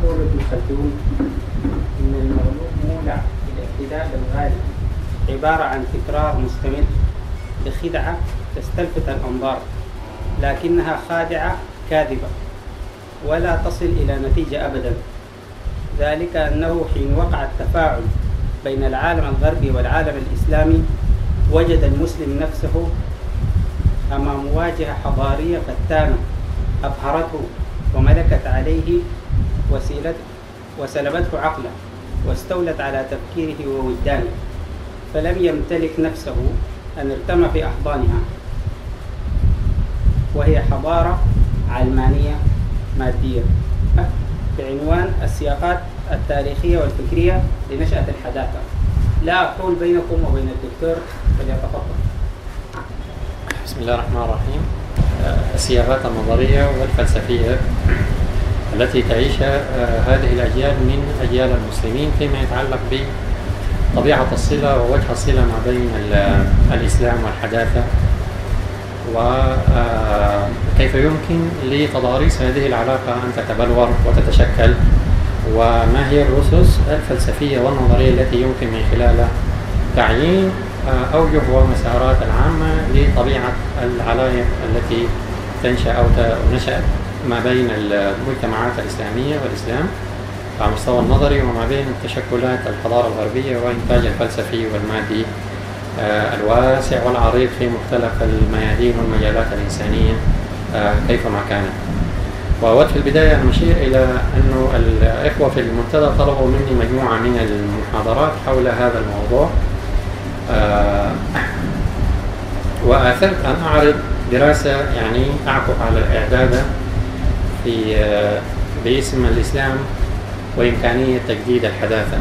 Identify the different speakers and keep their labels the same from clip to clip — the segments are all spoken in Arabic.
Speaker 1: يقول ابن خلدون إن المغلوب مولع بالاعتداء بالغالب عبارة عن تكرار مستمر بخدعة تستلفت الأنظار، لكنها خادعة كاذبة ولا تصل إلى نتيجة أبدا. ذلك أنه حين وقع التفاعل بين العالم الغربي والعالم الإسلامي وجد المسلم نفسه أمام مواجهة حضارية فتانة أبهرته وملكت عليه وسيلته وسلبته عقله واستولت على تفكيره ووجدانه، فلم يمتلك نفسه أن ارتمى في أحضانها، وهي حضارة علمانية مادية بعنوان السياقات التاريخية والفكرية لنشأة الحداثة. لا أحول بينكم وبين الدكتور، فليتفضل.
Speaker 2: بسم الله الرحمن الرحيم. السياقات النظرية والفلسفية التي تعيشها هذه الأجيال من أجيال المسلمين فيما يتعلق بطبيعة الصلة ووجه الصلة ما بين الإسلام والحداثة، وكيف يمكن لتضاريس هذه العلاقة أن تتبلور وتتشكل، وما هي الأسس الفلسفية والنظرية التي يمكن من خلالها تعيين أوجه ومسارات العامة لطبيعة العلاقة التي تنشأ أو نشأت ما بين المجتمعات الإسلامية والإسلام على المستوى النظري، وما بين تشكلات الحضارة الغربية وإنتاج الفلسفي والمادي الواسع والعريض في مختلف الميادين والمجالات الإنسانية كيفما كانت. وأود في البداية أن أشير إلى أنه الإخوة في المنتدى طلبوا مني مجموعة من المحاضرات حول هذا الموضوع، وآثرت أن أعرض دراسة يعني أعكف على الإعداد باسم الإسلام وإمكانية تجديد الحداثة،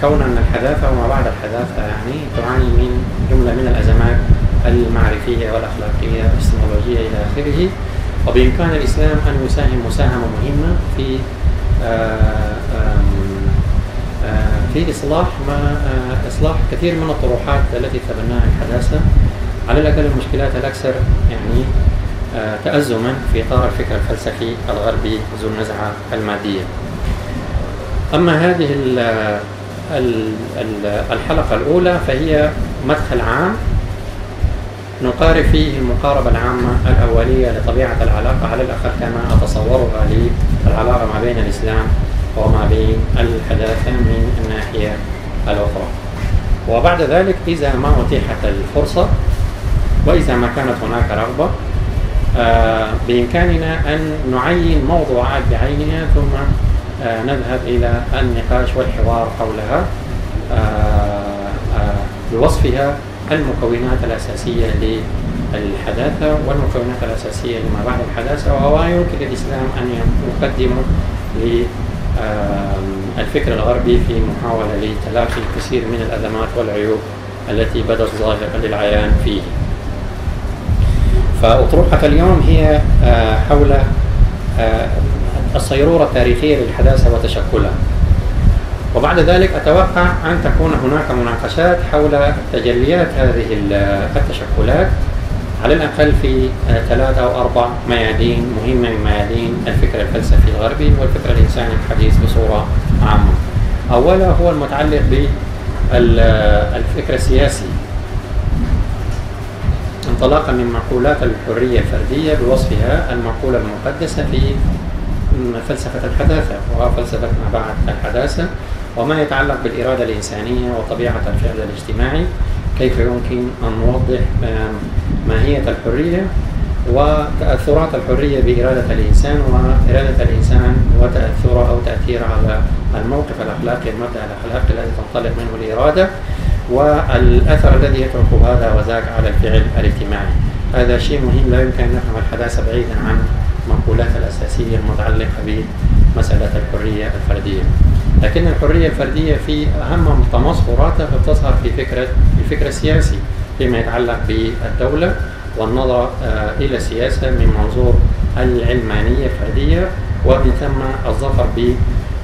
Speaker 2: كون أن الحداثة وما بعد الحداثة يعني تعاني من جملة من الأزمات المعرفية والأخلاقية والاستمرارية إلى آخره، وبإمكان الإسلام أن يساهم مساهمة مهمة في إصلاح كثير من الطروحات التي تبناها الحداثة، على الأقل المشكلات الأكثر يعني تأزما في إطار الفكر الفلسفي الغربي ذو النزعة المادية. أما هذه الحلقة الأولى فهي مدخل عام نقارب فيه المقاربة العامة الأولية لطبيعة العلاقة على الأقل كما أتصورها للعلاقة ما بين الإسلام وما بين الحداثة من الناحية الأخرى. وبعد ذلك إذا ما أتيحت الفرصة وإذا ما كانت هناك رغبة بإمكاننا أن نعين موضوعات بعينها ثم نذهب إلى النقاش والحوار حولها بوصفها المكونات الأساسية للحداثة والمكونات الأساسية لما بعد الحداثة، وما يمكن للإسلام أن يقدمه للفكر الغربي في محاولة لتلافي الكثير من الأزمات والعيوب التي بدت ظاهرة للعيان فيه. فأطروحة اليوم هي حول الصيرورة التاريخية للحداثة وتشكلها، وبعد ذلك أتوقع أن تكون هناك مناقشات حول تجليات هذه التشكلات على الأقل في 3 أو 4 ميادين مهمة من ميادين الفكر الفلسفي الغربي والفكر الإنساني الحديث بصورة عامة. أولا هو المتعلق بالفكر السياسي انطلاقا من معقولات الحرية الفردية بوصفها المعقولة المقدسة في فلسفة الحداثة وفلسفة ما بعد الحداثة، وما يتعلق بالإرادة الإنسانية وطبيعة الفعل الاجتماعي، كيف يمكن أن نوضح ماهية الحرية وتأثرات الحرية بإرادة الإنسان، وإرادة الإنسان وتأثيرها أو تأثيرها على الموقف الأخلاقي المبدأ الأخلاقي الذي تنطلق منه الإرادة، والأثر الذي يترك هذا وذاك على الفعل الاجتماعي. هذا شيء مهم، لا يمكن أن نفهم الحداثة بعيدا عن المقولات الأساسية المتعلقة بمسألة الحرية الفردية. لكن الحرية الفردية في أهم تمظهراتها بتظهر في الفكر السياسي فيما يتعلق بالدولة والنظر إلى السياسة من منظور العلمانية الفردية، ومن ثم الظفر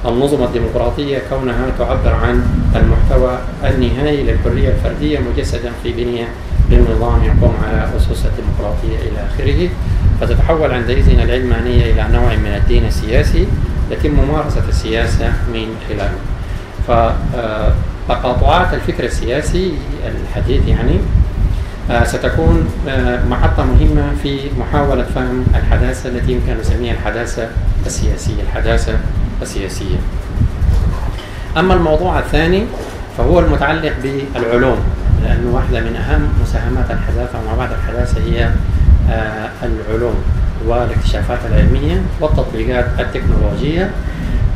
Speaker 2: بالنظم الديمقراطية كونها تعبر عن المحتوى النهائي للحرية الفردية مجسدا في بنية للنظام يقوم على أسس الديمقراطية إلى آخره، فتتحول عندئذ العلمانية إلى نوع من الدين السياسي يتم ممارسة السياسة من خلاله. فتقاطعات الفكر السياسي الحديث يعني ستكون محطة مهمة في محاولة فهم الحداثة التي يمكن أن نسميها الحداثة السياسية. أما الموضوع الثاني فهو المتعلق بالعلوم، لأنه واحدة من أهم مساهمات الحداثة وما بعد الحداثة هي العلوم والاكتشافات العلمية والتطبيقات التكنولوجية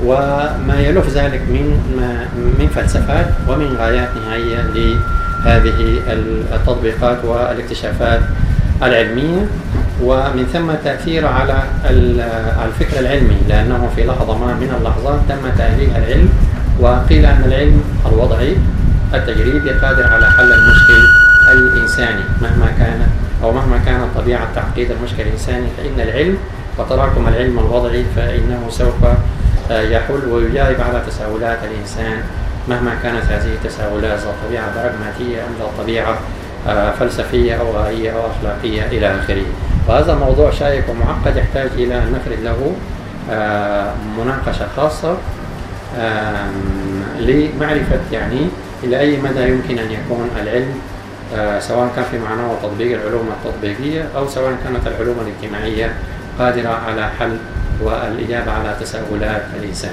Speaker 2: وما يلف ذلك من فلسفات ومن غايات نهائية لهذه التطبيقات والاكتشافات العلمية، ومن ثم تأثير على الفكر العلمي، لأنه في لحظة ما من اللحظات تم تأليف العلم وقيل أن العلم الوضعي التجريبي قادر على حل المشكل الإنساني مهما كانت طبيعة تعقيد المشكل الإنساني، فإن العلم وتراكم العلم الوضعي فإنه سوف يحل ويجاوب على تساؤلات الإنسان مهما كانت هذه التساؤلات ذات طبيعة براغماتية أم ذات طبيعة فلسفية أو غائية أو أخلاقية إلى آخره. وهذا موضوع شائك ومعقد يحتاج إلى أن نفرد له مناقشة خاصة لمعرفة يعني إلى أي مدى يمكن أن يكون العلم سواء كان في معناه تطبيق العلوم التطبيقية أو سواء كانت العلوم الاجتماعية قادرة على حل والإجابة على تساؤلات الإنسان.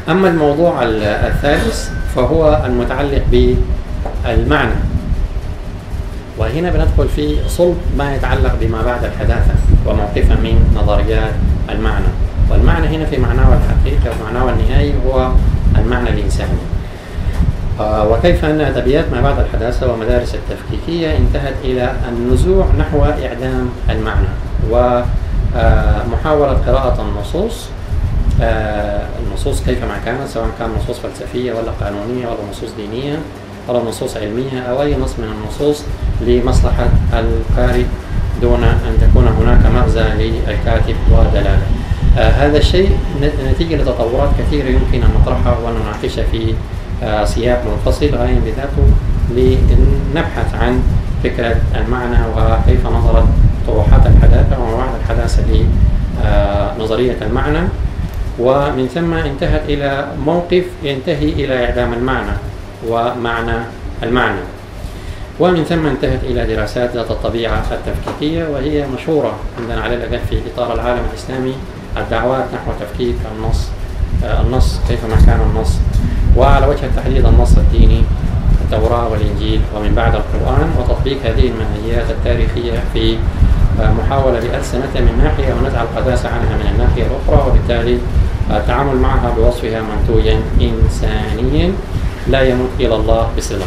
Speaker 2: أما الموضوع الثالث فهو المتعلق بالمعنى، وهنا بندخل في صلب ما يتعلق بما بعد الحداثة وموقفا من نظريات المعنى. والمعنى هنا في معناه الحقيقي ومعناه النهائي هو المعنى الإنساني، وكيف أن أدبيات ما بعد الحداثة ومدارس التفكيكية انتهت إلى النزوع نحو إعدام المعنى ومحاولة قراءة النصوص كيفما كانت، سواء كان نصوص فلسفية ولا قانونية ولا نصوص دينية ولا نصوص علمية أو أي نص من النصوص لمصلحة القارئ دون أن تكون هناك مغزى للكاتب ودلالة. هذا الشيء نتيجة لتطورات كثيرة يمكن أن نطرحها ونناقشها في سياق منفصل غاية بذاته لنبحث عن فكرة المعنى وكيف نظرت طروحات الحداثة وما بعد الحداثة لنظرية المعنى، ومن ثم انتهت إلى موقف ينتهي إلى إعدام المعنى ومعنى المعنى، ومن ثم انتهت إلى دراسات ذات الطبيعة التفكيكية وهي مشهورة عندنا على الأقل في إطار العالم الإسلامي، الدعوات نحو تفكيك النص كيفما كان النص، وعلى وجه التحديد النص الديني التوراة والإنجيل ومن بعد القرآن، وتطبيق هذه المنهجيات التاريخية في محاولة لألسنتها من ناحية ونزع القداسة عنها من الناحية الأخرى، وبالتالي التعامل معها بوصفها منتوجا إنسانيا لا يمت إلى الله بصلة.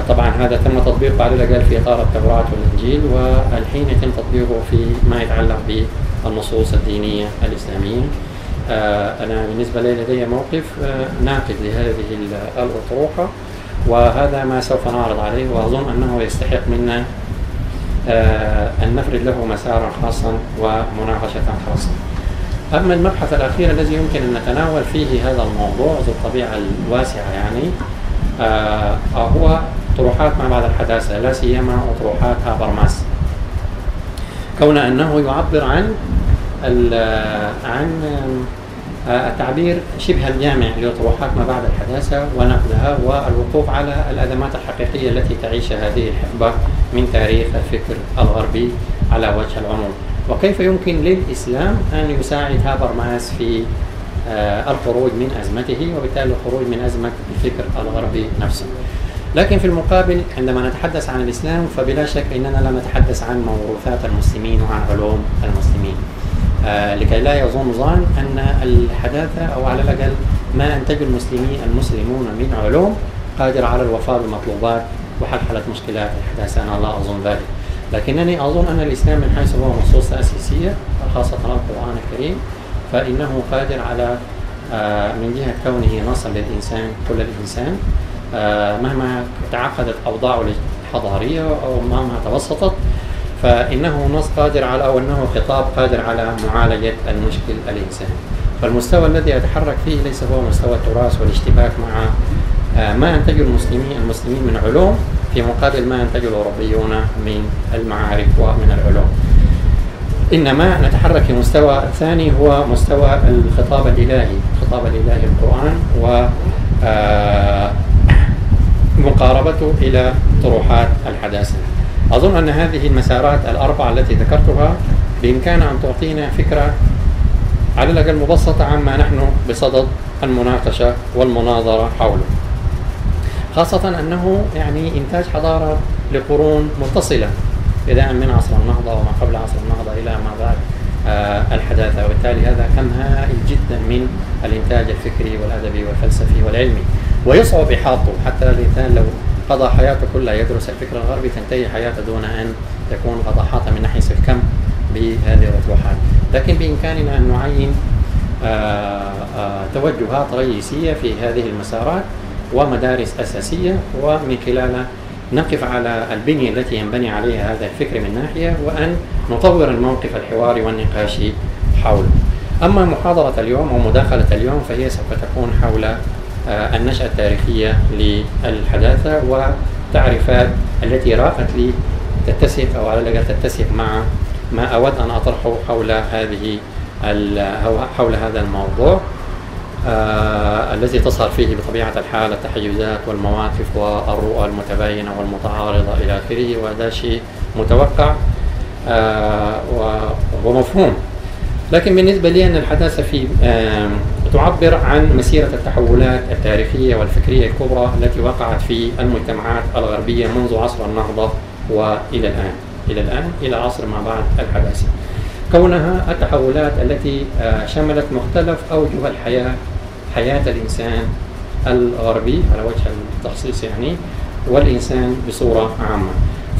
Speaker 2: طبعا هذا تم تطبيقه على الأقل في إطار التوراة والإنجيل، والحين يتم تطبيقه في ما يتعلق بالنصوص الدينية الإسلامية. أنا بالنسبة لي لدي موقف ناقد لهذه الأطروحة، وهذا ما سوف نعرض عليه، وأظن أنه يستحق منا أن نفرد له مسارا خاصا ومناقشة خاصة. أما المبحث الأخير الذي يمكن أن نتناول فيه هذا الموضوع ذو الطبيعة الواسعة يعني هو طروحات ما بعد الحداثة، لا سيما أطروحات هابرماس، كون أنه يعبر عن التعبير شبه الجامع لطروحات ما بعد الحداثة ونقدها والوقوف على الأزمات الحقيقية التي تعيشها هذه الحقبة من تاريخ الفكر الغربي على وجه العموم، وكيف يمكن للإسلام أن يساعد هابرماس في الخروج من أزمته وبالتالي الخروج من أزمة الفكر الغربي نفسه. لكن في المقابل عندما نتحدث عن الإسلام فبلا شك أننا لا نتحدث عن موروثات المسلمين وعن علوم المسلمين، لكي لا يظن ظان أن الحداثة أو على الأقل ما أنتج المسلمون من علوم قادر على الوفاء بالمطلوبات وحلحلة مشكلات الحداثة. أنا لا أظن ذلك، لكنني أظن أن الإسلام من حيث هو نصوص تأسيسية خاصة القرآن الكريم فإنه قادر على من جهة كونه نصا للإنسان كل الإنسان مهما تعقدت أوضاعه الحضارية أو مهما توسطت، فإنه نص قادر على أو أنه خطاب قادر على معالجة المشكل الإنساني. فالمستوى الذي يتحرك فيه ليس هو مستوى التراث والاشتباك مع ما أنتجه المسلمين من علوم في مقابل ما أنتجه الأوروبيون من المعارف ومن العلوم. إنما نتحرك في مستوى الثاني هو مستوى الخطاب الإلهي، الخطاب الإلهي القرآن ومقاربته إلى طروحات الحداثة. أظن أن هذه المسارات الأربعة التي ذكرتها بإمكانها أن تعطينا فكرة على الأقل مبسطة عما نحن بصدد المناقشة والمناظرة حوله، خاصة أنه يعني إنتاج حضارة لقرون متصلة بدءا من عصر النهضة وما قبل عصر النهضة إلى ما بعد الحداثة، وبالتالي هذا كم هائل جدا من الإنتاج الفكري والأدبي والفلسفي والعلمي، ويصعب إحاطته. حتى الإنسان لو قضى حياته كلها يدرس الفكر الغربي تنتهي حياته دون أن يكون قد أحاط من ناحية الكم بهذه الأطروحات. لكن بإمكاننا أن نعين توجهات رئيسية في هذه المسارات ومدارس أساسية، ومن خلالها نقف على البنية التي ينبني عليها هذا الفكر من ناحية، وأن نطور الموقف الحواري والنقاشي حوله. أما محاضرة اليوم ومداخلة اليوم فهي سوف تكون حول النشأة التاريخية للحداثة والتعريفات التي رافت لي تتسق أو على الأقل تتسق مع ما أود أن أطرحه حول هذا الموضوع الذي تظهر فيه بطبيعة الحال التحيزات والمواقف والرؤى المتباينة والمتعارضة إلى آخره، وهذا شيء متوقع ومفهوم. لكن بالنسبة لي أن الحداثة تعبر عن مسيرة التحولات التاريخية والفكرية الكبرى التي وقعت في المجتمعات الغربية منذ عصر النهضة وإلى الآن إلى عصر ما بعد الحداثة، كونها التحولات التي شملت مختلف أوجه حياة الإنسان الغربي على وجه التخصيص يعني، والإنسان بصورة عامة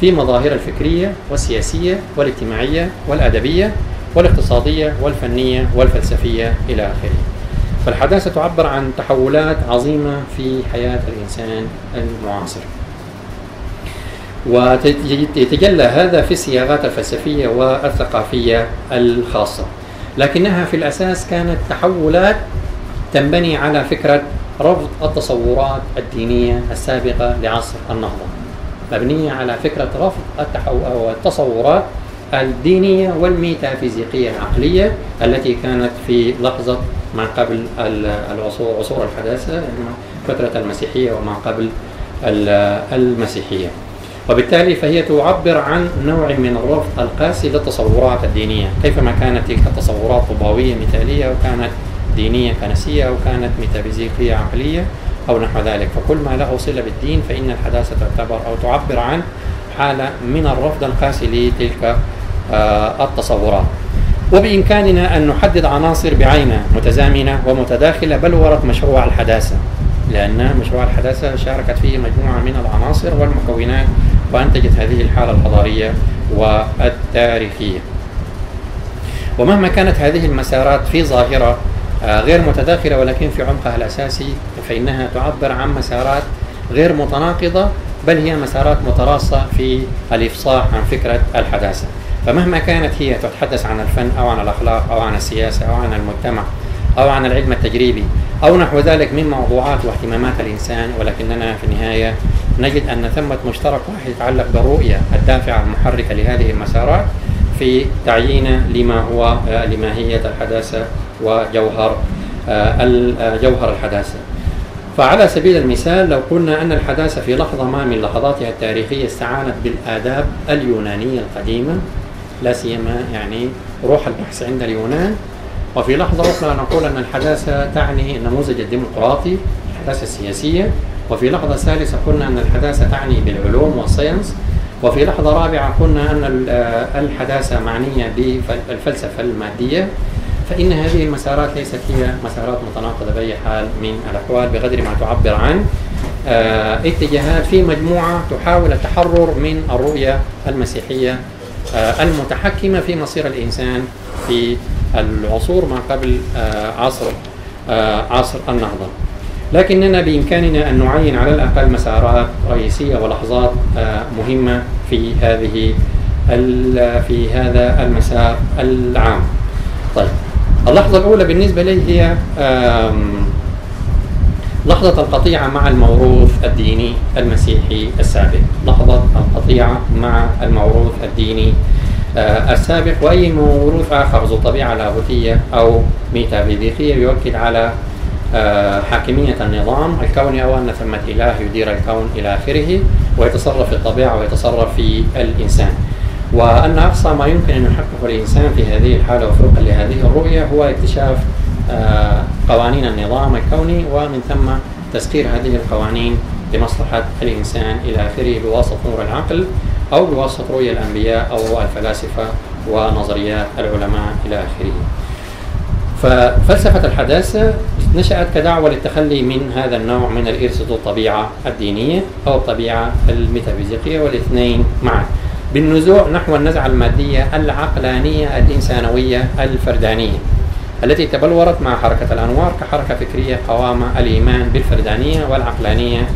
Speaker 2: في مظاهر الفكرية والسياسية والاجتماعية والأدبية والاقتصادية والفنية والفلسفية إلى آخره. فالحداثة تعبر عن تحولات عظيمة في حياة الإنسان المعاصر، ويتجلى هذا في الصياغات الفلسفية والثقافية الخاصة، لكنها في الأساس كانت تحولات تنبني على فكرة رفض التصورات الدينية السابقة لعصر النهضة، مبنية على فكرة رفض التصورات الدينية والميتافيزيقية العقلية التي كانت في لحظة ما قبل عصور الحداثة، يعني فترة المسيحية وما قبل المسيحية. وبالتالي فهي تعبر عن نوع من الرفض القاسي للتصورات الدينية، كيفما كانت تلك التصورات طوباوية مثالية أو كانت دينية كنسية أو كانت ميتافيزيقية عقلية أو نحو ذلك. فكل ما له صلة بالدين فإن الحداثة تعتبر أو تعبر عن حالة من الرفض القاسي لتلك التصورات. وبإمكاننا أن نحدد عناصر بعينها متزامنة ومتداخلة بلورة مشروع الحداثة، لأن مشروع الحداثة شاركت فيه مجموعة من العناصر والمكونات وأنتجت هذه الحالة الحضارية والتاريخية. ومهما كانت هذه المسارات في ظاهرة غير متداخلة ولكن في عمقها الأساسي فإنها تعبر عن مسارات غير متناقضة، بل هي مسارات متراصة في الإفصاح عن فكرة الحداثة. فمهما كانت هي تتحدث عن الفن أو عن الأخلاق أو عن السياسة أو عن المجتمع أو عن العلم التجريبي أو نحو ذلك من موضوعات واهتمامات الإنسان، ولكننا في النهاية نجد أن ثمة مشترك واحد يتعلق بالرؤية الدافعة المحركة لهذه المسارات في تعيين لما هي الحداثة وجوهر الحداثة. فعلى سبيل المثال لو قلنا أن الحداثة في لحظة ما من لحظاتها التاريخية استعانت بالآداب اليونانية القديمة، لا سيما يعني روح البحث عند اليونان، وفي لحظة أخرى نقول أن الحداثة تعني النموذج الديمقراطي، الحداثة السياسية، وفي لحظة ثالثة قلنا أن الحداثة تعني بالعلوم والساينس، وفي لحظة رابعة قلنا أن الحداثة معنية بالفلسفة المادية. فإن هذه المسارات ليست هي مسارات متناقضة بأي حال من الأحوال، بقدر ما تعبر عن اتجاهات في مجموعة تحاول التحرر من الرؤية المسيحية المتحكمة في مصير الإنسان في العصور ما قبل عصر النهضة. لكننا بإمكاننا أن نعين على الأقل مسارات رئيسية ولحظات مهمة في هذا المسار العام. طيب، اللحظة الأولى بالنسبة لي هي لحظة القطيعة مع الموروث الديني المسيحي السابق، لحظة القطيعة مع الموروث الديني السابق، وأي موروث آخر ذو طبيعة لاهوتية أو ميتافيزيقية يؤكد على حاكمية النظام الكوني، أو أن ثمة إله يدير الكون إلى آخره، ويتصرف في الطبيعة ويتصرف في الإنسان، وأن أقصى ما يمكن أن يحققه الإنسان في هذه الحالة وفقا لهذه الرؤية هو اكتشاف قوانين النظام الكوني، ومن ثم تسخير هذه القوانين لمصلحة الإنسان إلى آخره بواسطة نور العقل أو بواسطة رؤية الأنبياء أو الفلاسفة ونظريات العلماء إلى آخره. ففلسفة الحداثة نشأت كدعوة للتخلي من هذا النوع من الإرث ذو الطبيعة الدينية أو الطبيعة الميتافيزيقية، والاثنين معا، بالنزوع نحو النزعة المادية العقلانية الإنسانوية الفردانية التي تبلورت مع حركة الأنوار كحركة فكرية قوام الإيمان بالفردانية والعقلانية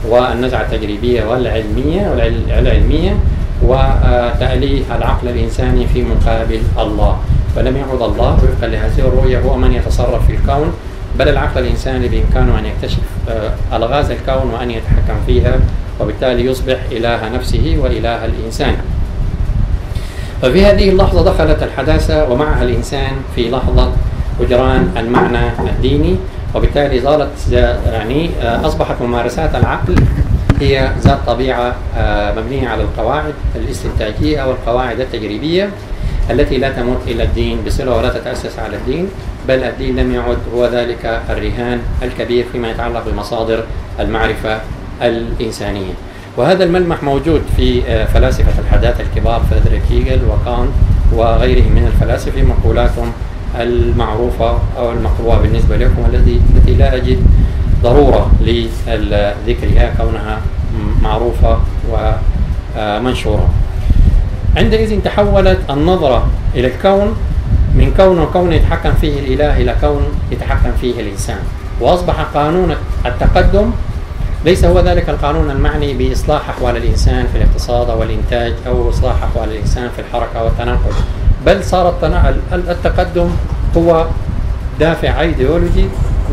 Speaker 2: والنزعة التجريبية والعلمية وتأليه العقل الإنساني في مقابل الله. فلم يعد الله وفقا لهذه الرؤية هو من يتصرف في الكون، بل العقل الإنساني بإمكانه أن يكتشف ألغاز الكون وأن يتحكم فيها، وبالتالي يصبح إله نفسه وإله الإنسان. ففي هذه اللحظة دخلت الحداثة ومعها الإنسان في لحظة هجران المعنى الديني، وبالتالي أصبحت ممارسات العقل هي ذات طبيعة مبنية على القواعد الاستنتاجية أو القواعد التجريبية التي لا تمت إلى الدين بصلة ولا تتأسس على الدين، بل الدين لم يعد هو ذلك الرهان الكبير فيما يتعلق بمصادر المعرفة الإنسانية. وهذا الملمح موجود في فلاسفة الحداثة الكبار فريدريك هيجل وكانت وغيرهم من الفلاسفة في مقولاتهم المعروفة أو المقروءة بالنسبة لكم، التي لا أجد ضرورة لذكرها كونها معروفة ومنشورة. عندئذ تحولت النظرة إلى الكون من كون يتحكم فيه الإله إلى كون يتحكم فيه الإنسان، وأصبح قانون التقدم ليس هو ذلك القانون المعني بإصلاح أحوال الإنسان في الاقتصاد أو الإنتاج أو إصلاح أحوال الإنسان في الحركة والتنقل، بل صار التقدم هو دافع أيديولوجي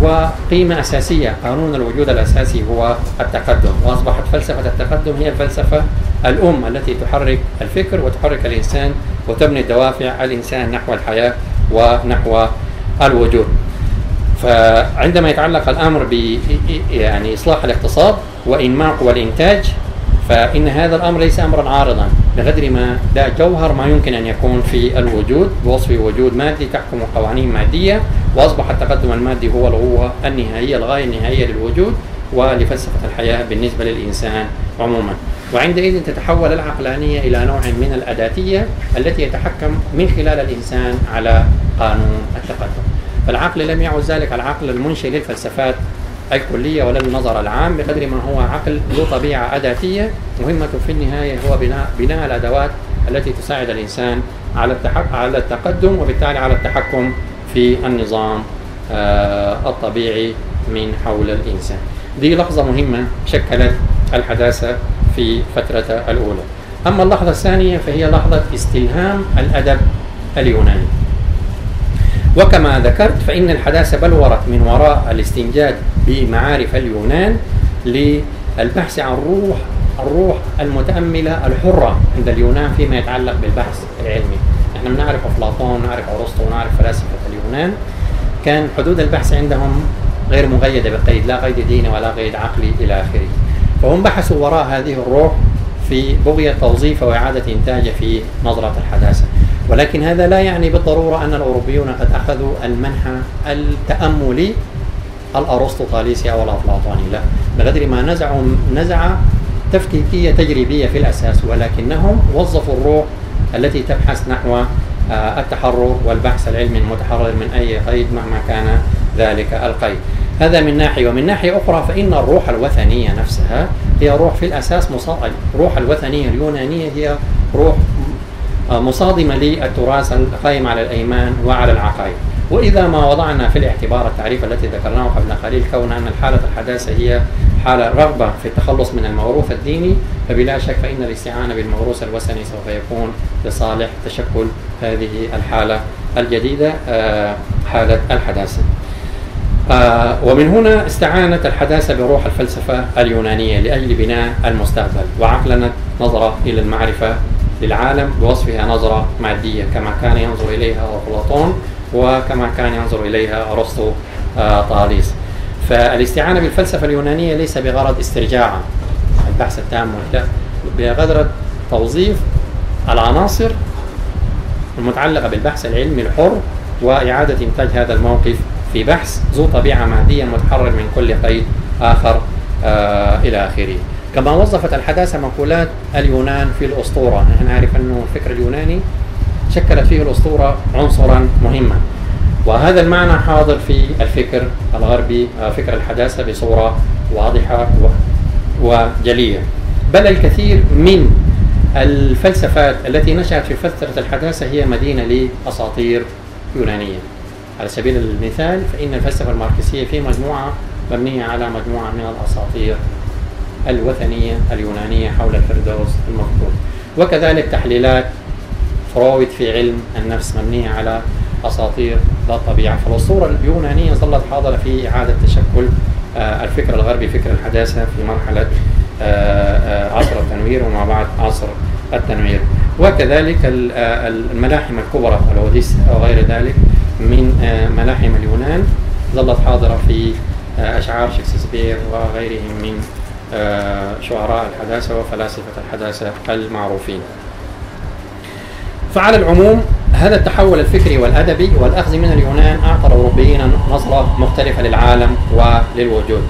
Speaker 2: وقيمة أساسية. قانون الوجود الأساسي هو التقدم، وأصبحت فلسفة التقدم هي الفلسفة الأم التي تحرك الفكر وتحرك الإنسان وتبني دوافع الإنسان نحو الحياة ونحو الوجود. فعندما يتعلق الأمر إصلاح الاقتصاد وإنماق والإنتاج، فإن هذا الأمر ليس أمرا عارضا بقدر ما ده جوهر ما يمكن أن يكون في الوجود بوصف وجود مادي تحكم قوانين مادية، وأصبح التقدم المادي هو الغاية النهائية للوجود ولفلسفة الحياة بالنسبة للإنسان عموما. وعندئذ تتحول العقلانية إلى نوع من الأداتية التي يتحكم من خلال الإنسان على قانون التقدم. فالعقل لم يعد ذلك العقل المنشئ للفلسفات الكلية ولا النظر العام، بقدر ما هو عقل ذو طبيعة أداتية مهمته في النهاية هو بناء الأدوات التي تساعد الإنسان على التقدم وبالتالي على التحكم في النظام الطبيعي من حول الإنسان. دي لحظة مهمة شكلت الحداثة في فترة الأولى. أما اللحظة الثانية فهي لحظة استلهام الأدب اليوناني. وكما ذكرت فإن الحداثة بلورت من وراء الاستنجاد بمعارف اليونان للبحث عن الروح المتأملة الحرة عند اليونان فيما يتعلق بالبحث العلمي. نحن بنعرف أفلاطون، نعرف أرسطو، ونعرف فلاسفة اليونان، كان حدود البحث عندهم غير مقيدة بقيد، لا قيد ديني ولا قيد عقلي إلى آخره. فهم بحثوا وراء هذه الروح في بغية توظيفها وإعادة إنتاجها في نظرة الحداثة. ولكن هذا لا يعني بالضرورة أن الأوروبيون قد أخذوا المنحى التأملي الأرسطوطاليسي أو الأفلاطوني، لا، بقدر ما نزعة تفكيكية تجريبية في الأساس، ولكنهم وظفوا الروح التي تبحث نحو التحرر والبحث العلمي المتحرر من أي قيد مهما كان ذلك القيد. هذا من ناحية. ومن ناحية أخرى فإن الروح الوثنية نفسها هي روح في الأساس الروح الوثنية اليونانية هي روح مصادمة للتراث القائم على الأيمان وعلى العقائد. وإذا ما وضعنا في الاعتبار التعريف التي ذكرناه قبل قليل كون أن الحالة الحداثة هي حالة رغبة في التخلص من الموروث الديني، فبلا شك فإن الاستعانة بالموروث الوثني سوف يكون لصالح تشكل هذه الحالة الجديدة حالة الحداثة. ومن هنا استعانت الحداثة بروح الفلسفة اليونانية لأجل بناء المستقبل، وعقلنت نظرة إلى المعرفة للعالم بوصفها نظرة مادية كما كان ينظر إليها أفلاطون وكما كان ينظر إليها أرسطو طاليس. فالاستعانة بالفلسفة اليونانية ليس بغرض استرجاع البحث التام، لا، بغرض توظيف العناصر المتعلقة بالبحث العلمي الحر وإعادة إنتاج هذا الموقف في بحث ذو طبيعة مادية متحرر من كل قيد آخر إلى آخره. كما وظفت الحداثة مقولات اليونان في الأسطورة. نحن نعرف أنه الفكر اليوناني شكلت فيه الأسطورة عنصرا مهما، وهذا المعنى حاضر في الفكر الغربي، فكر الحداثة بصورة واضحة وجلية. بل الكثير من الفلسفات التي نشأت في فترة الحداثة هي مدينة لأساطير يونانية. على سبيل المثال فإن الفلسفة الماركسية في مجموعة مبنية على مجموعة من الأساطير الوثنية اليونانية حول الفردوس المذكور، وكذلك تحليلات فرويد في علم النفس مبنية على أساطير ذات طبيعة. فالأسطورة اليونانية ظلت حاضرة في إعادة تشكل الفكر الغربي، فكر الحداثة، في مرحلة عصر التنوير وما بعد عصر التنوير. وكذلك الملاحم الكبرى الأوديسا وغير ذلك من ملاحم اليونان ظلت حاضرة في أشعار شكسبير وغيرهم من شعراء الحداثة وفلاسفة الحداثة المعروفين. فعلى العموم هذا التحول الفكري والأدبي والأخذ من اليونان أعطى الأوروبيين نظرة مختلفة للعالم وللوجود،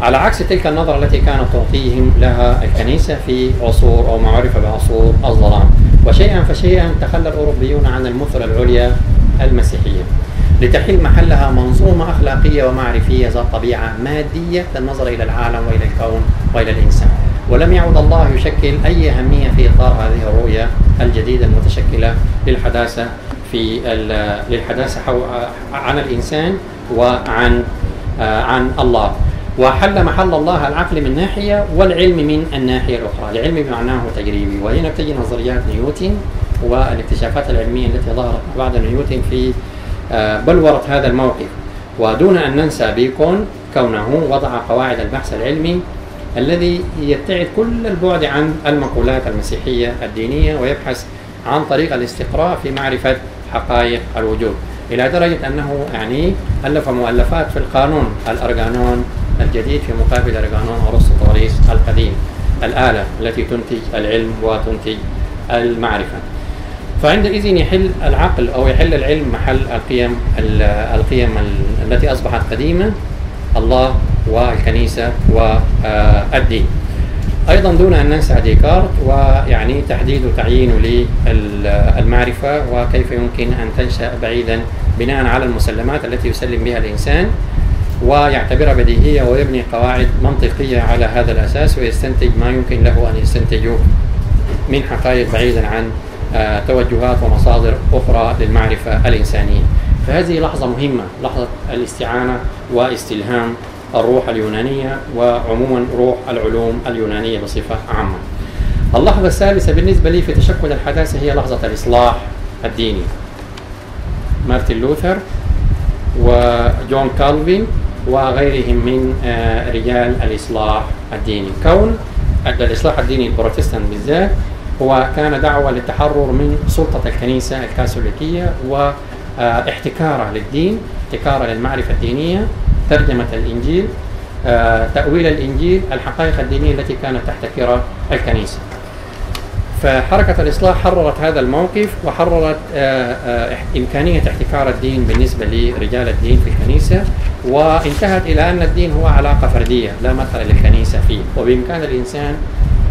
Speaker 2: على عكس تلك النظرة التي كانت تعطيهم لها الكنيسة في عصور أو ما عرف بعصور الظلام. وشيئا فشيئا تخلى الأوروبيون عن المثل العليا المسيحية لتحل محلها منظومة أخلاقية ومعرفية ذات طبيعة مادية للنظر إلى العالم وإلى الكون وإلى الإنسان. ولم يعد الله يشكل أي أهمية في إطار هذه الرؤية الجديدة المتشكلة للحداثة عن الإنسان عن الله، وحل محل الله العقل من ناحية والعلم من الناحية الأخرى. العلم بمعناه تجريبي، وهنا تجي نظريات نيوتن والاكتشافات العلمية التي ظهرت بعد نيوتن في بلورة هذا الموقف. ودون أن ننسى بيكون كونه وضع قواعد البحث العلمي الذي يبتعد كل البعد عن المقولات المسيحية الدينية ويبحث عن طريق الاستقراء في معرفة حقائق الوجود، إلى درجة أنه ألف مؤلفات في القانون الأرغانون الجديد في مقابل أرغانون أرسطوطاليس القديم، الآلة التي تنتج العلم وتنتج المعرفة. فعندئذ يحل العقل أو يحل العلم محل القيم التي أصبحت قديمة، الله والكنيسة والدين. أيضا دون أن ننسى ديكارت تحديد وتعيين للمعرفة وكيف يمكن أن تنشأ بعيدا بناء على المسلمات التي يسلم بها الإنسان ويعتبرها بديهية ويبني قواعد منطقية على هذا الأساس ويستنتج ما يمكن له أن يستنتجه من حقائق بعيدا عن توجهات ومصادر أخرى للمعرفة الإنسانية. فهذه لحظة مهمة، لحظة الاستعانة واستلهام الروح اليونانية وعموما روح العلوم اليونانية بصفة عامة. اللحظة الثالثة بالنسبة لي في تشكل الحداثة هي لحظة الإصلاح الديني. مارتن لوثر وجون كالفين وغيرهم من رجال الإصلاح الديني. كون الإصلاح الديني البروتستانت بالذات هو كان دعوة للتحرر من سلطة الكنيسة الكاثوليكية واحتكارها للدين، احتكارها للمعرفة الدينية، ترجمة الإنجيل، تأويل الإنجيل، الحقائق الدينية التي كانت تحتكرها الكنيسة. فحركة الإصلاح حررت هذا الموقف وحررت إمكانية احتكار الدين بالنسبة لرجال الدين في الكنيسة، وانتهت إلى أن الدين هو علاقة فردية لا مدخل للكنيسة فيه، وبإمكان الإنسان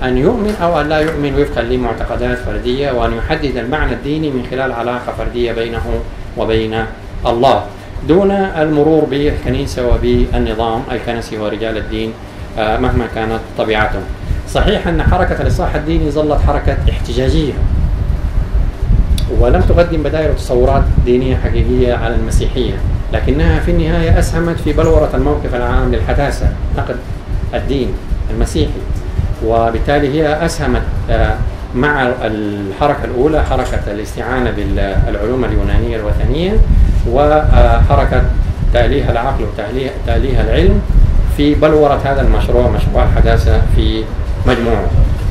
Speaker 2: أن يؤمن أو أن لا يؤمن وفقا لمعتقدات فردية، وأن يحدد المعنى الديني من خلال علاقة فردية بينه وبين الله دون المرور بالكنيسة وبالنظام الكنسي ورجال الدين مهما كانت طبيعتهم. صحيح أن حركة الإصلاح الديني ظلت حركة احتجاجية ولم تقدم بدائل وتصورات دينية حقيقية على المسيحية، لكنها في النهاية أسهمت في بلورة الموقف العام للحداثة، نقد الدين المسيحي، وبالتالي هي أسهمت مع الحركة الأولى حركة الاستعانة بالعلوم اليونانية الوثنية وحركة تأليه العقل وتأليه العلم في بلورة هذا المشروع، مشروع الحداثة في مجموعه.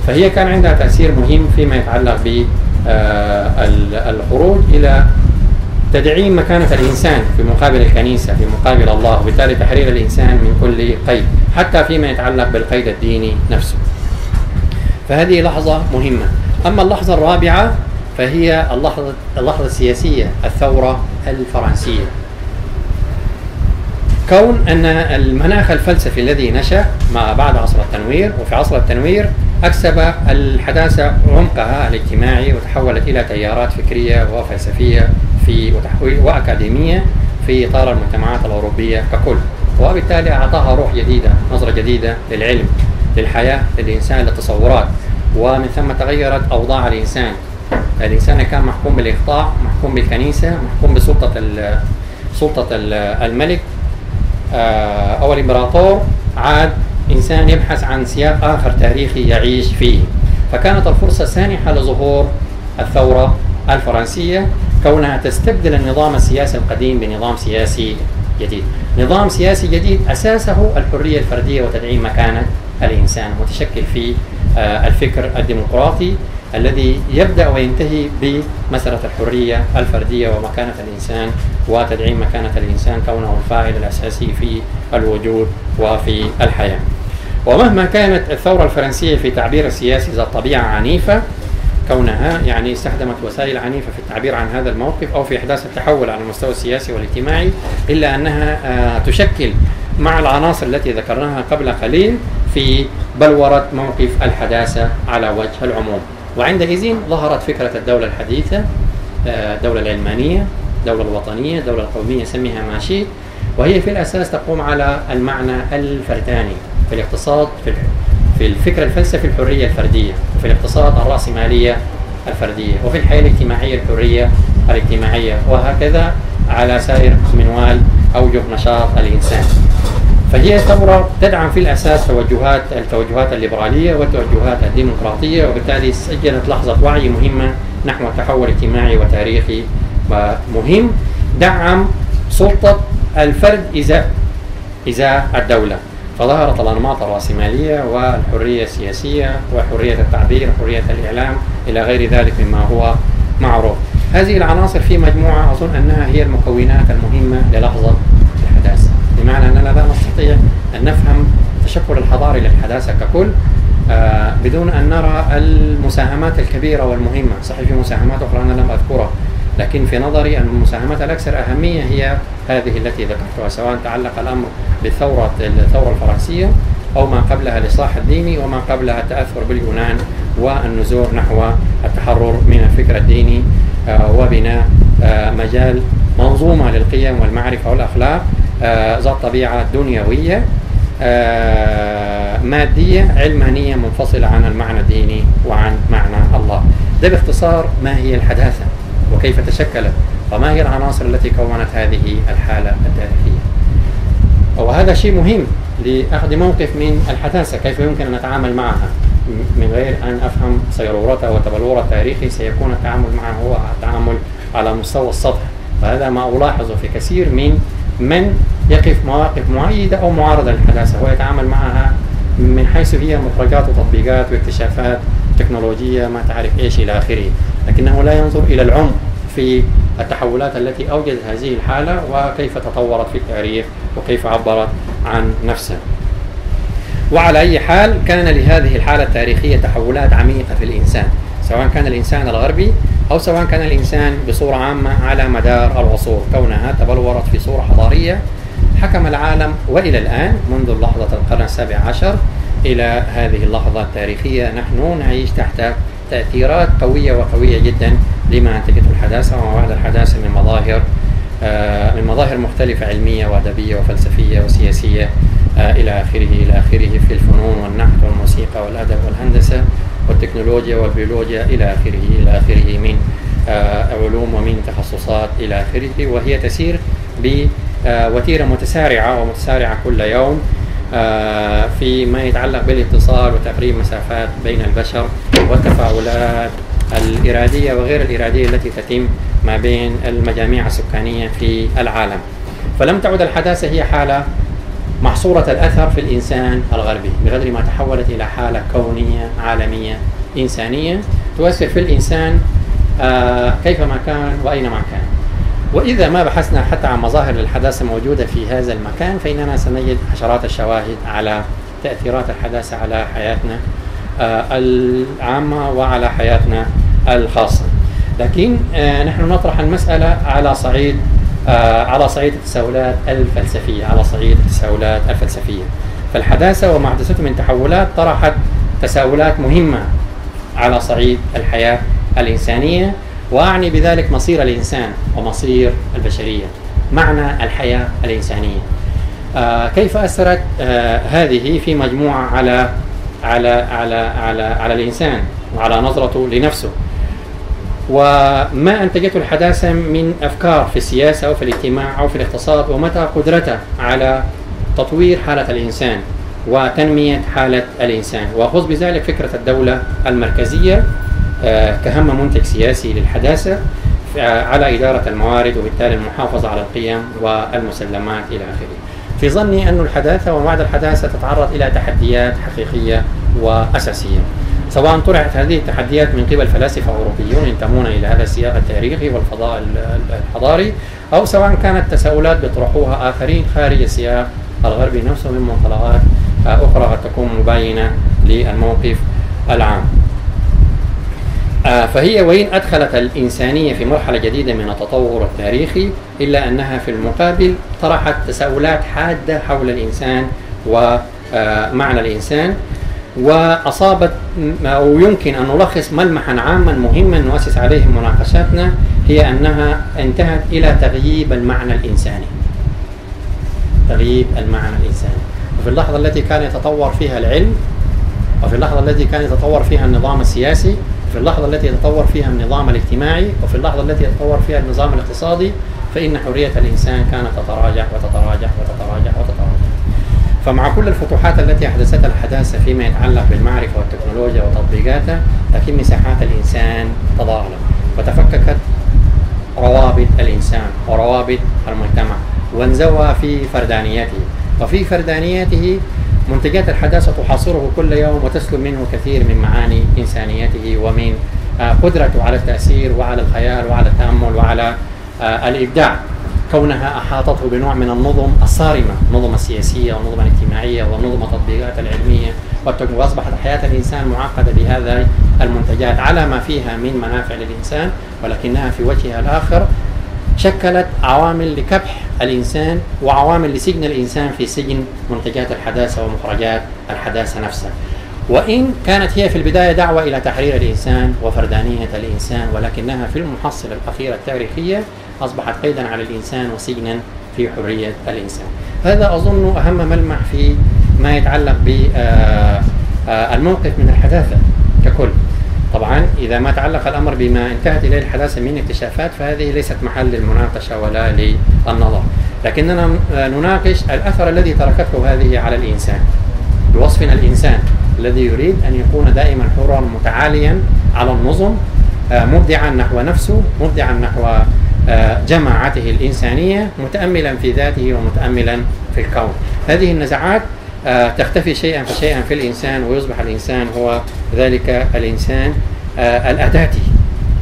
Speaker 2: فهي كان عندها تأثير مهم فيما يتعلق بالخروج إلى تدعيم مكانة الإنسان في مقابل الكنيسة، في مقابل الله، وبالتالي تحرير الإنسان من كل قيد، حتى فيما يتعلق بالقيد الديني نفسه. فهذه لحظة مهمة. أما اللحظة الرابعة فهي اللحظة السياسية، الثورة الفرنسية. كون أن المناخ الفلسفي الذي نشأ ما بعد عصر التنوير، وفي عصر التنوير أكسب الحداثة عمقها الاجتماعي وتحولت إلى تيارات فكرية وفلسفية وأكاديمية في إطار المجتمعات الأوروبية ككل، وبالتالي أعطاها روح جديدة، نظرة جديدة للعلم، للحياة، للإنسان، للتصورات، ومن ثم تغيرت أوضاع الإنسان. الإنسان كان محكوم بالإخضاع، محكوم بالكنيسة، محكوم بسلطة الملك أو الإمبراطور، عاد إنسان يبحث عن سياق آخر تاريخي يعيش فيه. فكانت الفرصة سانحة لظهور الثورة الفرنسية، كونها تستبدل النظام السياسي القديم بنظام سياسي جديد، نظام سياسي جديد أساسه الحرية الفردية وتدعيم مكانة الإنسان، متشكل في الفكر الديمقراطي الذي يبدأ وينتهي بمسألة الحرية الفردية ومكانة الإنسان وتدعيم مكانة الإنسان كونه الفاعل الأساسي في الوجود وفي الحياة. ومهما كانت الثورة الفرنسية في تعبير السياسي ذات طبيعة عنيفة، كونها يعني استخدمت وسائل عنيفة في التعبير عن هذا الموقف أو في إحداث التحول على المستوى السياسي والاجتماعي، إلا أنها تشكل مع العناصر التي ذكرناها قبل قليل في بلورة موقف الحداثة على وجه العموم. وعندئذ ظهرت فكرة الدولة الحديثة، الدولة العلمانية، الدولة الوطنية، الدولة القومية، سميها ما شئت، وهي في الأساس تقوم على المعنى الفرداني في الاقتصاد، في الفكر الفلسفي الحرية الفردية، وفي الاقتصاد الرأسمالية الفردية، وفي الحياة الاجتماعية الحرية الاجتماعية، وهكذا على سائر منوال أوجه نشاط الإنسان. فهي ثورة تدعم في الأساس التوجهات الليبرالية والتوجهات الديمقراطية، وبالتالي سجلت لحظة وعي مهمة نحو تحول اجتماعي وتاريخي مهم، دعم سلطة الفرد إزاء الدولة. فظهرت الأنماط الرأسمالية والحرية السياسية وحرية التعبير وحرية الإعلام إلى غير ذلك مما هو معروف. هذه العناصر في مجموعة أظن أنها هي المكونات المهمة للحظة الحداثة، بمعنى أننا لا نستطيع أن نفهم التشكل الحضاري للحداثة ككل بدون أن نرى المساهمات الكبيرة والمهمة. صحيح في مساهمات أخرى أنا لم أذكرها، لكن في نظري المساهمات الأكثر أهمية هي هذه التي ذكرتها، سواء تعلق الأمر بالثورة الفرنسية أو ما قبلها الإصلاح الديني، وما قبلها التأثر باليونان والنزوع نحو التحرر من الفكر الديني وبناء مجال منظومة للقيم والمعرفة والأخلاق ذات طبيعة دنيوية مادية علمانية منفصلة عن المعنى الديني وعن معنى الله. ده باختصار ما هي الحداثة وكيف تشكلت وما هي العناصر التي كونت هذه الحالة التاريخية. وهذا شيء مهم لأخذ موقف من الحداثة، كيف يمكن أن نتعامل معها من غير أن أفهم صيرورتها وتبلورها التاريخي. سيكون التعامل معها هو التعامل على مستوى السطح، فهذا ما ألاحظه في كثير من يقف مواقف مؤيدة أو معارضة للحداثة، هو يتعامل معها من حيث هي مخرجات وتطبيقات واكتشافات تكنولوجية ما تعرف إيش إلى آخره، لكنه لا ينظر إلى العمق في التحولات التي أوجدت هذه الحالة وكيف تطورت في التاريخ وكيف عبرت عن نفسها. وعلى أي حال كان لهذه الحالة التاريخية تحولات عميقة في الإنسان، سواء كان الإنسان الغربي أو سواء كان الإنسان بصورة عامة على مدار العصور، كونها تبلورت في صورة حضارية حكم العالم وإلى الآن منذ لحظة القرن السابع عشر إلى هذه اللحظة التاريخية نحن نعيش تحت تأثيرات قوية جدا لما أنتجته الحداثة وما بعد الحداثة من مظاهر مختلفة علمية وأدبية وفلسفية وسياسية إلى آخره في الفنون والنحت والموسيقى والأدب والهندسة والتكنولوجيا والبيولوجيا إلى آخره من علوم ومن تخصصات إلى آخره، وهي تسير بوتيرة متسارعة كل يوم فيما يتعلق بالاتصال وتقريب مسافات بين البشر والتفاعلات الإرادية وغير الإرادية التي تتم ما بين المجاميع السكانية في العالم. فلم تعد الحداثة هي حالة محصورة الأثر في الإنسان الغربي، بقدر ما تحولت إلى حالة كونية عالمية إنسانية تؤثر في الإنسان كيفما كان وأينما كان. وإذا ما بحثنا حتى عن مظاهر الحداثة موجودة في هذا المكان، فإننا سنجد عشرات الشواهد على تأثيرات الحداثة على حياتنا العامة وعلى حياتنا الخاصة. لكن نحن نطرح المسألة على صعيد التساؤلات الفلسفية، على صعيد التساؤلات الفلسفية. فالحداثة وما حدثته من تحولات طرحت تساؤلات مهمة على صعيد الحياة الإنسانية، وأعني بذلك مصير الإنسان ومصير البشرية، معنى الحياة الإنسانية. كيف أثرت هذه في مجموعة على الإنسان وعلى نظرته لنفسه، وما أنتجته الحداثة من أفكار في السياسة أو في الاجتماع أو في الاقتصاد، ومتى قدرتها على تطوير حالة الإنسان وتنمية حالة الإنسان. وأخذ بذلك فكرة الدولة المركزية كأهم منتج سياسي للحداثة على إدارة الموارد، وبالتالي المحافظة على القيم والمسلمات إلى آخره. في ظني أن الحداثة وبعد الحداثة تتعرض إلى تحديات حقيقية وأساسية، سواء طرحت هذه التحديات من قبل فلاسفة أوروبيون ينتمون إلى هذا السياق التاريخي والفضاء الحضاري، أو سواء كانت تساؤلات بيطرحوها آخرين خارج السياق الغربي نفسه من منطلقات أخرى قد تكون مباينة للموقف العام. فهي وإن أدخلت الإنسانية في مرحلة جديدة من التطور التاريخي، إلا أنها في المقابل طرحت تساؤلات حادة حول الإنسان ومعنى الإنسان، وأصابت أو يمكن أن نلخص ملمحا عاما مهما نؤسس عليه مناقشاتنا، هي أنها انتهت إلى تغييب المعنى الإنساني. تغييب المعنى الإنساني. وفي اللحظة التي كان يتطور فيها العلم، وفي اللحظة التي كان يتطور فيها النظام السياسي، وفي اللحظة التي يتطور فيها النظام الاجتماعي، وفي اللحظة التي يتطور فيها النظام الاقتصادي، فإن حرية الإنسان كانت تتراجع وتتراجع وتتراجع وتتراجع. فمع كل الفتوحات التي أحدثتها الحداثة فيما يتعلق بالمعرفة والتكنولوجيا وتطبيقاتها، لكن مساحات الإنسان تضاءلت وتفككت روابط الإنسان وروابط المجتمع، وانزوى في فردانيته. وفي فردانيته منتجات الحداثة تحاصره كل يوم وتسلب منه كثير من معاني إنسانيته ومن قدرته على التأثير وعلى الخيال وعلى التأمل وعلى الإبداع، كونها أحاطته بنوع من النظم الصارمة، النظم السياسية والنظم الاجتماعية ونظم التطبيقات العلمية، وأصبحت حياة الإنسان معقدة بهذه المنتجات على ما فيها من منافع للإنسان، ولكنها في وجهها الآخر شكلت عوامل لكبح الإنسان وعوامل لسجن الإنسان في سجن منتجات الحداثة ومخرجات الحداثة نفسها. وإن كانت هي في البداية دعوة إلى تحرير الإنسان وفردانية الإنسان، ولكنها في المحصلة الأخيرة التاريخية أصبحت قيدا على الإنسان وسجنا في حرية الإنسان. هذا أظن أهم ملمح في ما يتعلق بالموقف من الحداثة ككل. طبعا إذا ما تعلق الأمر بما انتهت إليه الحداثة من اكتشافات، فهذه ليست محل للمناقشة ولا للنظر، لكننا نناقش الأثر الذي تركته هذه على الإنسان بوصفنا الإنسان الذي يريد أن يكون دائما حرا متعاليا على النظم، مبدعا نحو نفسه، مبدعا نحو جماعته الإنسانية، متأملا في ذاته ومتأملا في الكون. هذه النزعات تختفي شيئا فشيئا في الإنسان، ويصبح الإنسان هو ذلك الإنسان الأداتي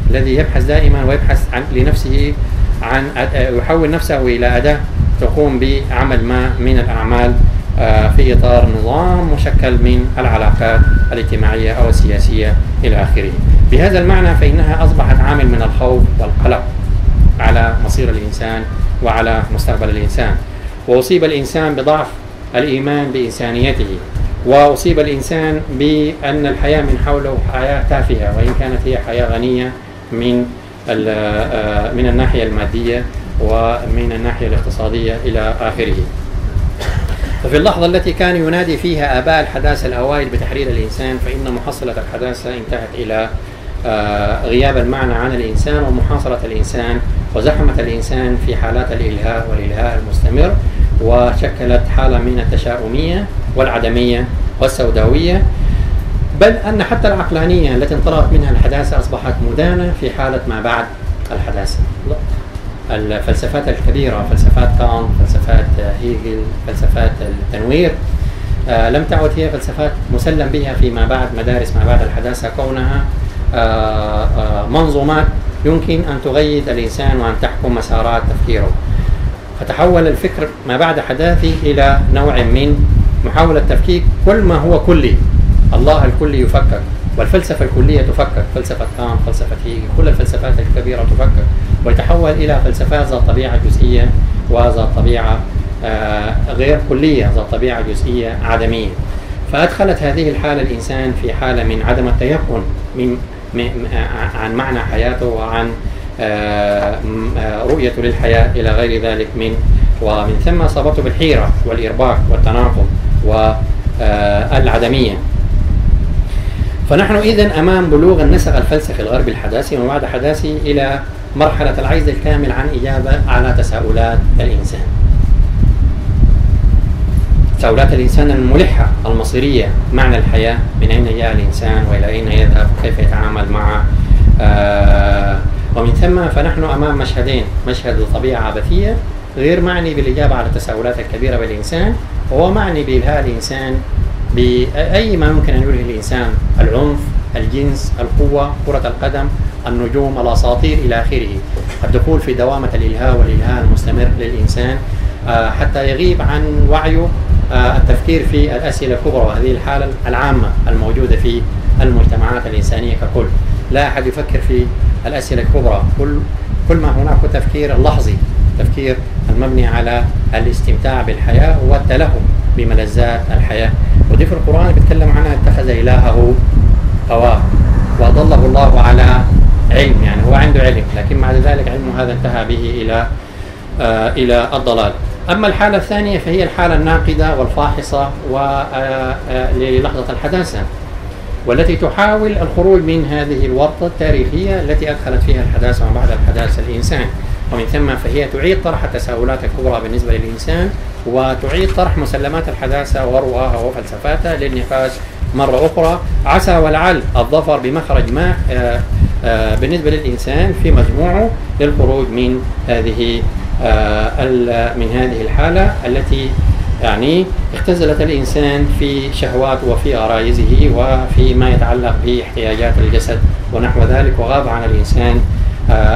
Speaker 2: الذي يبحث دائما ويبحث لنفسه عن يحول نفسه إلى أداة تقوم بعمل ما من الأعمال في إطار نظام مشكل من العلاقات الاجتماعية أو السياسية إلى آخره. بهذا المعنى فإنها أصبحت عامل من الخوف والقلق على مصير الإنسان وعلى مستقبل الإنسان. وأصيب الإنسان بضعف الإيمان بإنسانيته، وأصيب الإنسان بأن الحياة من حوله حياة تافهة، وإن كانت هي حياة غنية من الناحية المادية ومن الناحية الاقتصادية إلى آخره. ففي اللحظة التي كان ينادي فيها آباء الحداثة الأوائل بتحرير الإنسان، فإن محصلة الحداثة انتهت إلى غياب المعنى عن الإنسان ومحاصرة الإنسان وزحمة الإنسان في حالات الإلهاء والإلهاء المستمر، وشكلت حالة من التشاؤمية والعدمية والسوداوية، بل أن حتى العقلانية التي انطلقت منها الحداثة أصبحت مدانة في حالة ما بعد الحداثة. الفلسفات الكبيرة، فلسفات كانت، فلسفات هيجل، فلسفات التنوير، لم تعد هي فلسفات مسلم بها فيما بعد مدارس ما بعد الحداثة، كونها منظومات يمكن أن تغيد الإنسان وأن تحكم مسارات تفكيره. فتحول الفكر ما بعد حداثي إلى نوع من محاولة تفكيك كل ما هو كلي. الله الكلي يفكك، والفلسفة الكلية تفكك، فلسفة كانت، فلسفة هيجل، كل الفلسفات الكبيرة تفكك ويتحول إلى فلسفات ذات طبيعة جزئية وذات طبيعة غير كلية، ذات طبيعة جزئية عدمية. فأدخلت هذه الحالة الإنسان في حالة من عدم التيقن عن معنى حياته وعن رؤيته للحياة إلى غير ذلك ومن ثم أصابته بالحيرة والإرباك والتناقض والعدمية. فنحن إذن أمام بلوغ النسق الفلسفي الغربي الحداثي وما بعد حداثي إلى مرحلة العجز الكامل عن إجابة على تساؤلات الإنسان، تساؤلات الإنسان الملحة المصيرية: معنى الحياة، من أين جاء الإنسان وإلى أين يذهب، كيف يتعامل مع ومن ثم فنحن أمام مشهدين: مشهد طبيعة عبثية غير معني بالإجابة على التساؤلات الكبيرة بالإنسان، وهو معني بإلهاء الإنسان بأي ما يمكن أن يلهي الإنسان: العنف، الجنس، القوة، كرة القدم، النجوم، الأساطير إلى آخره. الدخول في دوامة الإلهاء والإلهاء المستمر للإنسان حتى يغيب عن وعيه التفكير في الأسئلة الكبرى، وهذه الحالة العامة الموجودة في المجتمعات الإنسانية ككل. لا أحد يفكر في الأسئلة الكبرى، كل ما هناك تفكير لحظي، تفكير المبني على الاستمتاع بالحياة والتلهي بملذات الحياة. ودي في القرآن بيتكلم عنها: اتخذ إلهه هواه وأضله الله على علم، يعني هو عنده علم لكن بعد ذلك علمه هذا انتهى به إلى الضلال. أما الحالة الثانية فهي الحالة الناقدة والفاحصة للحظة الحداثة، والتي تحاول الخروج من هذه الورطة التاريخية التي أدخلت فيها الحداثة وما بعد الحداثة الإنسان. ومن ثم فهي تعيد طرح التساؤلات الكبرى بالنسبة للإنسان، وتعيد طرح مسلمات الحداثة ورواها وفلسفاتها للنقاش مرة أخرى، عسى ولعل الظفر بمخرج ما بالنسبة للإنسان في مجموعه للخروج من هذه الحالة التي يعني اختزلت الإنسان في شهواته وفي غرائزه وفي ما يتعلق باحتياجات الجسد ونحو ذلك، وغاب عن الإنسان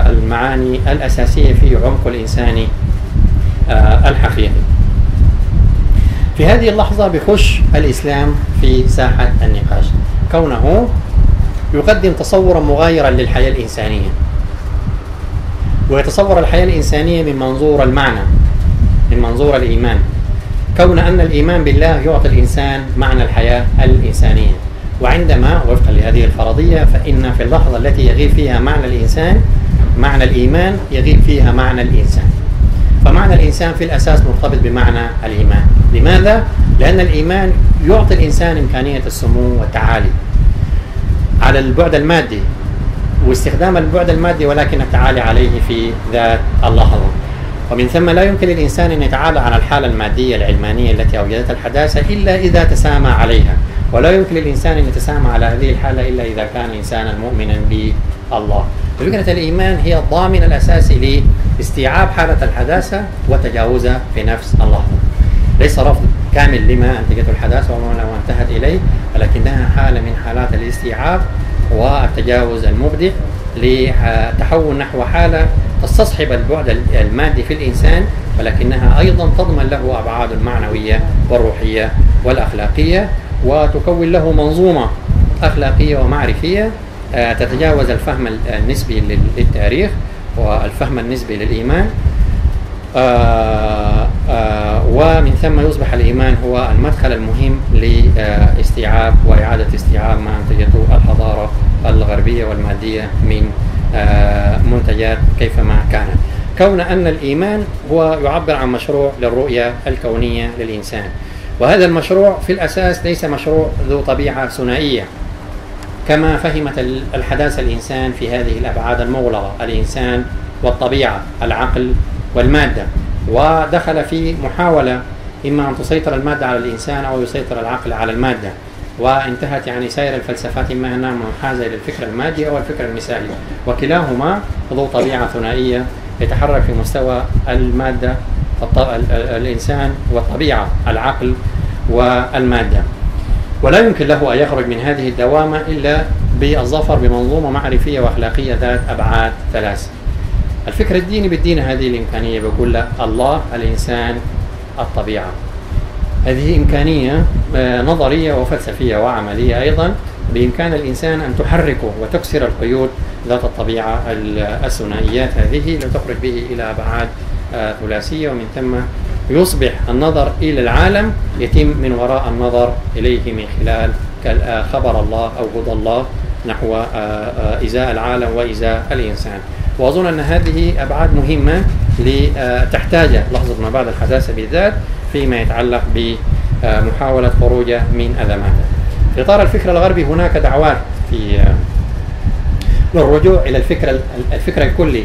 Speaker 2: المعاني الأساسية في عمق الإنساني الحقيقي. في هذه اللحظة بيخش الإسلام في ساحة النقاش، كونه يقدم تصورا مغايرا للحياة الإنسانية، ويتصور الحياة الإنسانية من منظور المعنى، من منظور الإيمان، كون أن الإيمان بالله يعطي الإنسان معنى الحياة الإنسانية. وعندما وفقا لهذه الفرضية فإن في اللحظة التي يغيب فيها معنى الإنسان معنى الإيمان يغيب فيها معنى الإنسان. فمعنى الإنسان في الأساس مرتبط بمعنى الإيمان. لماذا؟ لأن الإيمان يعطي الإنسان إمكانية السمو والتعالي على البعد المادي واستخدام البعد المادي، ولكن التعالي عليه في ذات اللحظة. ومن ثم لا يمكن للإنسان أن يتعالى عن الحالة المادية العلمانية التي أوجدتها الحداثة إلا إذا تسامى عليها، ولا يمكن للإنسان أن يتسامى على هذه الحالة إلا إذا كان إنسانا مؤمنا بالله. ففكرة الإيمان هي الضامن الأساسي لاستيعاب حالة الحداثة وتجاوزها في نفس اللحظة. ليس رفض كامل لما أنتجته الحداثة وما انتهت إليه، ولكنها حالة من حالات الاستيعاب والتجاوز المبدع لتحول نحو حالة تستصحب البعد المادي في الإنسان، ولكنها أيضا تضمن له أبعاد المعنوية والروحية والأخلاقية، وتكون له منظومة أخلاقية ومعرفية تتجاوز الفهم النسبي للتاريخ والفهم النسبي للإيمان. ومن ثم يصبح الإيمان هو المدخل المهم لاستيعاب وإعادة استيعاب ما أنتجته الحضارة الغربية والمادية من منتجات كيفما كانت، كون أن الإيمان هو يعبر عن مشروع للرؤية الكونية للإنسان. وهذا المشروع في الأساس ليس مشروع ذو طبيعة ثنائية كما فهمت الحداثة الإنسان في هذه الأبعاد المغلقة: الإنسان والطبيعة، العقل والمادة، ودخل في محاولة إما أن تسيطر المادة على الإنسان أو يسيطر العقل على المادة، وانتهت يعني سائر الفلسفات إما أنها منحازة إلى الفكر المادي أو الفكر المثالي، وكلاهما ذو طبيعة ثنائية يتحرك في مستوى المادة، الإنسان والطبيعة، العقل والمادة، ولا يمكن له أن يخرج من هذه الدوامة إلا بالظفر بمنظومة معرفية وأخلاقية ذات أبعاد ثلاث. الفكر الديني بيدينا هذه الإمكانية، بيقول لك الله، الإنسان، الطبيعة. هذه إمكانية نظرية وفلسفية وعملية أيضا، بإمكان الإنسان أن تحركه وتكسر القيود ذات الطبيعة الثنائيات هذه لتخرج به إلى أبعاد ثلاثية، ومن ثم يصبح النظر إلى العالم يتم من وراء النظر إليه من خلال خبر الله أو هدى الله نحو إزاء العالم وإزاء الإنسان. وأظن أن هذه أبعاد مهمة تحتاج لحظة ما بعد الحداثة بالذات فيما يتعلق بمحاولة خروجه من أزماته. في إطار الفكر الغربي هناك دعوات للرجوع إلى الفكر الكلي،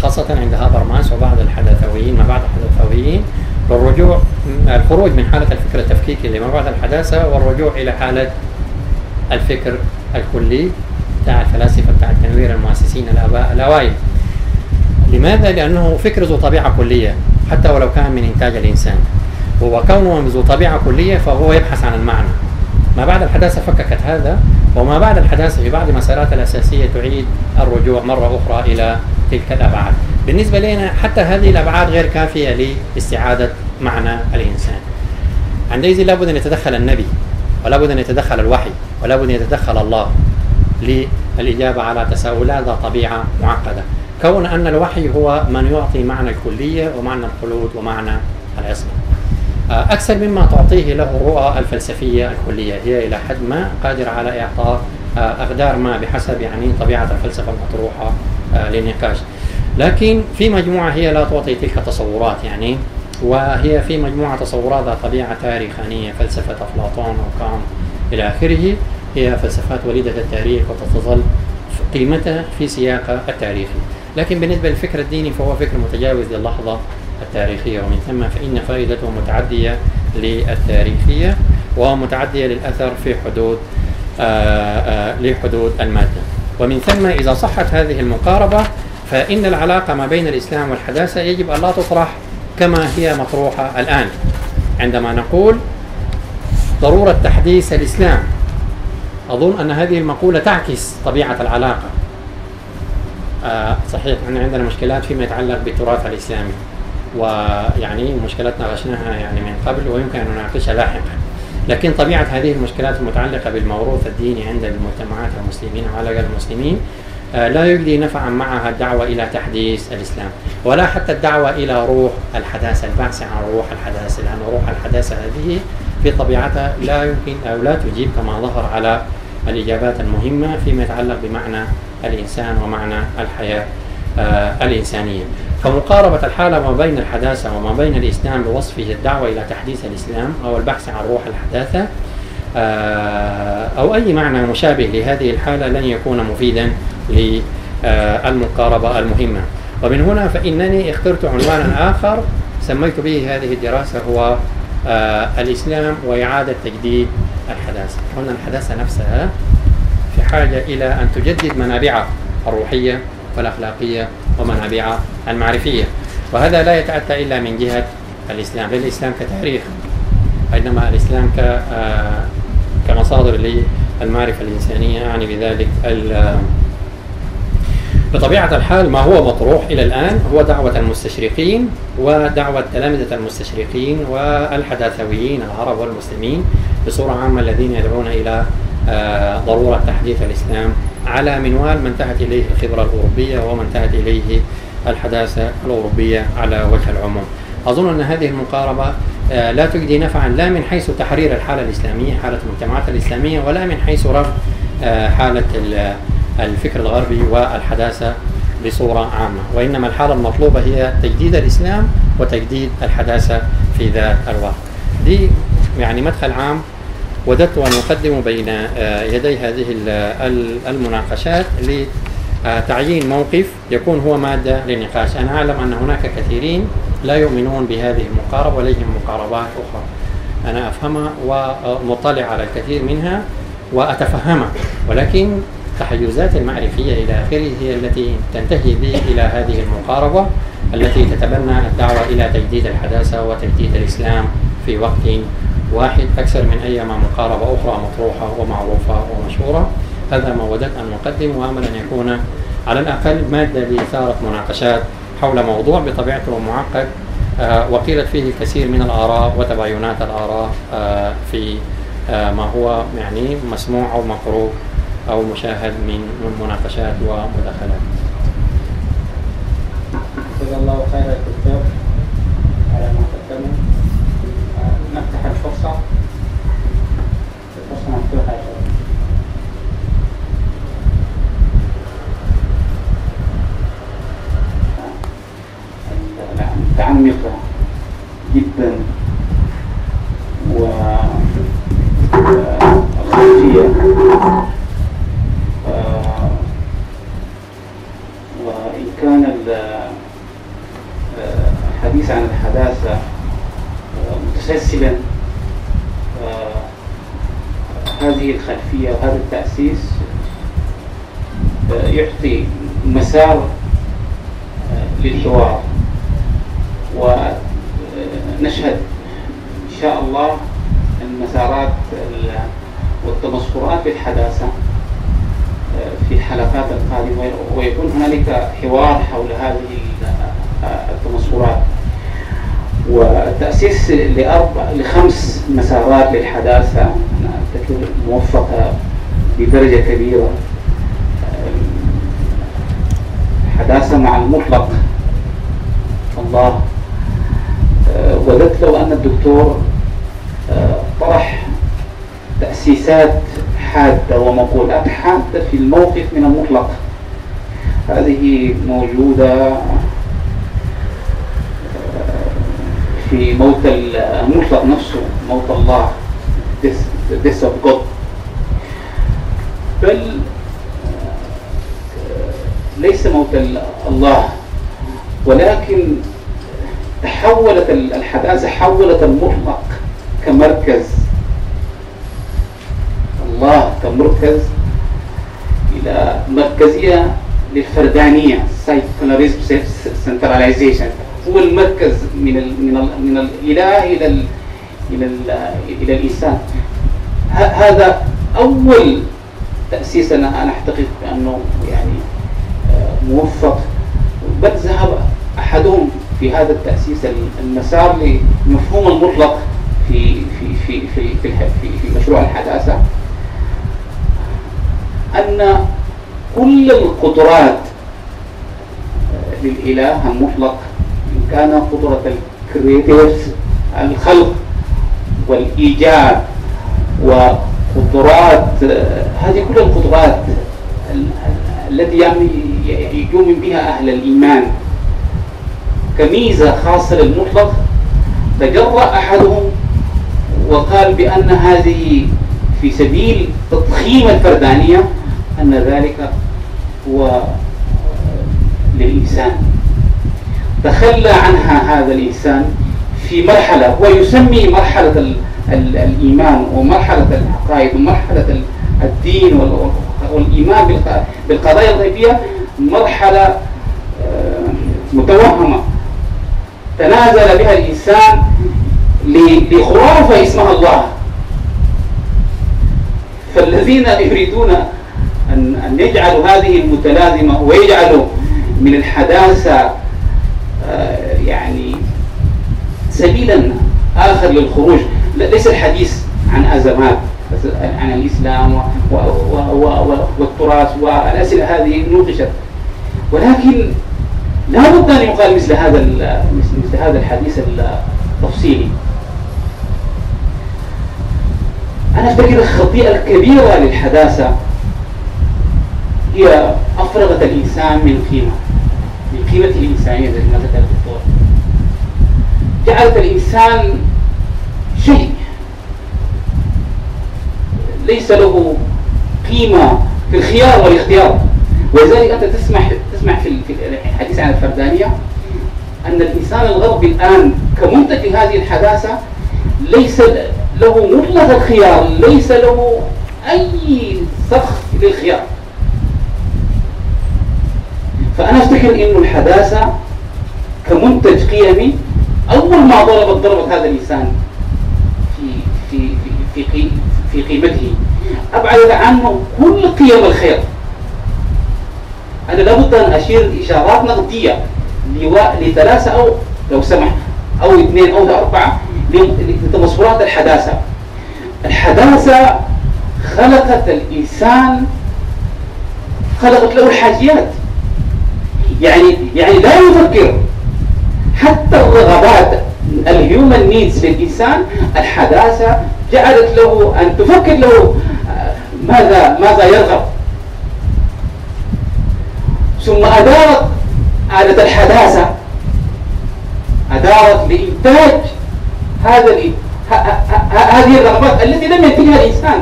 Speaker 2: خاصة عند هابرماس وبعض الحداثويين ما بعد الحداثويين، الخروج من حالة الفكر التفكيكي اللي ما بعد الحداثة والرجوع إلى حالة الفكر الكلي بتاع الفلاسفة بتاع التنوير المؤسسين الأوائل. لماذا؟ لأنه فكر ذو طبيعة كلية حتى ولو كان من إنتاج الإنسان، وكونه ذو طبيعة كلية فهو يبحث عن المعنى. ما بعد الحداثة فككت هذا، وما بعد الحداثة في بعض مساراتها الأساسية تعيد الرجوع مرة أخرى إلى تلك الأبعاد. بالنسبة لنا حتى هذه الأبعاد غير كافية لاستعادة معنى الإنسان. عندئذ لابد أن يتدخل النبي، ولابد أن يتدخل الوحي، ولابد أن يتدخل الله للإجابة على تساؤلات ذات طبيعة معقدة، كون أن الوحي هو من يعطي معنى الكلية ومعنى الخلود ومعنى العصمة أكثر مما تعطيه له الرؤى الفلسفية الكلية. هي إلى حد ما قادرة على إعطاء أقدار ما بحسب طبيعة الفلسفة المطروحة للنقاش، لكن في مجموعة هي لا تعطي تلك التصورات، وهي في مجموعة تصورات ذات طبيعة تاريخانية، فلسفة أفلاطون وكانت إلى آخره، هي فلسفات وليدة التاريخ وتظل قيمتها في سياق التاريخي. لكن بالنسبة للفكر الديني فهو فكر متجاوز للحظة التاريخية، ومن ثم فإن فائدته متعدية للتاريخية ومتعدية للأثر في لحدود المادة. ومن ثم إذا صحت هذه المقاربة فإن العلاقة ما بين الإسلام والحداثة يجب أن لا تطرح كما هي مطروحة الآن عندما نقول ضرورة تحديث الإسلام. أظن أن هذه المقولة تعكس طبيعة العلاقة. صحيح أن عندنا مشكلات فيما يتعلق بالتراث الإسلامي، مشكلات ناقشناها من قبل ويمكن أن نناقشها لاحقا، لكن طبيعة هذه المشكلات المتعلقة بالموروث الديني عند المجتمعات المسلمين وعلى المسلمين لا يجدي نفعا معها الدعوة إلى تحديث الإسلام، ولا حتى الدعوة إلى روح الحداثة، البحث عن روح الحداثة، لأن روح الحداثة هذه في طبيعتها لا يمكن أو لا تجيب كما ظهر على الإجابات المهمة فيما يتعلق بمعنى الإنسان ومعنى الحياة الإنسانية. فمقاربة الحالة ما بين الحداثة وما بين الإسلام بوصفه الدعوة إلى تحديث الإسلام أو البحث عن روح الحداثة أو أي معنى مشابه لهذه الحالة لن يكون مفيدا للمقاربة المهمة. ومن هنا فإنني اخترت عنوانا آخر سميت به هذه الدراسة هو الإسلام وإعادة تجديد الحداثة. قلنا الحداثة نفسها في حاجة إلى أن تجدد منابعها الروحية والأخلاقية ومنابعها المعرفية، وهذا لا يتأتى إلا من جهة الإسلام، لا الإسلام كتاريخ، إنما الإسلام كمصادر للمعرفة الإنسانية. يعني بذلك بطبيعة الحال ما هو مطروح إلى الآن هو دعوة المستشرقين ودعوة تلامذة المستشرقين والحداثويين العرب والمسلمين بصورة عامة الذين يدعون إلى ضرورة تحديث الإسلام على منوال ما انتهت إليه الخبرة الأوروبية وما انتهت إليه الحداثة الأوروبية على وجه العموم. أظن أن هذه المقاربة لا تجدي نفعا لا من حيث تحرير الحالة الإسلامية، حالة المجتمعات الإسلامية، ولا من حيث رفع حالة الفكر الغربي والحداثة بصورة عامة، وإنما الحالة المطلوبة هي تجديد الإسلام وتجديد الحداثة في ذات الوقت. دي مدخل عام وددت أن أقدم بين يدي هذه المناقشات لتعيين موقف يكون هو مادة للنقاش. أنا أعلم أن هناك كثيرين لا يؤمنون بهذه المقاربة وليهم مقاربات أخرى، أنا أفهمها ومطلع على الكثير منها وأتفهمها، ولكن التحيزات المعرفية إلى آخره هي التي تنتهي بي إلى هذه المقاربة التي تتبنى الدعوة إلى تجديد الحداثة وتجديد الإسلام في وقت واحد أكثر من أي مقاربة أخرى مطروحة ومعروفة ومشهورة. هذا ما وددت أن نقدم، وأمل أن يكون على الأقل مادة لإثارة مناقشات حول موضوع بطبيعته معقد وقيلت فيه الكثير من الآراء وتباينات الآراء في ما هو يعني مسموع أو مقروء أو مشاهد من مناقشات ومداخلات.
Speaker 1: جزا الله خير الدكتور على ما قدمه. نفتح الفرصة مفتوحة. متعمقة جدا وخلفية، وإن كان الحديث عن الحداثة متسلسلا، هذه الخلفية وهذا التأسيس يعطي مسار للحوار، ونشهد إن شاء الله المسارات والتمسخرات بالحداثة في الحلقات القادمة، ويكون هنالك حوار حول هذه التمسخرات والتأسيس ل5 مسارات للحداثة أعتقد موفقة بدرجة كبيرة. حداثة مع المطلق الله. وددت لو أن الدكتور طرح تأسيسات حادة ومقولات حادة في الموقف من المطلق. هذه موجودة في موت المطلق نفسه، موت الله، death of God. بل ليس موت الله، ولكن تحولت الحداثة، حولت المطلق كمركز، الله كمركز، إلى مركزية للفردانية، سيكولاريزم، سنتراليزيشن. هو المركز من الإله إلى الإنسان. هذا أول تأسيس أنا أعتقد أنه يعني موفق، بل ذهب أحدهم في هذا التأسيس المسار لمفهوم المطلق في في في في في, في مشروع الحداثة، أن كل القدرات للإله المطلق، إن كان قدرة الكرياتيف الخلق والإيجاد، وقدرات هذه كل القدرات التي يؤمن بها أهل الإيمان كميزة خاصة للمطلق، تجرأ أحدهم وقال بأن هذه في سبيل تضخيم الفردانية، أن ذلك هو للإنسان. تخلى عنها هذا الإنسان في مرحلة هو يسمي مرحلة الإيمان ومرحلة العقائد ومرحلة الدين والإيمان بالقضايا الغيبية، مرحلة متوهمة تنازل بها الإنسان لخرافة اسمها الله. فالذين يريدون أن يجعلوا هذه المتلازمة ويجعلوا من الحداثة يعني سبيلا آخر للخروج، ليس الحديث عن أزمات، عن الإسلام والتراث والأسئلة هذه نوقشت، ولكن لا بد أن يقال مثل هذا الحديث التفصيلي. أنا أفتكر الخطيئة الكبيرة للحداثة هي أفرغت الإنسان من قيمته الإنسانية زي ما ذكر الدكتور. جعلت الإنسان شيء ليس له قيمة في الخيار والاختيار. ولذلك أنت تسمع في الحديث عن الفردانية أن الإنسان الغربي الآن كمنتج لهذه الحداثة ليس له مطلق الخيار، ليس له أي سخط للخيار. فأنا أفتكر إنه الحداثة كمنتج قيمي، أول ما ضربت هذا الإنسان في في في في قيمته، أبعدت عنه كل قيم الخير. أنا لابد أن أشير إشارات نقدية لثلاثة أو لو سمح أو اثنين أو أربعة لتمصرات الحداثة. الحداثة خلقت الإنسان، خلقت له الحاجيات، يعني لا يفكر حتى الرغبات الهيومن نيدز للإنسان. الحداثة جعلت له أن تفكر له ماذا يرغب، ثم أدارت آلة الحداثة، أدارت لإنتاج هذه الرغبات التي لم ينتجها الإنسان،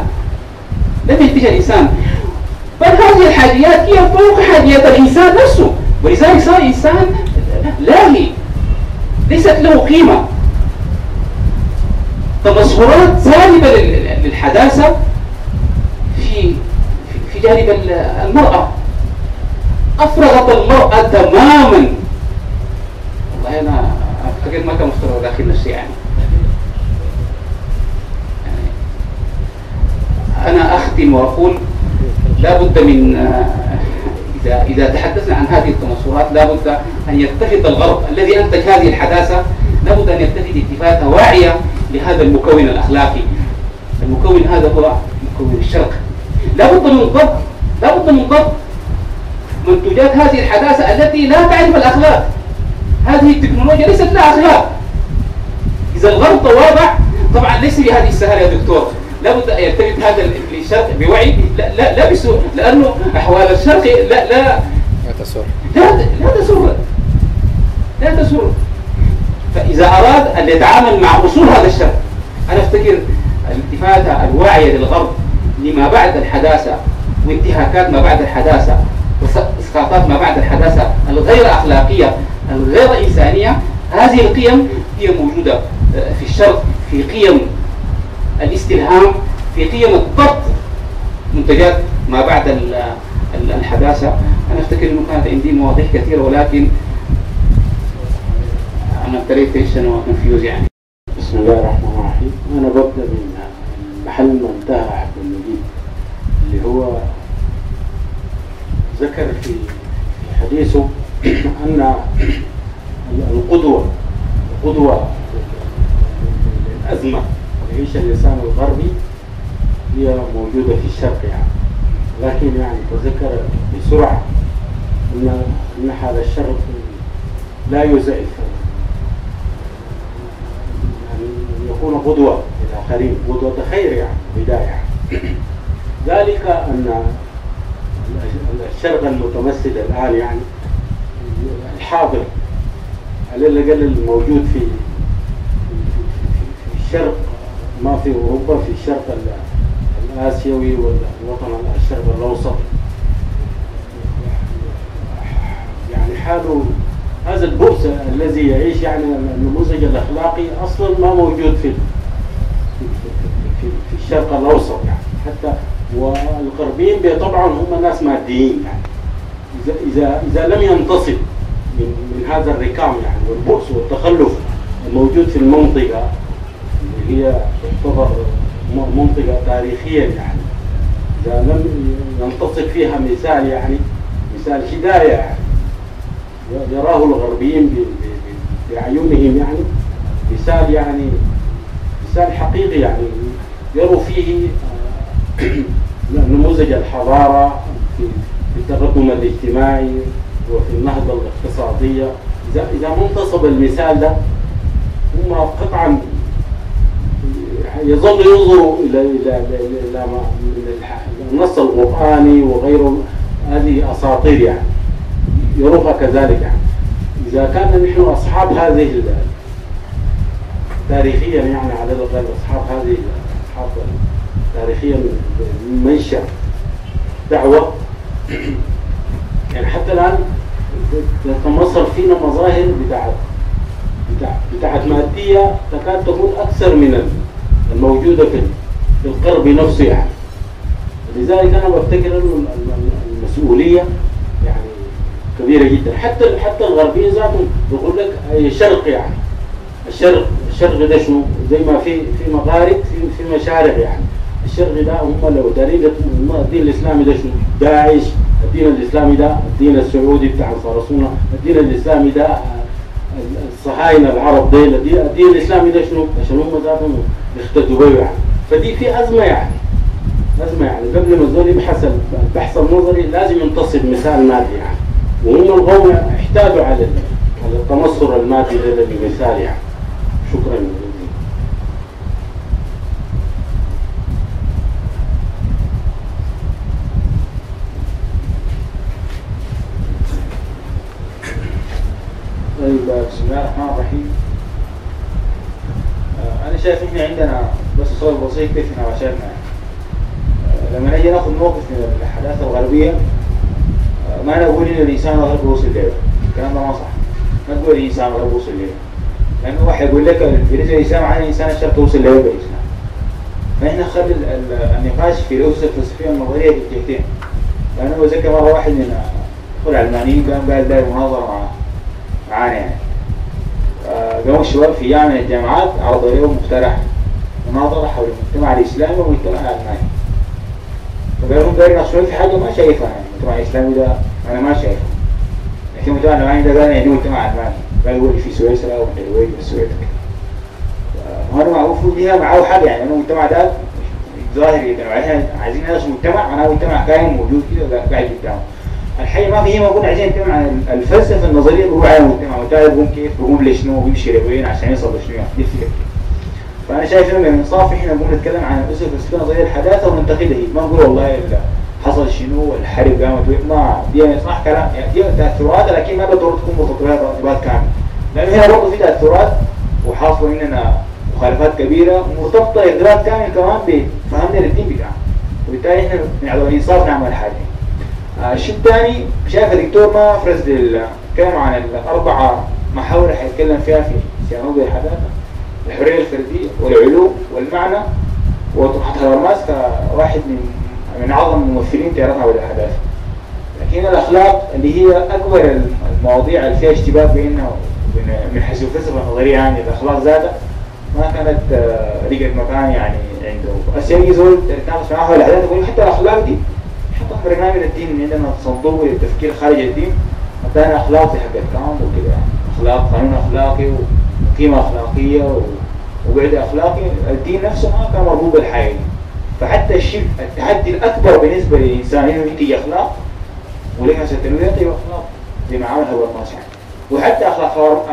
Speaker 1: بل هذه الحاجيات هي فوق حاجيات الإنسان نفسه، ولذلك صار إنسان لاهي ليست له قيمة. تمظهرات سالبة للحداثة في جانب المرأة، أفرغت المرأة تماما. والله أنا أعتقد ما كان مفترض داخل نفسي يعني أنا أختم وأقول لابد من إذا تحدثنا عن هذه التمظهرات لابد أن يلتفت الغرب الذي أنتج هذه الحداثة، لابد أن يلتفت التفاتة واعية لهذا المكون الأخلاقي. المكون هذا هو مكون الشرق. لابد من ضبط منتجات هذه الحداثة التي لا تعرف الأخلاق. هذه التكنولوجيا ليست لها أخلاق. إذا الغرب تواضع، طبعا ليس بهذه السهلة يا دكتور، لابد أن يلتفت هذا الشرق بوعي، لا بسوء، لأنه أحوال الشرق لا تسر. فإذا أراد أن يتعامل مع أصول هذا الشرق، أنا أفتكر الالتفاتة الواعية للغرب لما بعد الحداثة وانتهاكات ما بعد الحداثة وإسقاطات ما بعد الحداثة الغير أخلاقية الغير إنسانية، هذه القيم هي موجودة في الشرق، في قيم الاستلهام، في قيم الضبط منتجات ما بعد الحداثة. أنا أفتكر أنه كانت عندي مواضيع كثيرة، ولكن أنا ابتديت كونفيوز يعني.
Speaker 3: بسم الله الرحمن الرحيم. أنا ببدأ من محل ما انتهى عبد المجيد، اللي هو ذكر في حديثه أن القدوة الأزمة يعيش الإنسان الغربي هي موجودة في الشرق يعني، لكن يعني تذكر بسرعة أن هذا الشرق لا يزعف أن يكون قدوة للآخرين، قدوة خير يعني بداية. ذلك أن الشرق المتمثل الآن يعني الحاضر على الأقل الموجود في الشرق، ما في أوروبا، في الشرق الآسيوي والوطن الشرق الأوسط، يعني حاله هذا البؤس الذي يعيش يعني النموذج الأخلاقي أصلا ما موجود في الشرق الأوسط يعني. حتى والغربيين بطبعهم هم ناس ماديين يعني، إذا لم ينتصب من هذا الركام يعني والبؤس والتخلف الموجود في المنطقة اللي هي تعتبر منطقة تاريخيا يعني، إذا لم ينتصب فيها مثال يعني مثال هداية يعني يراه الغربيين بأعينهم يعني مثال يعني مثال حقيقي يعني يروا فيه نموذج الحضارة في التقدم الاجتماعي وفي النهضة الاقتصادية. إذا ما انتصب المثال ده هم قطعا يظل ينظروا إلى النص القرآني وغيره، هذه أساطير يعني يروها كذلك يعني. إذا كان نحن أصحاب هذه تاريخيا يعني على الأقل أصحاب هذه أصحاب تاريخيا من منشأ دعوة يعني، حتى الآن تتمصر فينا مظاهر بتاعت مادية تكاد تكون أكثر من الموجودة في القرب نفسه يعني. لذلك أنا بفتكر أن المسؤولية يعني كبيره جدا. حتى الغربيين ذاتهم بيقول لك الشرق يعني الشرق ده شنو؟ زي ما في مغارب في مشارق يعني. الشرق ده هم لو دارين الدين الاسلامي ده شنو؟ داعش، الدين الاسلامي ده الدين السعودي بتاع الفرسونه، الدين الاسلامي ده الصهاينه العرب دي، الدين الاسلامي ده شنو؟ عشان هم ذاتهم يختدوا به يعني. فدي في ازمه يعني قبل ما الزول يبحث البحث النظري لازم ينتصب مثال مادي يعني. وهم القوم احتاجوا على التمصر المادي ده بمثال يعني. شكرا جزيلا.
Speaker 4: طيب بسم الله الرحمن الرحيم. أنا شايف إحنا عندنا بس صور بسيط كيفنا وعشاننا. لما نجي ناخذ موقف من الحداثة الغربية ما نقول إن الإنسان الغربي وصل له، الكلام ده ما صح. ما تقول الإنسان الغربي وصل له، لأنه واحد يقول لك بالنسبة للإسلام عن الإنسان الشرق وصل له بالإسلام. فإحنا نخلي النقاش في الأسس الفلسفية النظرية بجهتين. لأنه ذكر مرة واحد من الأخوة العلمانيين قال داير مناظرة معانا يعني. قاموا الشباب في جامعة من الجامعات عرضوا عليهم مقترح مناظرة حول المجتمع الإسلامي والمجتمع الألماني. فقالوا لهم دايرين يناقشون في حاجة ما شايفها يعني. المجتمع الإسلامي ده أنا ما شايفه، لكن المجتمع الألماني ده قال يعني مجتمع ألماني، قال هو اللي في سويسرا والنرويج والسويد. وهذا معروف فيها معه حاجة يعني، أنه المجتمع ده ظاهر جدا، وعايزين نناقش مجتمع معناه مجتمع كائن موجود كده قاعد قدامه. الحقيقة ما فيه، ما قلنا عايزين نتكلم عن الفلسفة النظرية اللي هو على المجتمع، والتالي بيقوم كيف بيقوم لشنو وبيمشي لوين عشان يصل لشنو يعني. دي الفكرة. فأنا شايف إنه من الإنصاف إحنا نقوم نتكلم عن الأسس الفلسفية النظرية الحداثة وننتقدها، ما نقول والله حصل شنو والحرب قامت، ما دي صح كلام يعني، دي تأثيرات لكن ما بالضرورة تكون مرتبطات كاملة، لأنه هنا برضه في تأثيرات وحاصل مننا مخالفات كبيرة مرتبطة إدراك كامل كمان بفهمنا للدين بتاعنا، وبالتالي إحنا من عدم الإنصاف نعمل حاجة. الشيء الثاني شايف الدكتور ما فرز الكلام عن الأربعة محاور حيتكلم فيها في سينوض الحداثة: الحرية الفردية والعلوم والمعنى وطرحة هابرماس كواحد من أعظم الممثلين تيارات حول الحداثة. لكن الأخلاق اللي هي أكبر المواضيع اللي فيها اشتباك بيننا من حيث الفلسفة النظرية يعني، الأخلاق ذاتها ما كانت لقت مكان يعني عنده. السياق زول تناقش معاه حول الحداثة يقول حتى الأخلاق دي حتى برنامج الدين عندنا صندوق للتفكير خارج الدين مثلا أخلاق زي حق الكلام وكده يعني، أخلاق قانون أخلاقي وقيمة أخلاقية وبعد أخلاقي. الدين نفسه ما كان مربوط بالحياة. فحتى الشيء التحدي الأكبر بالنسبة للإنسان إنه ينتج أخلاق ولكن ستنوي ينتج أخلاق زي ما عمل هابرماس يعني. وحتى أخلاق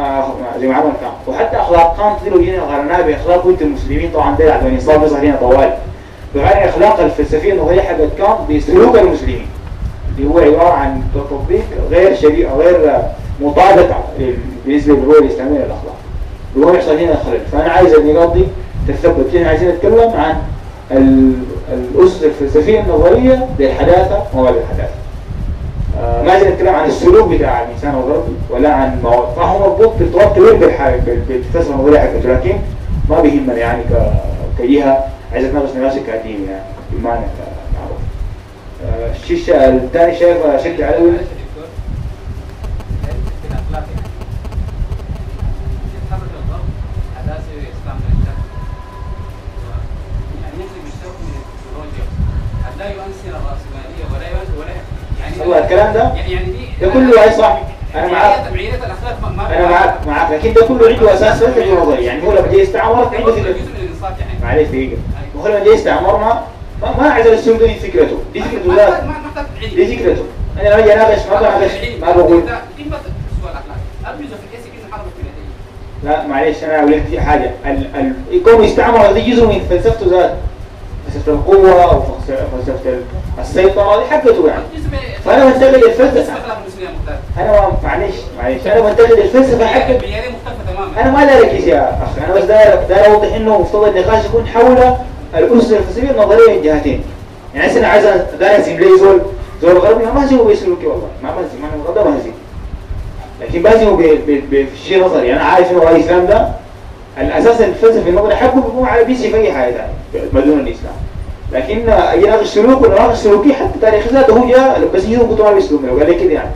Speaker 4: زي ما عمل كان، وحتى أخلاق كانت لو جينا قارناها بأخلاق وأنت المسلمين طبعا ده يعني الإنصاف بيظهر هنا طوال. بغير الأخلاق الفلسفية النظرية حقت كانت بسلوك المسلمين اللي هو عبارة عن تطبيق غير شريعة غير مطابق بالنسبة للرؤية الإسلامية للأخلاق. هو يحصل هنا خلل. فأنا عايز النقاط دي تثبت. هنا عايزين نتكلم عن الأسس الفلسفية النظرية للحداثة وما بالحداثة. ما عايزين نتكلم عن السلوك بتاع الإنسان الغربي ولا عن مواد، فهو مربوط بارتباط كبير بالفلسفة النظرية حقته، لكن ما بيهمنا يعني كجهة عايز اتناقش نفسي كدين يعني بمعنى معروف. الشيء الثاني شايف شكل علوي والله الكلام ده ده كله اي صح. انا معاك لكن ده كله عنده اساس فلسفي نظري يعني. هو لما جاي يستعمرك عنده فكره معلش دقيقه. وهو لما جاي يستعمرنا ما عايز السلوك دي فكرته، دي فكرته ذات، دي فكرته. انا لما اجي اناقش ما بقول لا معلش. انا اقول لك حاجه، الكون يستعمر دي جزء من فلسفته ذات، فلسفه القوه او فلسفه السيطره دي حقته يعني. فانا بنتقد الفلسفه، انا معلش انا بنتقد الفلسفه حقته. انا ما دارك يا اخي، انا بس داير اوضح انه مفترض النقاش يكون حول الاسس الفلسفيه النظريه من جهتين. يعني انا عايز داير اسم لي زول غربي ما هزمه بسلوكي والله، ما هزمه انا مقدر هزمه، لكن بهزمه بشيء نظري. انا عارف انه الاسلام ده الاساس الفلسفي النظري حقه بيكون على بيسي في اي حاجه ثانيه بدون الاسلام. لكن اجي ناقش السلوك ولا ناقش سلوكي حتى تاريخ ذاته هو جاء بس يجوا بطوله بيسلوك وقال لي كده يعني.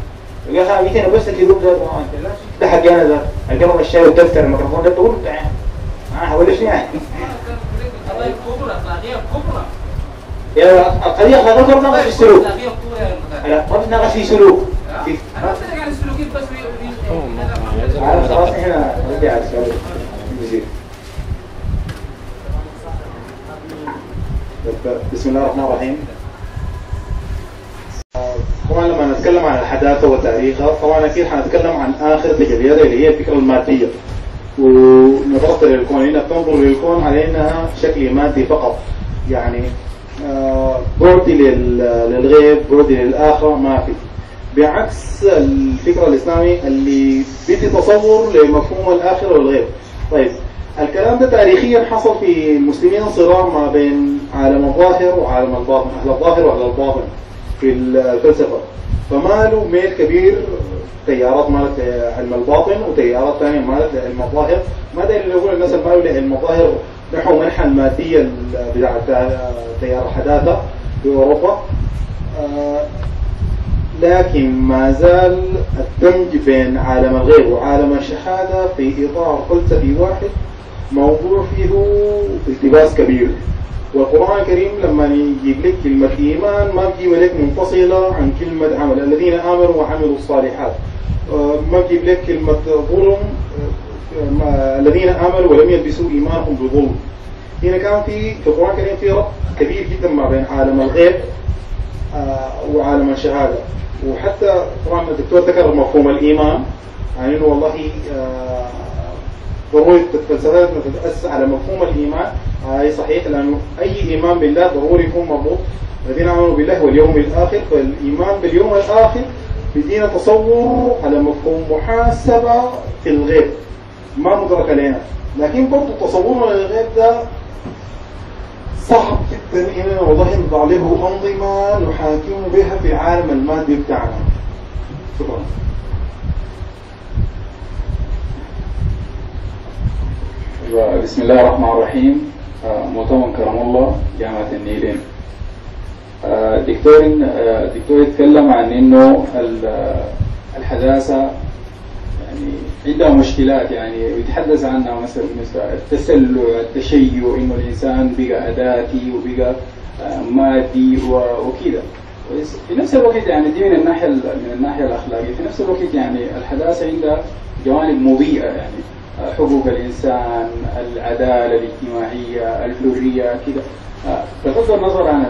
Speaker 4: يا اخي جيت انا بس تجيب ذات ده حقي انا ذات القلم الشاي والدفتر الميكروفون ده تقول يعني انا هقول شنو يعني
Speaker 5: قضايا كبرى اخلاقيه كبرى
Speaker 4: يا القضيه اخلاقيه ما في السلوك لا ما بنتناقش في سلوك
Speaker 5: انا بتكلم عن السلوكيات بس
Speaker 4: خلاص احنا نرجع على السؤال المزيد. بسم الله الرحمن الرحيم. طبعا لما نتكلم عن الحداثة وتاريخها طبعا أكيد حنتكلم عن آخر تجلياتها اللي هي الفكرة المادية ونظرة للكون. هنا تنظر للكون على أنها شكل مادي فقط، يعني بعدي للغيب، بعدي للآخرة ما في، بعكس الفكرة الإسلامي اللي بدي تصور لمفهوم الآخرة والغيب. طيب الكلام ده تاريخيا حصل في المسلمين صراع ما بين عالم الظاهر وعالم الباطن، أهل الظاهر وأهل الباطن في الفلسفة، فمالوا ميل كبير، تيارات مالت علم الباطن وتيارات ثانية مالت علم الظاهر. ما دليل يقول الناس اللي مالوا لعلم الظاهر نحو منحى المادية بتاع تيار الحداثة في أوروبا، لكن ما زال الدمج بين عالم الغيب وعالم الشهادة في إطار فلسفي واحد موضوع فيه التباس كبير. والقرآن الكريم لما يجيب لك كلمة إيمان ما بيجيب لك منفصلة عن كلمة عمل، الذين آمنوا وعملوا الصالحات. ما بيجيب لك كلمة ظلم، الذين آمنوا ولم يلبسوا إيمانهم بظلم. هنا كان في القرآن الكريم في ربط كبير جدا ما بين عالم الغيب وعالم الشهادة. وحتى طبعا الدكتور ذكر مفهوم الإيمان، يعني إنه والله ضروري الفلسفات تتأسس على مفهوم الإيمان. هاي صحيح، لأنه أي إيمان بالله ضروري يكون مربوط الذين آمنوا بالله واليوم الآخر. فالإيمان باليوم الآخر بدينا تصور على مفهوم محاسبة في الغيب ما مدرك لنا، لكن برضو تصورنا للغيب ده صعب جدا إننا والله نضع له أنظمة نحاكم بها في العالم المادي بتاعنا. شكرا.
Speaker 6: بسم الله الرحمن الرحيم. مؤتمر كرم الله جامعة النيلين. الدكتور يتكلم عن انه الحداثة يعني عندها مشكلات، يعني يتحدث عنها مثلا التسلع، التشيع، انه الانسان بقى اداتي وبقى مادي وكذا. في نفس الوقت يعني دي من الناحية الأخلاقية، في نفس الوقت يعني الحداثة عندها جوانب مضيئة، يعني حقوق الإنسان، العدالة الاجتماعية، الحرية كده. بغض النظر عن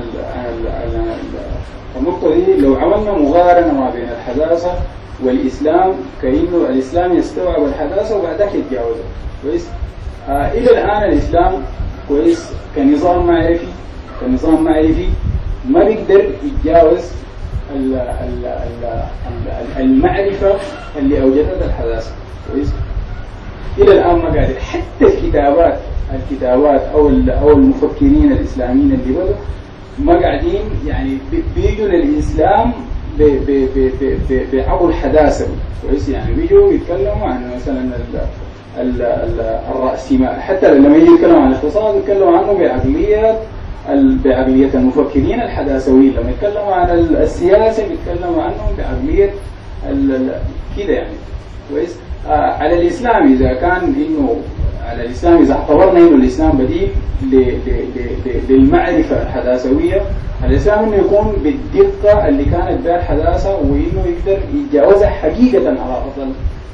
Speaker 6: النقطة دي، لو عملنا مقارنة ما بين الحداثة والإسلام، كأنه الإسلام يستوعب الحداثة وبعدك يتجاوزها كويس. إلى الآن الإسلام كويس كنظام معرفي ما بيقدر يتجاوز المعرفة اللي أوجدتها الحداثة كويس. إلى الآن ما قادر، حتى الكتابات أو المفكرين الإسلاميين اللي بدوا ما قاعدين يعني بيجوا للإسلام بعبر الحداثة كويس. يعني بيجوا يتكلموا عن مثلا الرأسمالية، حتى لما يجي يتكلموا عن الاقتصاد يتكلموا عنه بعقلية المفكرين الحداثويين، لما يتكلموا عن السياسة بيتكلموا عنهم بعقلية كده يعني كويس. على الإسلام إذا اعتبرنا إنه الإسلام بديل للمعرفة الحداثوية، الإسلام إنه يكون بالدقة اللي كانت بها الحداثة، وإنه يقدر يتجاوزها حقيقة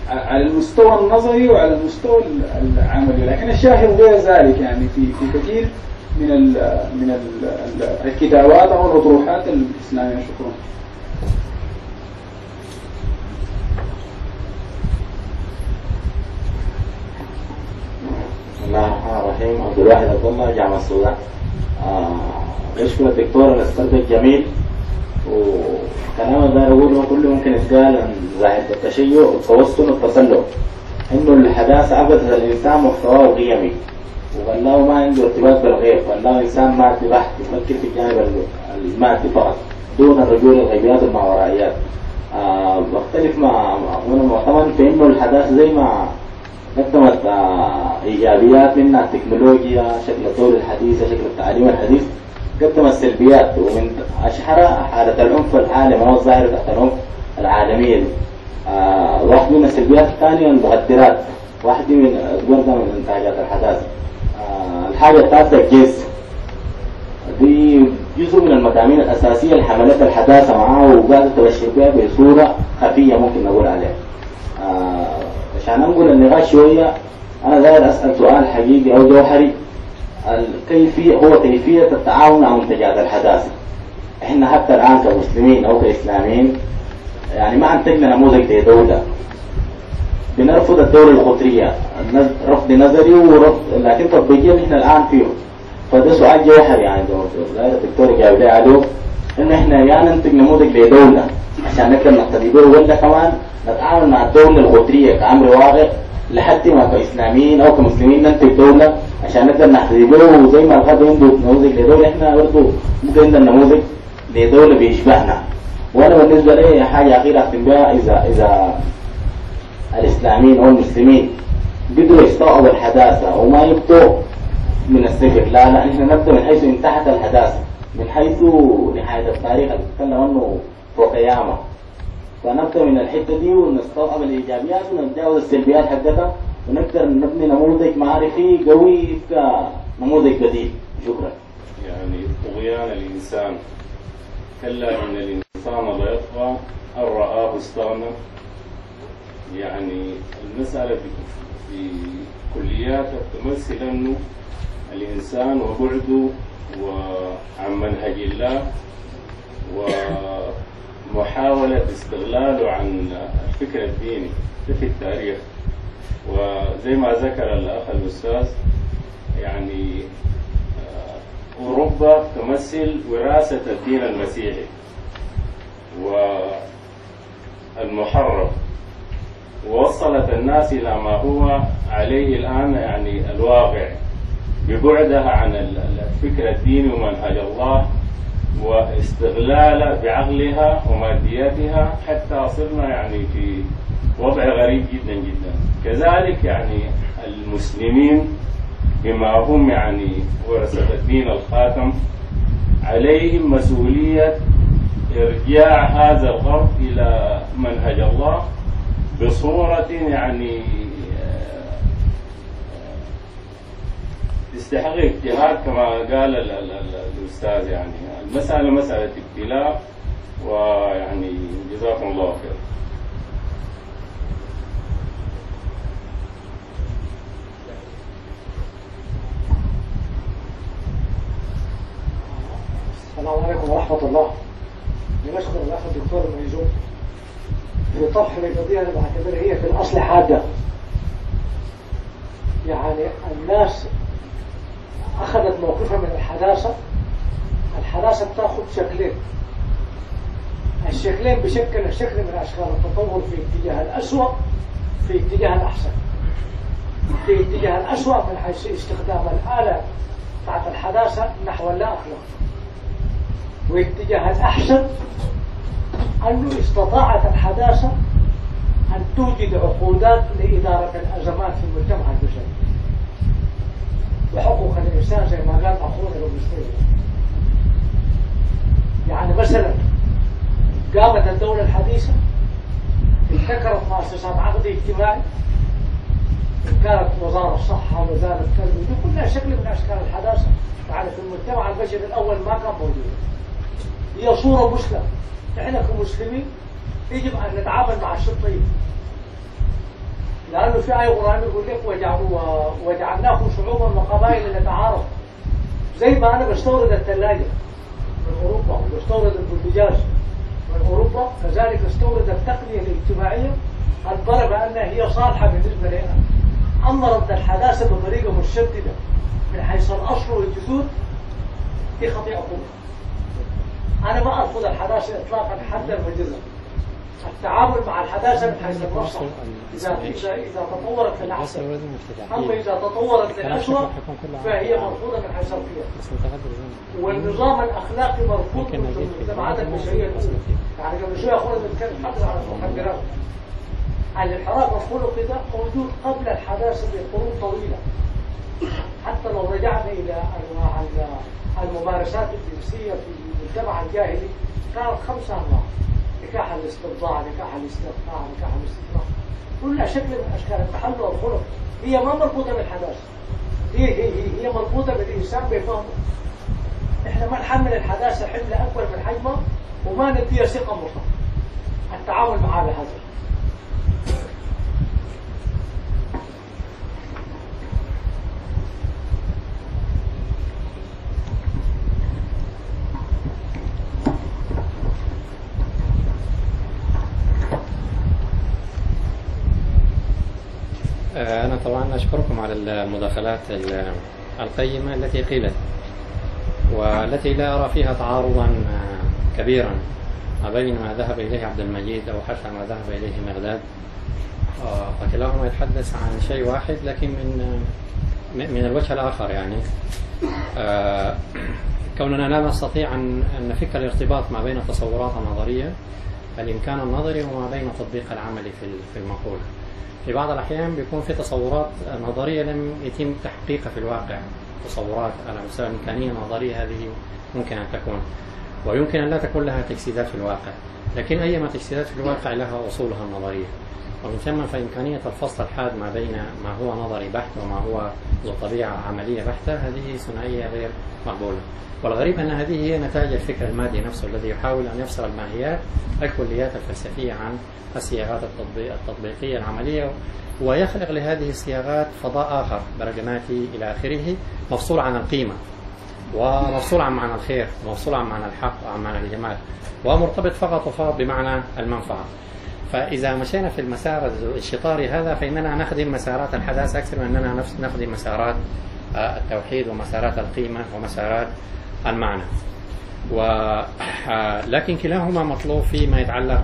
Speaker 6: على المستوى النظري وعلى المستوى العملي. لكن الشاهد غير ذلك، يعني في كثير من الكتابات أو الأطروحات الإسلامية. شكرا.
Speaker 7: بسم الله الرحمن الرحيم. عبد الواحد عبد الله، جامعة السودان. بشكر الدكتور الاستاذ الجميل، وكلام اللي اقوله كله ممكن يتقال عن ظاهرة التشيع والتوسل والتسلع، انه الحداثة عبثت الانسان محتواه القيمي وخلاه ما عنده ارتباط بالغيب، خلاه انسان مادي بحت يفكر في الجانب المادي فقط دون الرجوع للغيبيات والماورائيات. بختلف مع اخونا المعتمد في انه الحداثة زي ما قدمت ايجابيات منها التكنولوجيا، شكل الدولة الحديثة، شكل التعليم الحديث، قدمت سلبيات، ومن اشهرها حالة العنف العالمي او ظاهرة العنف العالمية دي. واحد من السلبيات الثانية المخدرات، واحدة من برضه من انتاجات الحداثة. الحاجة الثالثة الجنس، دي جزء من المضامين الأساسية اللي حملت الحداثة معاه وقاعدة تبشر بها بصورة خفية ممكن نقول عليها. عشان أنقل النقاش شوية، أنا داير أسأل سؤال حقيقي أو جوهري، كيفية التعاون مع منتجات الحداثة. إحنا حتى الآن كمسلمين أو كإسلاميين يعني ما عندنا نموذج لدولة، بنرفض الدولة القطرية رفض نظري ورفض، لكن تطبيقيا إحنا الآن فيه. فده سؤال جوهري يعني الدكتور جاوب لي عليه، إنه إحنا يا ننتج نموذج لدولة عشان نقدر نقتدي به، ولا كمان نتعامل مع الدولة القطرية كأمر واقع لحد ما كإسلاميين أو كمسلمين ننتج دولة عشان نقدر نقتدي به. وزي ما الغرب عنده نموذج لدولة، إحنا برضه ممكن عندنا نموذج لدولة بيشبهنا. وأنا بالنسبة لي حاجة أخيرة أختم بها، إذا الإسلاميين أو المسلمين قدروا يستوعبوا الحداثة وما يبقوا من الصفر، لا نحن نبدأ من حيث انتهت الحداثة، من حيث نهاية التاريخ اللي بتتكلم عنه فوق قيامة. فنبدأ من الحتة دي ونستوعب الإيجابيات ونتجاوز السلبيات حقتها، ونقدر نبني نموذج معرفي قوي كنموذج بديل. شكرا.
Speaker 8: يعني طغيان الإنسان، كلا إن الإنسان لا يطغى أن رآه استغنى. يعني المسألة في كلياتها تمثل أنه الإنسان وبعده وعن منهج الله ومحاولة استغلاله عن الفكر الديني في التاريخ. وزي ما ذكر الأخ الأستاذ، يعني أوروبا تمثل وراثة الدين المسيحي والمحرف، ووصلت الناس إلى ما هو عليه الآن يعني الواقع ببعدها عن الفكر الديني ومنهج الله، واستغلال بعقلها ومادياتها، حتى صرنا يعني في وضع غريب جدا جدا. كذلك يعني المسلمين بما هم يعني ورثة الدين الخاتم، عليهم مسؤولية إرجاع هذا الغرب إلى منهج الله بصورة يعني تستحق اجتهاد كما قال الأستاذ. يعني المسألة مسألة ابتلاء، ويعني جزاكم الله خير.
Speaker 9: السلام عليكم ورحمة الله. نشكر الأخ الدكتور ميزون في طرح القضية اللي بعتبرها هي في الأصل حاجة. يعني الناس أخذت موقفها من الحداثة. الحداثة بتاخد شكلين، الشكلين بشكل شكل من أشكال التطور في اتجاه الأسوأ في اتجاه الأحسن. في اتجاه الأسوأ من حيث استخدام الآلة بتاعت الحداثة نحو اللا أخلاق، واتجاه الأحسن أنه استطاعت الحداثة أن توجد عقودات لإدارة الأزمات في المجتمع البشري وحقوق الإنسان زي ما قال أخونا الأستاذ. يعني مثلا قامت الدولة الحديثة، ابتكرت مؤسسات عقد اجتماعي، كانت وزارة الصحة ووزارة التربية، دي كلها شكل من أشكال الحداثة. يعني في المجتمع البشري الأول ما كان موجود. هي صورة مسلمة. احنا كمسلمين يجب أن نتعامل مع الشيء الطيب، لأنه في آية قرآن يقول لك وجعلناكم شعوبا وقبائل لنتعارف. زي ما أنا بستورد الثلاجة من أوروبا وبستورد البوتاجاز من أوروبا، كذلك استورد التقنية الاجتماعية أخبر بأنها هي صالحة بالنسبة لنا. أما رد الحداثة بطريقة مشددة من حيث الأصل والجذور دي خطيئة كبرى. أنا ما أرفض الحداثة إطلاقا حتى المجزة. التعامل مع الحداثة من حيث المصلحة إذا تطورت للأحسن، أما إذا تطورت للأسوأ فهي مرفوضة من حيث القيم. والنظام الأخلاقي مرفوض من المجتمعات البشرية الأولى. يعني قبل شوية أخونا بنتكلم حتى عن المخدرات. الانحراف الخلقي ده موجود قبل الحداثة بقرون طويلة. حتى لو رجعنا إلى الممارسات الجنسية في المجتمع الجاهلي كانت 5 أنواع. نكاح الاسترضاع، نكاح الاسترقاع، نكاح الاستقراء، كلها شكل من أشكال المحل والخلق، هي ما مربوطة بالحداثة، هي مربوطة بالإنسان بفهمه. إحنا ما نحمل الحداثة حمل أكبر من حجمها وما نديها ثقة مطلقة. التعامل معها بحذر.
Speaker 2: أنا طبعا أشكركم على المداخلات القيمة التي قيلت، والتي لا أرى فيها تعارضا كبيرا ما بين ما ذهب إليه عبد المجيد أو حتى ما ذهب إليه مغداد، فكلاهما يتحدث عن شيء واحد لكن من الوجه الآخر. يعني كوننا لا نستطيع أن نفك الارتباط ما بين التصورات النظرية، الإمكان النظري، وما بين التطبيق العملي في المقولة. في بعض الأحيان بيكون في تصورات نظرية لم يتم تحقيقها في الواقع، تصورات على مستوى الإمكانية النظرية هذه ممكن أن تكون، ويمكن أن لا تكون لها تجسيدات في الواقع، لكن أيما تجسيدات في الواقع لها أصولها النظرية، ومن ثم فإمكانية الفصل الحاد ما بين ما هو نظري بحت وما هو ذو طبيعة عملية بحتة هذه ثنائية غير مقبولة. والغريب أن هذه هي نتائج الفكر المادي نفسه الذي يحاول أن يفصل الماهيات الكليات الفلسفية عن الصياغات التطبيقية العملية، ويخلق لهذه الصياغات فضاء آخر برجماتي إلى آخره، مفصول عن القيمة ومفصول عن معنى الخير ومفصول عن معنى الحق وعن معنى الجمال، ومرتبط فقط وفقط بمعنى المنفعة. فإذا مشينا في المسار الشطاري هذا فإننا نخدم مسارات الحداثة أكثر من أننا نخدم مسارات التوحيد ومسارات القيمة ومسارات المعنى. لكن كلاهما مطلوب فيما يتعلق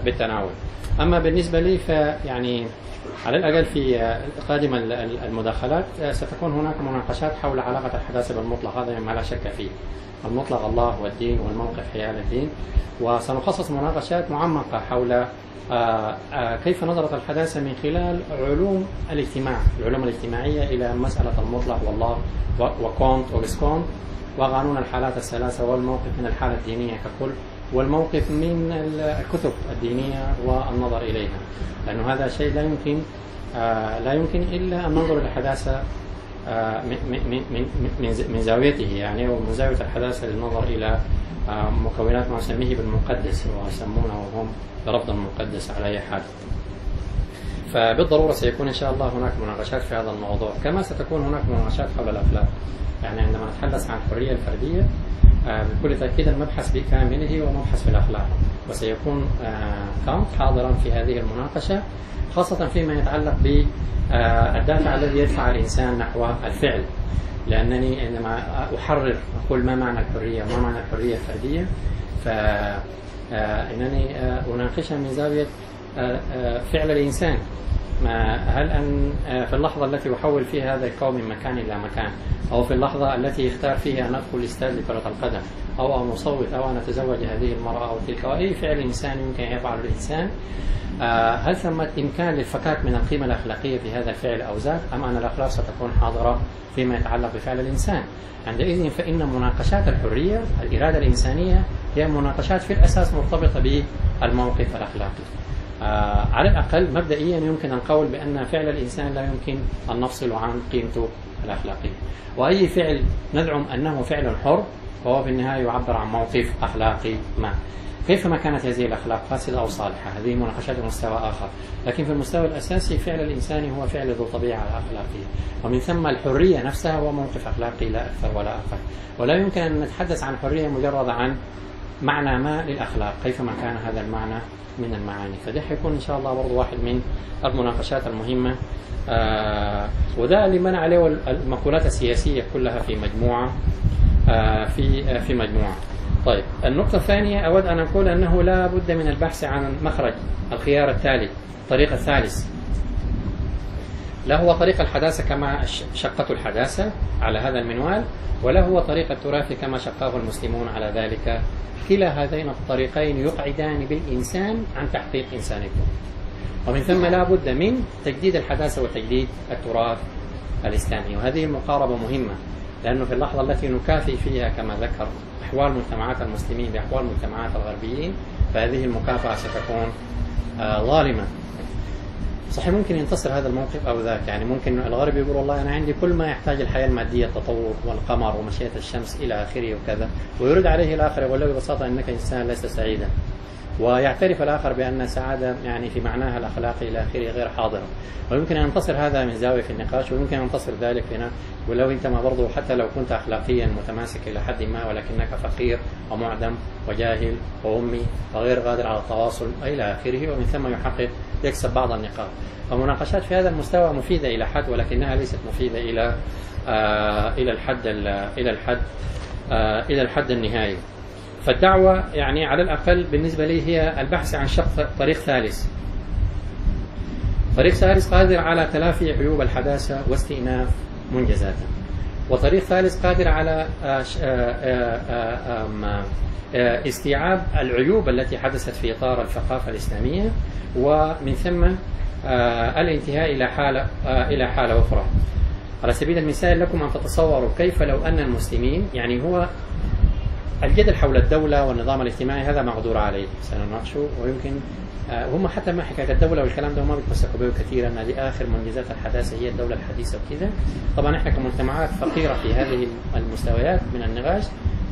Speaker 2: بالتناول. أما بالنسبة لي فيعني على الأقل في قادم المداخلات ستكون هناك مناقشات حول علاقة الحداثة بالمطلق، هذا ما لا شك فيه، المطلق الله والدين والموقف حيال الدين، وسنخصص مناقشات معمقة حول كيف نظرت الحداثة من خلال علوم الاجتماع، العلوم الاجتماعية إلى مسألة المطلق والله وكونت وغسكونت وقانون الحالات الثلاثة، والموقف من الحالة الدينية ككل، والموقف من الكتب الدينية والنظر إليها، لأنه هذا شيء لا يمكن إلا أن ننظر إلى الحداثة من زاويته، يعني ومن زاوية الحداثة للنظر إلى مكونات ما نسميه بالمقدس ويسمونه هم برفض المقدس على أي حال. فبالضرورة سيكون إن شاء الله هناك مناقشات في هذا الموضوع، كما ستكون هناك مناقشات حول الأخلاق. يعني عندما نتحدث عن الحرية الفردية بكل تأكيد المبحث بكامله هو مبحث في الأخلاق، وسيكون كانت حاضرا في هذه المناقشة، خاصة فيما يتعلق بالدافع الذي يدفع الإنسان نحو الفعل. لأنني عندما أحرر أقول ما معنى الحرية وما معنى الحرية الفردية، فإنني أناقشها من زاوية فعل الإنسان. هل أن في اللحظة التي أحول فيها هذا الكون من مكان إلى مكان، أو في اللحظة التي يختار فيها أن أدخل الاستاد لكرة القدم، أو أن أصوت، أو أن أتزوج هذه المرأة أو تلك، أو أي فعل إنسان يمكن أن يفعله الإنسان، هل ثمة إمكان للفكاك من القيمة الأخلاقية في هذا الفعل أو ذاك، أم أن الأخلاق ستكون حاضرة فيما يتعلق بفعل الإنسان؟ عندئذ فإن مناقشات الحرية الإرادة الإنسانية هي مناقشات في الأساس مرتبطة بالموقف الأخلاقي. على الأقل مبدئيا يمكن أن نقول بأن فعل الإنسان لا يمكن أن نفصل عن قيمته الأخلاقية، وأي فعل ندعم أنه فعل حر فهو في النهاية يعبر عن موقف أخلاقي ما. كيفما كانت هذه الأخلاق فاسدة أو صالحة هذه مناقشات مستوى آخر، لكن في المستوى الأساسي فعل الإنسان هو فعل ذو طبيعة أخلاقية، ومن ثم الحرية نفسها هو موقف أخلاقي لا أكثر ولا أقل. ولا يمكن أن نتحدث عن حرية مجرد عن معنى ما للأخلاق كيفما كان هذا المعنى من المعاني. فده حيكون إن شاء الله برضو واحد من المناقشات المهمة، وده اللي منع عليه المقولات السياسية كلها في مجموعة في مجموعة. طيب النقطة الثانية أود أن أقول أنه لا بد من البحث عن مخرج، الخيار التالي، الطريق الثالث، لا هو طريق الحداثة كما شقته الحداثة على هذا المنوال، ولا هو طريق التراث كما شقاه المسلمون على ذلك. كلا هذين الطريقين يقعدان بالإنسان عن تحقيق إنسانيته، ومن ثم لا بد من تجديد الحداثة وتجديد التراث الإسلامي. وهذه المقاربة مهمة، لأنه في اللحظة التي نكافئ فيها كما ذكر أحوال مجتمعات المسلمين بأحوال مجتمعات الغربيين فهذه المكافأة ستكون ظالمة. صحيح ممكن ينتصر هذا الموقف أو ذاك، يعني ممكن الغرب يقول والله أنا عندي كل ما يحتاج الحياة المادية، التطور والقمر ومشيئة الشمس إلى آخره وكذا، ويرد عليه الآخر يقول له ببساطة أنك إنسان لست سعيدا، ويعترف الآخر بأن السعادة يعني في معناها الأخلاقي إلى آخره غير حاضرة. ويمكن أن ينتصر هذا من زاوية في النقاش، ويمكن أن ينتصر ذلك هنا ولو أنت ما برضه حتى لو كنت أخلاقيا متماسك إلى حد ما ولكنك فقير ومعدم وجاهل وأمي وغير قادر على التواصل إلى آخره، ومن ثم يكسب بعض النقاط. فمناقشات في هذا المستوى مفيدة إلى حد، ولكنها ليست مفيدة إلى الحد النهائي. فالدعوة يعني على الأقل بالنسبة لي هي البحث عن شق طريق ثالث، طريق ثالث قادر على تلافي عيوب الحداثة واستئناف منجزاتها، وطريق ثالث قادر على استيعاب العيوب التي حدثت في إطار الثقافة الإسلامية، ومن ثم الانتهاء إلى حالة أخرى. على سبيل المثال لكم أن تتصوروا كيف لو أن المسلمين، يعني هو الجدل حول الدولة والنظام الاجتماعي هذا مقدور عليه سنناقشه، ويمكن هم حتى ما حكاية الدولة والكلام ده ما بيتمسكوا به كثيرا، أن هذه آخر منجزات الحداثة هي الدولة الحديثة وكذا. طبعا احنا كمجتمعات فقيرة في هذه المستويات من النقاش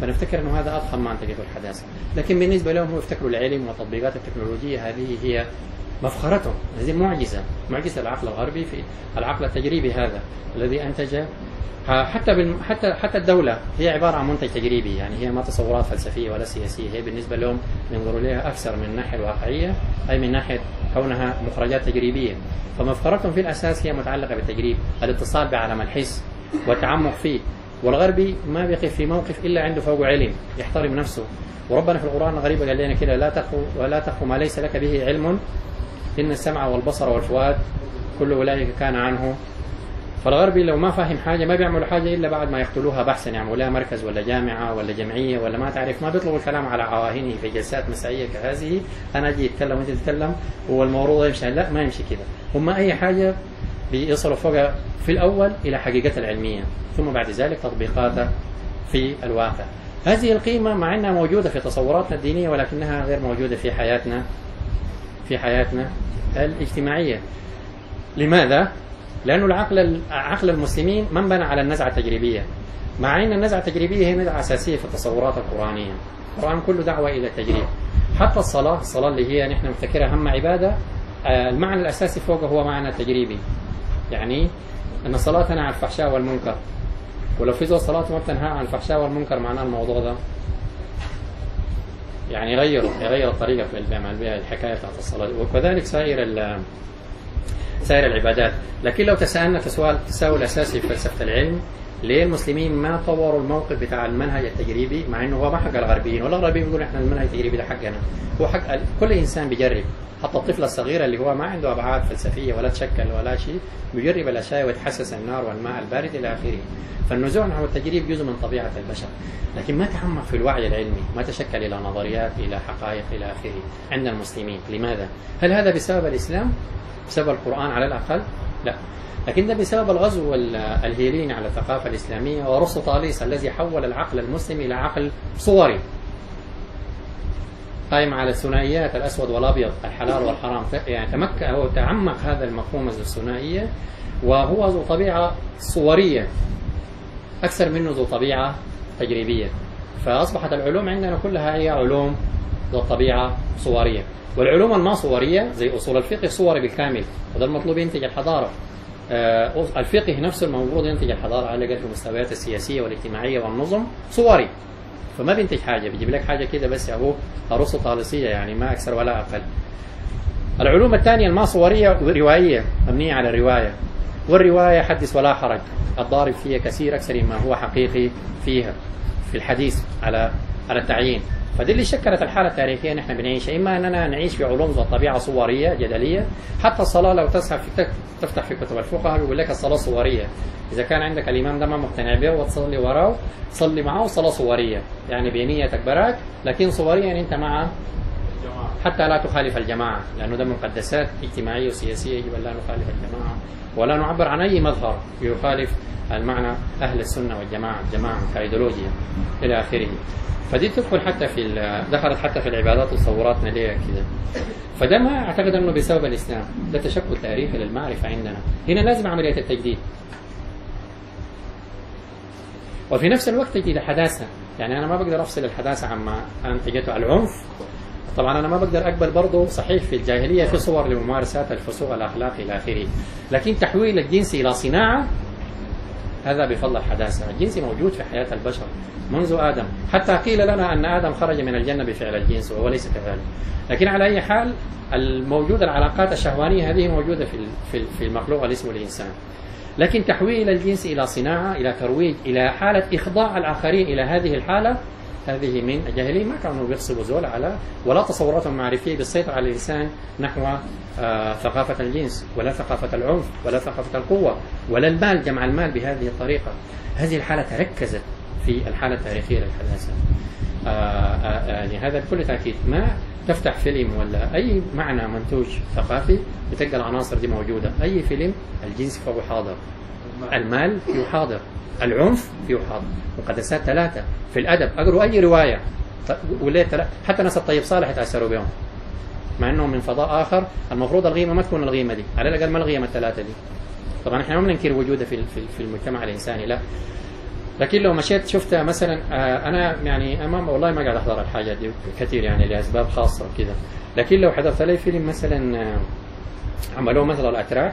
Speaker 2: بنفتكر أنه هذا أضخم ما أنتجته الحداثة، لكن بالنسبة لهم هم يفتكروا العلم والتطبيقات التكنولوجية هذه هي مفخرتهم، هذه معجزة العقل الغربي في العقل التجريبي هذا الذي أنتج حتى الدولة هي عبارة عن منتج تجريبي، يعني هي ما تصورات فلسفية ولا سياسية، هي بالنسبة لهم ينظروا لها أكثر من الناحية الواقعية، أي من ناحية كونها مخرجات تجريبية. فمفخرتهم في الأساس هي متعلقة بالتجريب، الاتصال بعالم الحس والتعمق فيه. والغربي ما بيقف في موقف إلا عنده فوق علم، يحترم نفسه. وربنا في القرآن الغريب قال لنا كده: لا تقف ما ليس لك به علم إن السمع والبصر والفؤاد كل أولئك كان عنه. فالغربي لو ما فاهم حاجة ما بيعملوا حاجة إلا بعد ما يقتلوها بحثا، يعملوا لها مركز ولا جامعة ولا جمعية ولا ما تعرف، ما بيطلبوا الكلام على عواهنه في جلسات مسائية كهذه، أنا أجي أتكلم وأنت تتكلم والموضوع يمشي. لا، ما يمشي كده. هم أي حاجة بيصلوا فوقها في الأول إلى حقيقتها العلمية، ثم بعد ذلك تطبيقاتها في الواقع. هذه القيمة مع أنها موجودة في تصوراتنا الدينية ولكنها غير موجودة في حياتنا الاجتماعية. لماذا؟ لأنه عقل المسلمين منبنى على النزعة التجريبية، مع أن النزعة التجريبية هي نزعة أساسية في التصورات القرآنية. القرآن كله دعوة إلى التجريب. حتى الصلاة اللي هي نحن نفتكرها هم عبادة، المعنى الأساسي فوقه هو معنى التجريبي، يعني أن الصلاة تنهى عن الفحشاء والمنكر، ولو في الصلاة ما تنهى عن الفحشاء والمنكر معناه الموضوع ده يعني يغير الطريقة في الحكاية بتاعت الصلاة، وكذلك سائر العبادات. لكن لو تساءلنا تساؤل أساسي في فلسفة العلم: ليه المسلمين ما طوروا الموقف بتاع المنهج التجريبي، مع انه هو ما حق الغربيين، ولا الغربيين بيقولوا احنا المنهج التجريبي ده حقنا، هو حق كل انسان بيجرب، حتى الطفل الصغير اللي هو ما عنده ابعاد فلسفيه ولا تشكل ولا شيء بيجرب الاشياء ويتحسس النار والماء البارد الى اخره. فالنزوع نحو التجريب جزء من طبيعه البشر، لكن ما تعمق في الوعي العلمي، ما تشكل الى نظريات الى حقائق الى اخره عند المسلمين. لماذا؟ هل هذا بسبب الاسلام؟ بسبب القرآن على الأقل؟ لا، لكن ده بسبب الغزو الهيليني على الثقافة الإسلامية وأرسطاطاليس الذي حول العقل المسلم إلى عقل صوري قائم على الثنائيات الأسود والأبيض، الحلال والحرام. يعني تعمق هذا المفهوم الثنائية، وهو ذو طبيعة صورية أكثر منه ذو طبيعة تجريبية. فأصبحت العلوم عندنا كلها هي علوم ذو طبيعة صورية، والعلوم الما صورية زي أصول الفقه صوري بالكامل، وده المطلوب ينتج الحضارة. الفقه نفسه المفروض ينتج الحضارة على قدر المستويات السياسية والاجتماعية والنظم صوري، فما بينتج حاجة، بيجيب لك حاجة كده بس هو أرسطاطاليسية، يعني ما أكثر ولا أقل. العلوم الثانية الما صورية روائية، مبنية على الرواية، والرواية حدث ولا حرج، الضارب فيها كثير أكثر ما هو حقيقي فيها في الحديث على التعيين. فدي اللي شكلت الحالة التاريخية نحن بنعيشها، إما أننا نعيش في علوم ذات طبيعة صورية جدلية. حتى الصلاة لو تفتح في كتب الفقهاء بيقول لك الصلاة صورية، إذا كان عندك الإمام ده ما مقتنع به وتصلي وراه تصلي معه صلاة صورية، يعني بنيتك براك لكن صوريا يعني أنت معه حتى لا تخالف الجماعة، لأنه ده مقدسات اجتماعية وسياسية، يجب أن لا نخالف الجماعة ولا نعبر عن أي مظهر يخالف المعنى أهل السنة والجماعة، الجماعة كايديولوجيا إلى آخره. فدي تدخل حتى دخلت حتى في العبادات وتصوراتنا ليها كده. فده ما أعتقد أنه بسبب الإسلام، ده تشكل تاريخي للمعرفة عندنا. هنا لازم عملية التجديد، وفي نفس الوقت تجي لحداثة. يعني أنا ما بقدر أفصل الحداثة عما أنتجته العنف. طبعا أنا ما بقدر أقبل برضه، صحيح في الجاهلية في صور لممارسات الفسوق الأخلاقي إلى آخره، لكن تحويل الجنس إلى صناعة هذا بفضل الحداثة. الجنس موجود في حياة البشر منذ آدم، حتى قيل لنا أن آدم خرج من الجنة بفعل الجنس وهو ليس كذلك. لكن على أي حال الموجود العلاقات الشهوانية هذه موجودة في المخلوق اللي اسمه الإنسان. لكن تحويل الجنس إلى صناعة، إلى ترويج، إلى حالة إخضاع الآخرين إلى هذه الحالة، هذه من الجاهلية. ما كانوا بيغصبوا زول على ولا تصوراتهم المعرفية بالسيطرة على الإنسان نحو ثقافة الجنس، ولا ثقافة العنف، ولا ثقافة القوة، ولا المال، جمع المال بهذه الطريقة. هذه الحالة تركزت في الحالة التاريخية للحداثة. لهذا بكل تأكيد ما تفتح فيلم ولا أي معنى منتوج ثقافي بتلقى العناصر دي موجودة. أي فيلم الجنس فهو حاضر، المال فيه حاضر، العنف فيه حاضر، مقدسات 3 في الأدب. أقروا أي رواية حتى ناس الطيب صالح يتأثروا بهم، مع أنهم من فضاء آخر. المفروض الغيمة ما تكون الغيمة دي، على الأقل ما الغيمة ال3 دي. طبعا احنا ما بننكر وجودها في المجتمع الإنساني، لا. لكن لو مشيت شفت مثلا أنا يعني والله ما قاعد أحضر الحاجات دي كثير يعني لأسباب خاصة وكذا. لكن لو حضرت لي فيلم مثلا عملوه مثلا الأتراك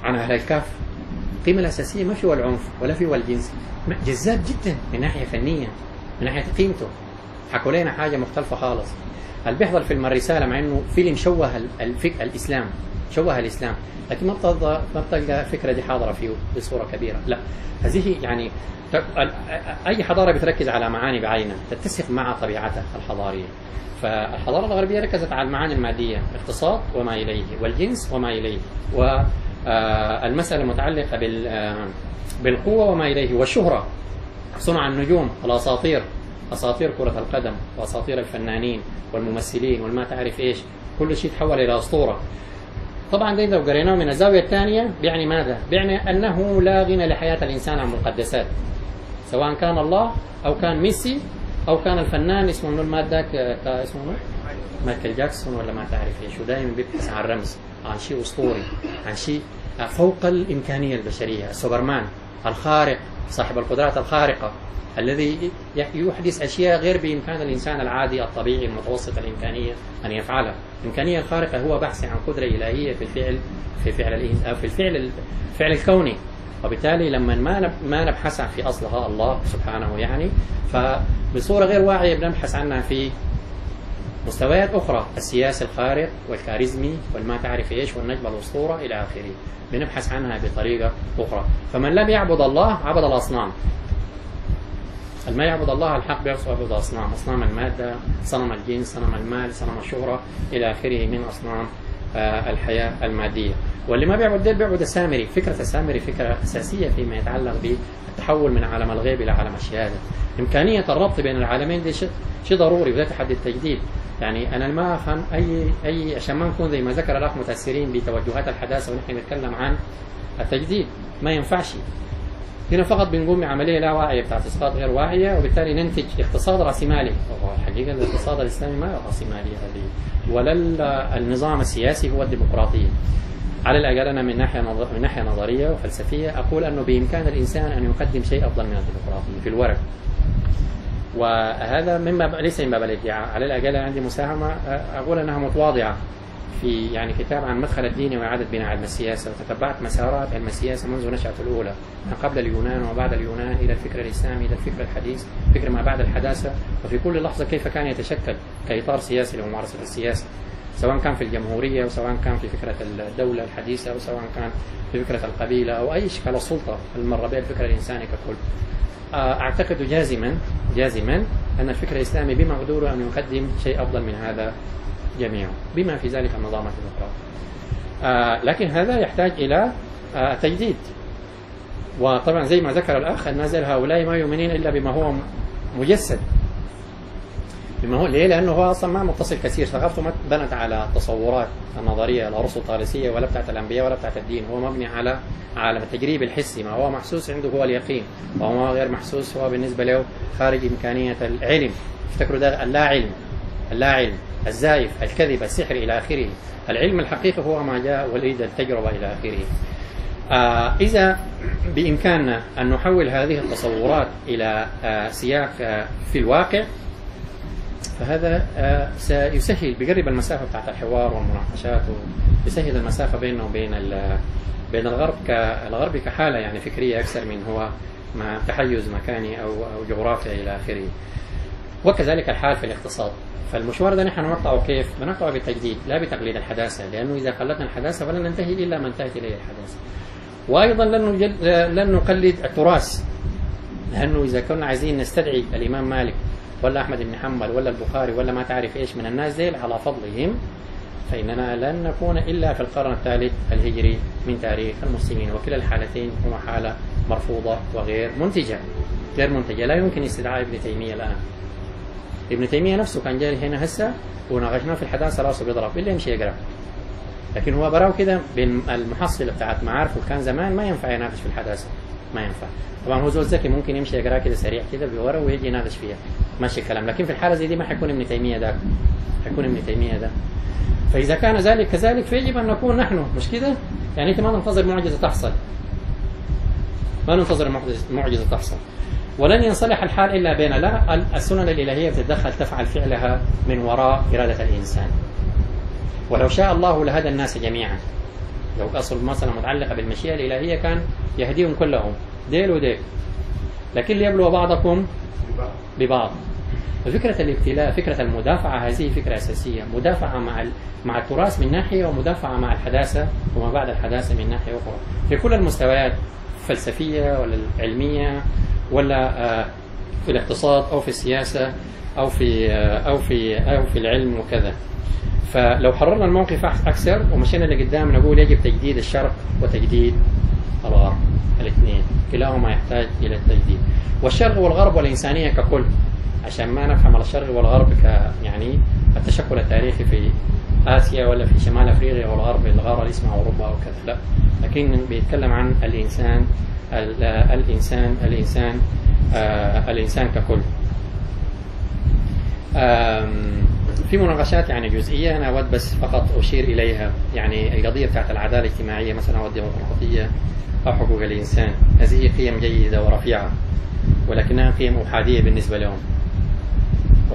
Speaker 2: عن أهل الكهف، القيمة الأساسية ما فيه العنف ولا فيه الجنس، جذاب جدا من ناحية فنية، من ناحية قيمته. حكوا لنا حاجة مختلفة خالص. اللي بيحضر فيلم الرسالة مع إنه فيلم شوه الإسلام، شوه الإسلام، لكن ما بتلقى الفكرة دي حاضرة فيه بصورة كبيرة. لا، هذه يعني أي حضارة بتركز على معاني بعينها تتسق مع طبيعتها الحضارية. فالحضارة الغربية ركزت على المعاني المادية، اقتصاد وما إليه، والجنس وما إليه، والمسألة المتعلقة بالقوة وما إليه، والشهرة، صنع النجوم، الأساطير، أساطير كرة القدم وأساطير الفنانين والممثلين والما تعرف إيش، كل شيء تحول إلى أسطورة. طبعا ده لو قريناه من الزاوية الثانية بيعني ماذا؟ بيعني أنه لا غنى لحياة الإنسان عن مقدسات، سواء كان الله أو كان ميسي أو كان الفنان اسمه منو المادة اسمه مايكل جاكسون ولا ما تعرف ايش، ودائما بيبحث عن رمز، عن شيء أسطوري، عن شيء فوق الإمكانية البشرية. السوبرمان الخارق، صاحب القدرات الخارقة، الذي يحدث أشياء غير بإمكان الإنسان العادي الطبيعي المتوسط الإمكانية أن يفعلها. الإمكانية الخارقة هو بحث عن قدرة إلهية في الفعل الكوني. وبالتالي لما ما نبحث في أصلها الله سبحانه يعني، فبصورة غير واعية بنبحث عنها في مستويات أخرى، السياسي الخارق والكاريزمي والما تعرف إيش والنجم الأسطورة إلى آخره، بنبحث عنها بطريقة أخرى. فمن لم يعبد الله عبد الأصنام. ما يعبد الله الحق بيعبد أصنام، أصنام المادة، صنم الجنس، صنم المال، صنم الشهرة إلى آخره من أصنام الحياة المادية. واللي ما بيعبد ديل بيعبد السامري. فكرة السامري فكرة أساسية فيما يتعلق بالتحول من عالم الغيب إلى عالم الشهادة. إمكانية الربط بين العالمين دي شيء ضروري، وده تحدي التجديد. يعني أنا ما أفهم أي عشان ما نكون زي ما ذكر الأخ متأثرين بتوجهات الحداثة ونحن نتكلم عن التجديد، ما ينفعش. هنا فقط بنقوم بعملية لا واعية بتاعت إسقاط غير واعية، وبالتالي ننتج اقتصاد رأسمالي. الحقيقة الاقتصاد الإسلامي ما رأسمالية هذه، ولا النظام السياسي هو الديمقراطية. على الأقل أنا من ناحية نظرية وفلسفية أقول أنه بإمكان الإنسان أن يقدم شيء أفضل من الديمقراطية في الورق، وهذا ليس من باب الادعاء. على الأقل عندي مساهمة أقول أنها متواضعة في يعني كتاب عن مدخل الدين وإعادة بناء علم السياسة، وتتبعت مسارات علم السياسة منذ نشأته الأولى، من قبل اليونان وبعد اليونان إلى الفكر الإسلامي إلى الفكر الحديث، فكر ما بعد الحداثة، وفي كل لحظة كيف كان يتشكل كإطار سياسي لممارسة السياسة، سواء كان في الجمهورية وسواء كان في فكرة الدولة الحديثة أو سواء كان في فكرة القبيلة أو أي شكل السلطة المر بها الفكر الإنساني ككل. أعتقد جازما أن الفكر الإسلامي بمقدوره أن يقدم شيء أفضل من هذا جميعا، بما في ذلك النظام الديمقراطي. لكن هذا يحتاج إلى تجديد. وطبعا زي ما ذكر الأخ، النازل هؤلاء ما يؤمنون إلا بما هو مجسد. بما هو ليه؟ لانه هو اصلا ما متصل كثير، ثقافته ما بنت على تصورات النظريه الارسطاليسيه ولا بتاعت الانبياء ولا بتاعت الدين، هو مبني على عالم التجريب الحسي، ما هو محسوس عنده هو اليقين، وما غير محسوس هو بالنسبه له خارج امكانيه العلم. افتكروا ده اللا علم، الزائف، الكذب، السحر الى اخره. العلم الحقيقي هو ما جاء وليد التجربه الى اخره. إذا بإمكاننا أن نحول هذه التصورات إلى سياق في الواقع، فهذا سيسهل، بيقرب المسافة بتاعت الحوار والمناقشات، ويسهل المسافة بيننا وبين بين الغرب كحالة يعني فكرية أكثر من هو مع تحيز مكاني أو جغرافيا إلى آخره. وكذلك الحال في الاقتصاد. فالمشوار ده نحن نقطعه كيف؟ بنقطعه بالتجديد لا بتقليد الحداثة، لأنه إذا قلدنا الحداثة فلن ننتهي إلا ما انتهت إليه الحداثة. وأيضا لن نقلد التراث، لأنه إذا كنا عايزين نستدعي الإمام مالك ولا أحمد بن حنبل ولا البخاري ولا ما تعرف إيش من الناس ديل على فضلهم، فإننا لن نكون إلا في القرن الثالث الهجري من تاريخ المسلمين، وكلا الحالتين هما حالة مرفوضة وغير منتجة. لا يمكن استدعاء ابن تيمية الآن. ابن تيمية نفسه كان جاي هنا هسه وناقشناه في الحداثة راسه بيضرب اللي يمشي يقرأ، لكن هو براو كده بين المحصلة بتاعت معارفه كان زمان ما ينفع يناقش في الحداثة، ما ينفع. طبعا هو زول ذكي ممكن يمشي يقرأ كده سريع كده بورا ويجي يناقش فيها ماشي الكلام، لكن في الحالة زي دي ما حيكون ابن تيمية ده، حيكون ابن تيمية ده. فإذا كان ذلك كذلك فيجب أن نكون نحن، مش كده؟ يعني أنت ما ننتظر معجزة تحصل، ما ننتظر معجزة تحصل، ولن ينصلح الحال إلا بين لا السنن الإلهية بتتدخل تفعل فعلها من وراء إرادة الإنسان. ولو شاء الله لهدى الناس جميعا، لو أصل مثلا متعلقة بالمشيئة الإلهية كان يهديهم كلهم ديل وديل، لكن ليبلو بعضكم ببعض. ففكرة الابتلاء، فكرة المدافعة، هذه فكرة أساسية، مدافعة مع التراث من ناحية، ومدافعة مع الحداثة وما بعد الحداثة من ناحية أخرى في كل المستويات، فلسفية ولا العلمية ولا في الاقتصاد أو في السياسة أو في العلم وكذا. فلو حررنا الموقف أكثر ومشينا لقدام نقول يجب تجديد الشرق وتجديد الغرب، الاثنين كلاهما يحتاج إلى التجديد. والشرق والغرب والإنسانية ككل، عشان ما نفهم الشرق والغرب يعني التشكل التاريخي في آسيا ولا في شمال أفريقيا والغرب الغارة اللي اسمها أوروبا وكذا، لا، لكن بيتكلم عن الإنسان ككل. في مناقشات يعني جزئية أنا أود بس فقط أشير إليها، يعني القضية بتاعت العدالة الاجتماعية مثلا والديمقراطية أو حقوق الإنسان، هذه قيم جيدة ورفيعة، ولكنها قيم أحادية بالنسبة لهم،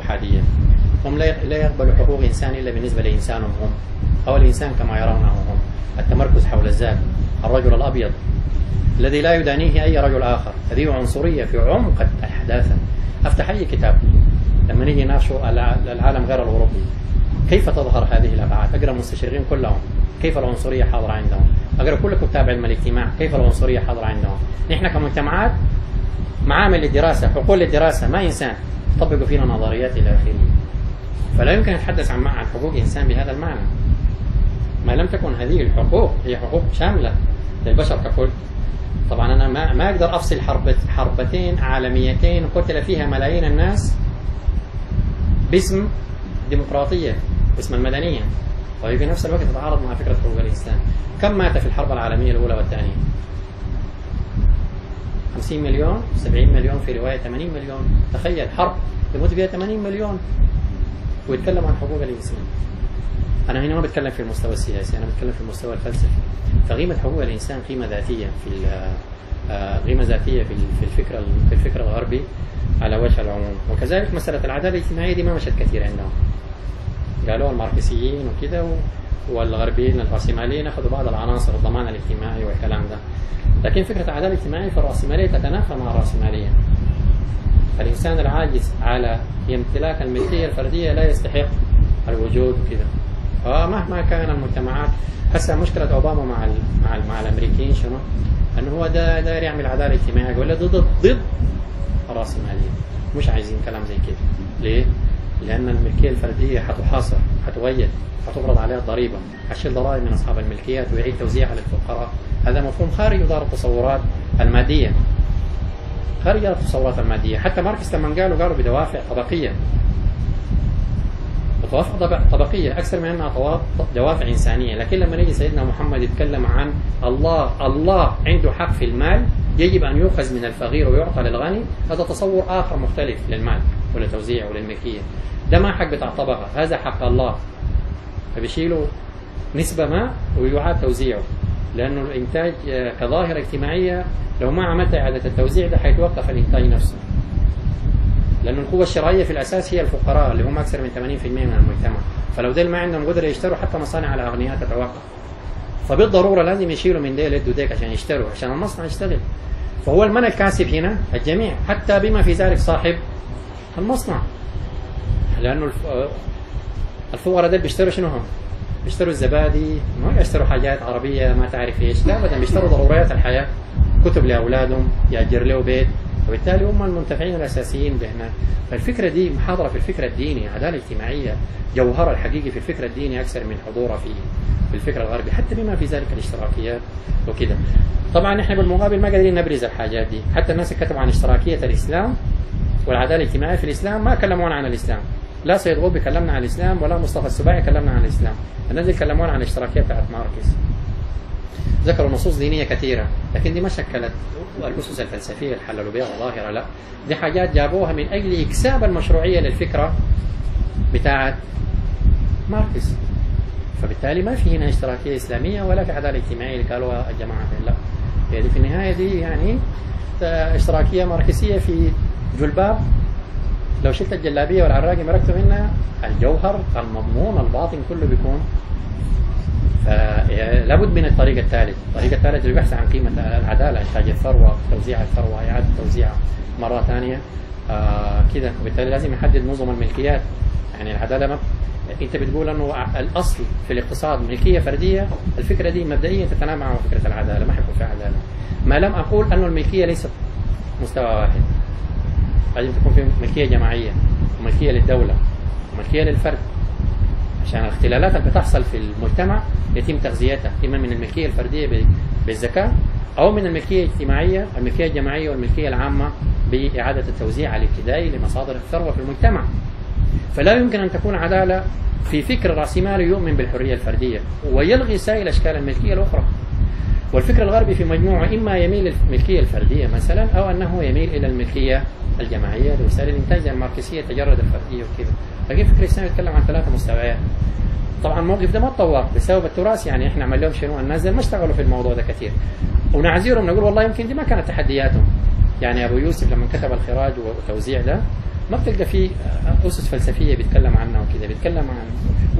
Speaker 2: أحادية. هم لا يقبلوا حقوق إنسان إلا بالنسبة لإنسانهم هم، أو الإنسان كما يرونه هم. التمركز حول الذات، الرجل الأبيض الذي لا يدانيه أي رجل آخر، هذه عنصرية في عمق الحداثة. أفتح أي كتاب لما نيجي نناقشوا العالم غير الأوروبي كيف تظهر هذه الأبعاد، أقرأ المستشرقين كلهم كيف العنصرية حاضرة عندهم، أقرأ كل كتاب علم الاجتماع كيف العنصرية حاضرة عندهم. نحن كمجتمعات معامل للدراسة، حقول للدراسة، ما إنسان يطبقوا فينا نظريات إلى آخره. فلا يمكن نتحدث عن حقوق إنسان بهذا المعنى ما لم تكن هذه الحقوق هي حقوق شاملة للبشر ككل. طبعا أنا ما أقدر أفصل حربتين عالميتين قتل فيها ملايين الناس باسم الديمقراطية، باسم المدنية، وهي في نفس الوقت تتعارض مع فكرة حقوق الإنسان. كم مات في الحرب العالمية الأولى والثانية؟ 50 مليون، 70 مليون، في رواية 80 مليون. تخيل حرب يموت فيها 80 مليون ويتكلم عن حقوق الإنسان. أنا هنا ما بتكلم في المستوى السياسي، أنا بتكلم في المستوى الفلسفي. فقيمة حقوق الإنسان قيمة ذاتية في الفكر الغربي على وجه العموم. وكذلك مسألة العدالة الاجتماعية دي ما مشت كثير عندهم، قالوا الماركسيين وكده، والغربيين الرأسماليين أخذوا بعض العناصر، الضمان الاجتماعي والكلام ده. لكن فكرة العدالة الاجتماعية في الرأسمالية تتنافى مع الرأسمالية. فالإنسان العاجز على امتلاك الملكية الفردية لا يستحق الوجود كده. مهما كان المجتمعات، هسه مشكلة أوباما مع الأمريكيين شنو؟ أنه هو داير يعمل عدالة اجتماعية، ولا ضد الرأسمالية، مش عايزين كلام زي كده. ليه؟ لأن الملكية الفردية حتحاصر، حتغير، حتفرض عليها الضريبة، حتشيل ضرائب من أصحاب الملكيات ويعيد توزيعها للفقراء. هذا مفهوم خارج دار التصورات المادية، خارج دار التصورات المادية. حتى ماركس لما قالوا بدوافع طبقية، دوافع طبقية أكثر من أنها دوافع إنسانية. لكن لما نيجي سيدنا محمد يتكلم عن الله عنده حق في المال يجب أن يؤخذ من الفقير ويعطى للغني، هذا تصور آخر مختلف للمال ولتوزيع وللملكية. ده ما حق بتاع طبقة، هذا حق الله، فبيشيلوا نسبة ما ويعاد توزيعه، لأنه الإنتاج كظاهرة اجتماعية لو ما عملت إعادة التوزيع ده حيتوقف الإنتاج نفسه، لأن القوة الشرائية في الأساس هي الفقراء اللي هم أكثر من 80% من المجتمع، فلو ديل ما عندهم قدرة يشتروا حتى مصانع الأغنياء تتوقف، فبالضرورة لازم يشيلوا من ديل يدوا ديك عشان يشتروا، عشان المصنع يشتغل. فهو المنى الكاسب هنا الجميع، حتى بما في ذلك صاحب المصنع، لأنه الفقراء ديل بيشتروا شنو هم؟ بيشتروا الزبادي، ما بيشتروا حاجات عربية ما تعرف ايش، لا أبدا بيشتروا ضروريات الحياة، كتب لأولادهم، يأجر له بيت، وبالتالي هم المنتفعين الأساسيين بهنا. فالفكرة دي محاضرة في الفكرة الديني، عدالة اجتماعية جوهرها الحقيقي في الفكرة الديني أكثر من حضورها في الفكرة الغربي، حتى بما في ذلك الاشتراكيات وكده. طبعا احنا بالمقابل ما قادرين نبرز الحاجات دي، حتى الناس اللي كتبوا عن اشتراكية الإسلام والعدالة الاجتماعية في الإسلام ما كلمونا عن الإسلام، لا سيد قطب كلمنا عن الإسلام ولا مصطفى السباعي كلمنا عن الإسلام، الناس اللي كلمونا عن الاشتراكية بتاعت ماركس. ذكروا نصوص دينية كثيرة، لكن دي ما شكلت الأسس الفلسفية اللي حللوا بها الظاهرة، لا دي حاجات جابوها من أجل إكساب المشروعية للفكرة بتاعت ماركس. فبالتالي ما في هنا اشتراكية إسلامية ولا في عدالة اجتماعية اللي قالوها الجماعة، لا يعني في النهاية دي يعني اشتراكية ماركسية في جلباب، لو شلت الجلابية والعراقي مركتوا منها الجوهر المضمون الباطن كله بيكون. لابد من الطريق الثالث، الطريق الثالث اللي بيحث عن قيمة العدالة، إنتاج الثروة، توزيع الثروة، إعادة توزيعها مرة ثانية كده. وبالتالي لازم يحدد نظم الملكيات، يعني العدالة ما أنت بتقول أنه الأصل في الاقتصاد ملكية فردية، الفكرة دي مبدئيا تتنافى مع فكرة العدالة، ما حيكون فيها عدالة ما لم أقول أنه الملكية ليست مستوى واحد، لازم تكون في ملكية جماعية وملكية للدولة وملكية للفرد، عشان الاختلالات اللي بتحصل في المجتمع يتم تغذيتها إما من الملكية الفردية بالزكاة أو من الملكية الاجتماعية، الملكية الجماعية والملكية العامة بإعادة التوزيع الابتدائي لمصادر الثروة في المجتمع. فلا يمكن أن تكون عدالة في فكر رأسمالي يؤمن بالحرية الفردية ويلغي سائر أشكال الملكية الأخرى. والفكر الغربي في مجموعة إما يميل للملكية الفردية مثلا، أو أنه يميل إلى الملكية الجماعية لوسائل الإنتاج الماركسية تجرد الفردية وكذا. لكن الفكر الإسلامي يتكلم عن 3 مستويات. طبعا الموقف ده ما تطور بسبب التراث، يعني احنا عمل لهم شنو، الناس ما اشتغلوا في الموضوع ده كثير، ونعذرهم نقول والله يمكن دي ما كانت تحدياتهم. يعني أبو يوسف لما كتب الخراج والتوزيع ده ما بتلقى فيه أسس فلسفية بيتكلم عنها وكذا، بيتكلم عن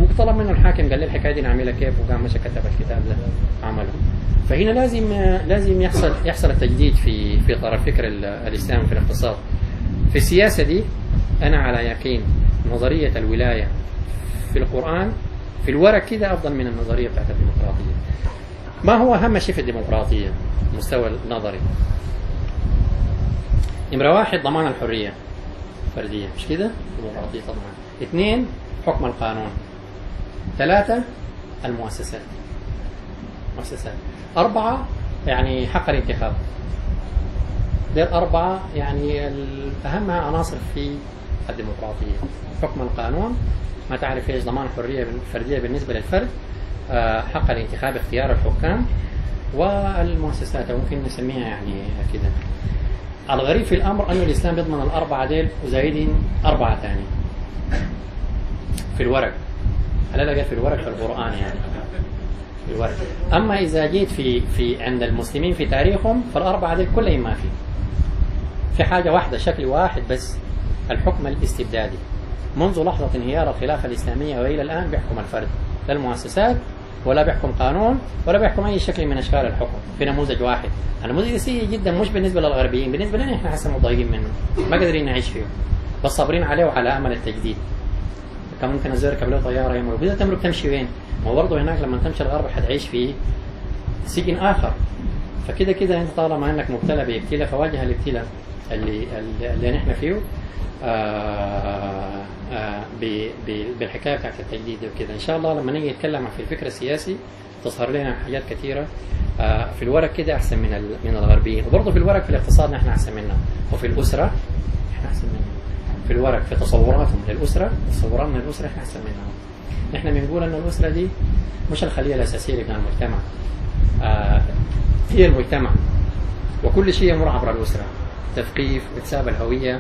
Speaker 2: وطلب منه الحاكم قال لي الحكاية دي نعملها كيف، وقام مشى كتب الكتاب ده عمله. فهنا لازم يحصل التجديد في إطار الفكر الإسلامي في الاقتصاد. في السياسة دي أنا على يقين نظرية الولاية في القرآن في الورق كده أفضل من النظرية بتاعت الديمقراطية. ما هو أهم شيء في الديمقراطية المستوى النظري؟ نمرة 1 ضمان الحرية الفردية، مش كده؟ الديمقراطية طبعا. 2 حكم القانون. 3 المؤسسات. 4 يعني حق الانتخاب. دي 4 يعني أهم عناصر في الديمقراطية: حكم القانون، ما تعرف ايش، ضمان الحرية الفردية بالنسبة للفرد، حق الانتخاب اختيار الحكام، والمؤسسات ممكن نسميها يعني كده. الغريب في الأمر أن الإسلام يضمن ال4 ديل وزايدين 4 ثاني في الورق، على الأقل في الورق في القرآن يعني في الورق. أما إذا جيت في عند المسلمين في تاريخهم فال4 ديل كلهم ما في حاجة واحدة، شكل واحد بس، الحكم الاستبدادي. منذ لحظة انهيار الخلافة الإسلامية وإلى الآن بيحكم الفرد، لا المؤسسات ولا بيحكم قانون ولا بيحكم أي شكل من أشكال الحكم، في نموذج واحد. النموذج سيء جدا، مش بالنسبة للغربيين، بالنسبة لنا إحنا حسنا مضايقين منه، ما قادرين نعيش فيه، بس صابرين عليه وعلى أمل التجديد. كان ممكن أركب له طيارة يمرق، بدأت تمرق تمشي وين؟ ما برضه هناك لما تمشي الغرب حتعيش فيه سجن آخر. فكده كده أنت طالما أنك مبتلى بابتلاء فواجه الابتلاء اللي نحن فيه بالحكايه بتاعت التجديد وكده. ان شاء الله لما نيجي نتكلم في الفكر السياسي تظهر لنا حاجات كثيره في الورق كده احسن من الغربيين، وبرضه في الورق في الاقتصاد نحن احسن منهم، وفي الاسره احنا احسن منهم، في في الورق في تصوراتهم للأسرة، تصوراتنا للأسرة احنا أحسن منهم. نحن بنقول أن الأسرة دي مش الخلية الأساسية لبناء المجتمع، هي المجتمع، وكل شيء يمر عبر الأسرة، تثقيف، اكتساب الهوية،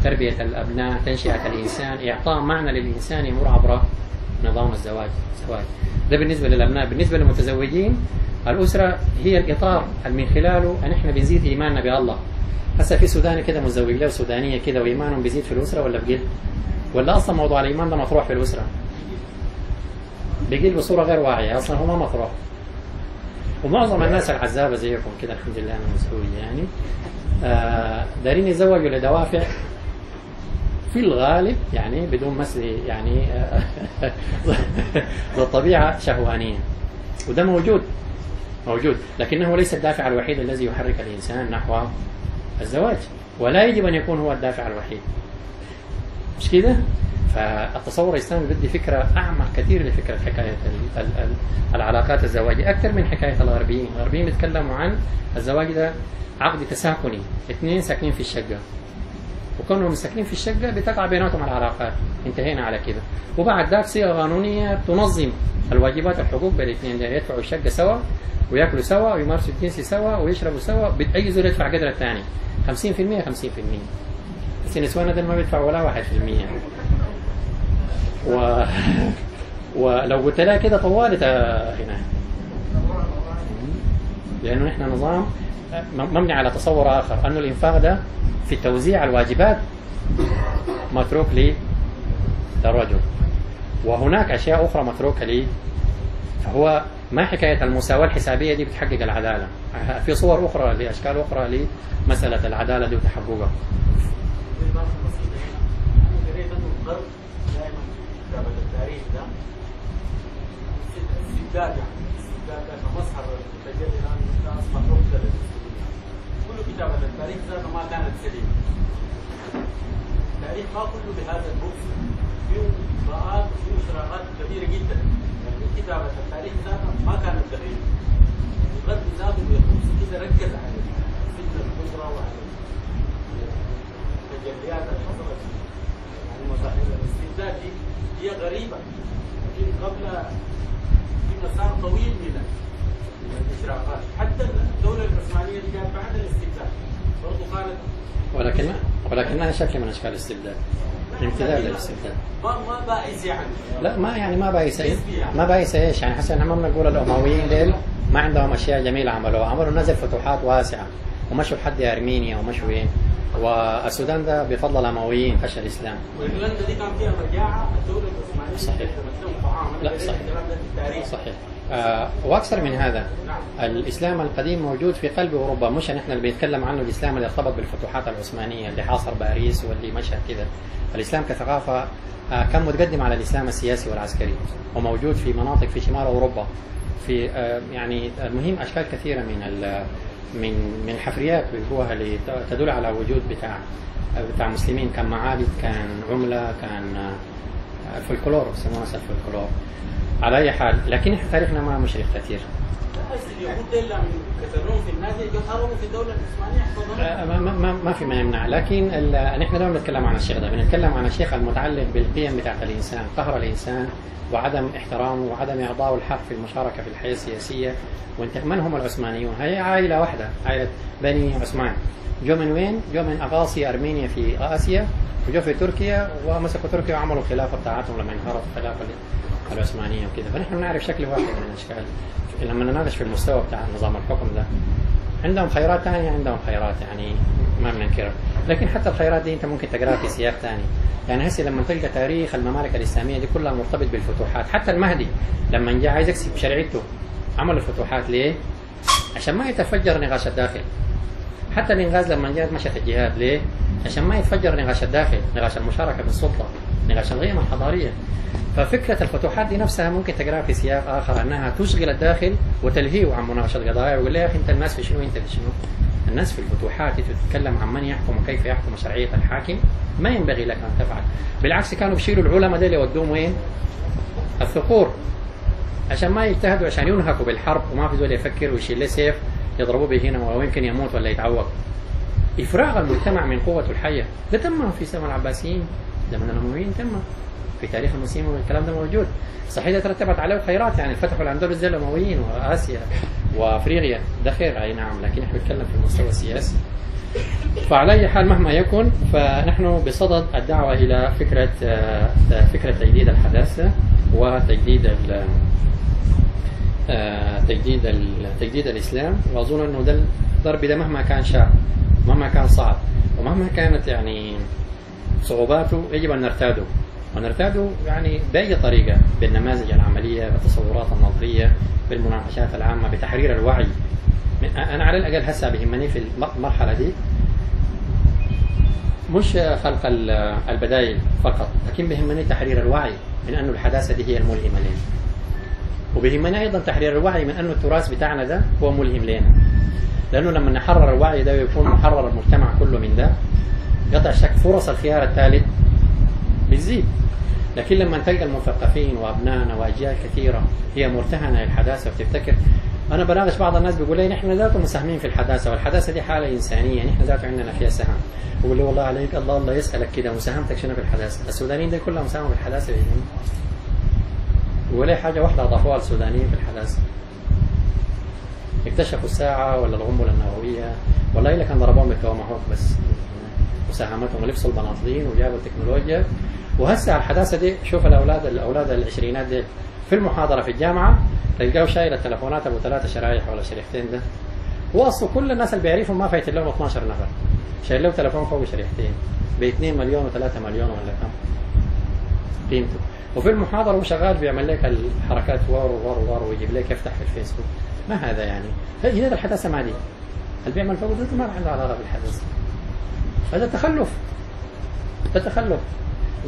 Speaker 2: تربية الأبناء، تنشئة الإنسان، إعطاء معنى للإنسان يمر عبر نظام الزواج. ده بالنسبة للأبناء. بالنسبة للمتزوجين الأسرة هي الإطار اللي من خلاله أن احنا بنزيد إيماننا بالله. هسه في سوداني كده متزوج له سودانية كده وإيمانهم بيزيد في الأسرة ولا بقل؟ ولا أصلا موضوع الإيمان ده مطروح في الأسرة؟ بقل بصورة غير واعية، أصلا هو ما مطروح. ومعظم الناس العزابة زيكم كده الحمد لله أنا مسؤول يعني دارين يتزوجوا لدوافع في الغالب يعني بدون مسل يعني بالطبيعة شهوانية، وده موجود لكنه ليس الدافع الوحيد الذي يحرك الإنسان نحو الزواج، ولا يجب أن يكون هو الدافع الوحيد، مش كده؟ فالتصور الإسلامي بدي فكرة أعمق كثير لفكرة حكاية العلاقات الزواجية أكثر من حكاية الغربيين. الغربيين بيتكلموا عن الزواج ده عقد تساكني، اثنين ساكنين في الشقة، وكونهم ساكنين في الشقة بتقع بيناتهم العلاقات، انتهينا على كده. وبعد ذاك صيغة قانونية تنظم الواجبات والحقوق بين الاثنين، يدفعوا الشقة سوا وياكلوا سوا ويمارسوا الجنس سوا ويشربوا سوا، أي زول يدفع قدر الثاني 50% 50%. بس النسوان ده ما بيدفعوا ولا 1%. ولو قلت لها كده طوالت هنا، لأنه نحن نظام مبني على تصور آخر، أنه الإنفاق ده في توزيع الواجبات متروك للرجل، وهناك أشياء أخرى متروكة لي. فهو ما حكاية المساواة الحسابية دي بتحقق العدالة، في صور أخرى لأشكال أخرى لمسألة العدالة دي وتحققها.
Speaker 3: كل كتابة التاريخ ذاته ما كانت سليمة. التاريخ ما كله بهذا البؤس، فيه إجراءات وفيه إشراقات كبيرة جدا. يعني كتابة التاريخ ذاته ما كانت دقيقة. الغرب ذاته بيخص كده ركز على الفتنة الكبرى وعلى التجليات اللي حصلت يعني مظاهر الاستبداد دي هي غريبة، لكن قبل في مسار طويل من الإشراقات. حتى الدولة العثمانية اللي كانت بعد الاستبداد برضه كانت
Speaker 2: ولكنها شكل من أشكال الاستبداد، امتداد للاستبداد.
Speaker 3: ما بائس يعني.
Speaker 2: لا ما يعني ما بائس ايش يعني. حسنا احنا ما بنقول الأمويين ديل ما عندهم أشياء جميلة عملوا نزل فتوحات واسعة ومشوا لحد أرمينيا ومشوا وين، والسودان ده بفضل الأمويين فشل الإسلام.
Speaker 3: وإيرلندا دي كان فيها مجاعة، الدولة العثمانية
Speaker 2: صحيح. لا صحيح. واكثر من هذا، الاسلام القديم موجود في قلب اوروبا، مش نحن اللي بنتكلم عنه الاسلام اللي ارتبط بالفتوحات العثمانيه اللي حاصر باريس واللي مشى كذا. الاسلام كثقافه كان متقدم على الاسلام السياسي والعسكري، وموجود في مناطق في شمال اوروبا، في يعني المهم اشكال كثيره من الحفريات بالجوها اللي تدل على وجود بتاع مسلمين، كان معابد، كان عمله، كان فولكلور، يسمونه الفولكلور. على أي حال، لكن احنا تاريخنا ما مشرق كثير.
Speaker 3: اليهود اللي كسروهم في النازي جو هربوا في الدولة العثمانية.
Speaker 2: ما في ما يمنع، لكن نحن لما نتكلم عن الشيخ ده بنتكلم عن الشيخ المتعلق بالقيم بتاعت الإنسان، قهر الإنسان وعدم احترامه وعدم إعطائه الحق في المشاركة في الحياة السياسية. من هم العثمانيون؟ هي عائلة واحدة، عائلة بني عثمان. جو من وين؟ جو من أغاصي أرمينيا في آسيا، وجو في تركيا ومسكوا تركيا وعملوا الخلافة بتاعتهم لما انهارت الخلافة العثمانية وكذا. فنحن نعرف شكل واحد من الأشكال لما نناقش في المستوى بتاع نظام الحكم ده. عندهم خيارات ثانية، عندهم خيارات يعني ما بننكرها، لكن حتى الخيارات دي أنت ممكن تقراها في سياق ثاني. يعني هسه لما تلقى تاريخ الممالك الإسلامية دي كلها مرتبط بالفتوحات. حتى المهدي لما جاء عايز يكسب شرعيته عمل الفتوحات ليه؟ عشان ما يتفجر نقاش الداخل. حتى الإنغاز لما جاءت مشت الجهاد ليه؟ عشان ما يتفجر نقاش الداخل، نقاش المشاركة في السلطة، نقاش القيم الحضارية. ففكرة الفتوحات دي نفسها ممكن تقراها في سياق آخر، أنها تشغل الداخل وتلهيه عن مناقشة قضايا، ويقول يا أخي أنت الناس في شنو أنت في شنو. الناس في الفتوحات تتكلم عن من يحكم وكيف يحكم شرعية الحاكم، ما ينبغي لك أن تفعل. بالعكس كانوا بيشيلوا العلماء دول يودوهم وين؟ الثقور، عشان ما يجتهدوا، عشان ينهكوا بالحرب وما في زول يفكر ويشيل له سيف يضربوه به هنا ويمكن يموت ولا يتعوق. إفراغ المجتمع من قوته الحية. ده تم في زمن العباسيين، زمن الأمويين، تم في تاريخ المسلمين والكلام ده موجود. صحيح ترتبت عليه خيرات، يعني فتحوا الأندلس زي الأمويين وآسيا وأفريقيا، ده خير أي نعم، لكن احنا بنتكلم في المستوى السياسي. فعلى أي حال مهما يكن، فنحن بصدد الدعوة إلى فكرة تجديد الحداثة وتجديد تجديد الإسلام. وأظن أنه ده الضرب ده مهما كان شاق، مهما كان صعب، ومهما كانت يعني صعوباته، يجب أن نرتاده، ونرتاده يعني بأي طريقة، بالنماذج العملية، بالتصورات النظرية، بالمناقشات العامة، بتحرير الوعي. أنا على الأقل هسه بيهمني في المرحلة دي مش خلق البدائل فقط، لكن بيهمني تحرير الوعي من أنه الحداثة دي هي الملهمة لنا، وبيهمني أيضا تحرير الوعي من أنه التراث بتاعنا ده هو ملهم لنا، لأنه لما نحرر الوعي ده ويكون محرر المجتمع كله من ده، قطع شك فرص الخيار الثالث بتزيد. لكن لما تلقى المثقفين وأبنائنا وأجيال كثيرة هي مرتهنة للحداثة وتفتكر، أنا بناقش بعض الناس بيقول لي نحن ذاته مساهمين في الحداثة، والحداثة دي حالة إنسانية، نحن ذاته عندنا فيها سهم. بقول له والله عليك، الله يسألك كده، مساهمتك شنو في الحداثة؟ السودانيين دي كلهم مساهموا في الحداثة بيهم. ولا حاجة واحدة أضافوها السودانيين في الحداثة. اكتشفوا الساعة ولا القنبلة النووية، والله إلا كان ضربوهم بالتوماهوك، بس مساهمتهم ولبسوا البناطيل وجابوا التكنولوجيا. وهسه الحداثة دي، شوف الأولاد العشرينات دي في المحاضرة في الجامعة تلقاه شايل التلفونات أبو 3 شرايح ولا شريحتين ده، وأصله كل الناس اللي بيعرفهم ما فايت لهم 12 نفر، شايل له تلفون فوق شريحتين ب 2 مليون و3 مليون ولا كم قيمته. وفي المحاضرة هو شغال بيعمل لك الحركات وار ويجيب لك يفتح في الفيسبوك. ما هذا يعني؟ هي الحداثة ما دي. اللي بيعمل فوق ده ما عنده علاقة بالحداثة. هذا تخلف. ده تخلف.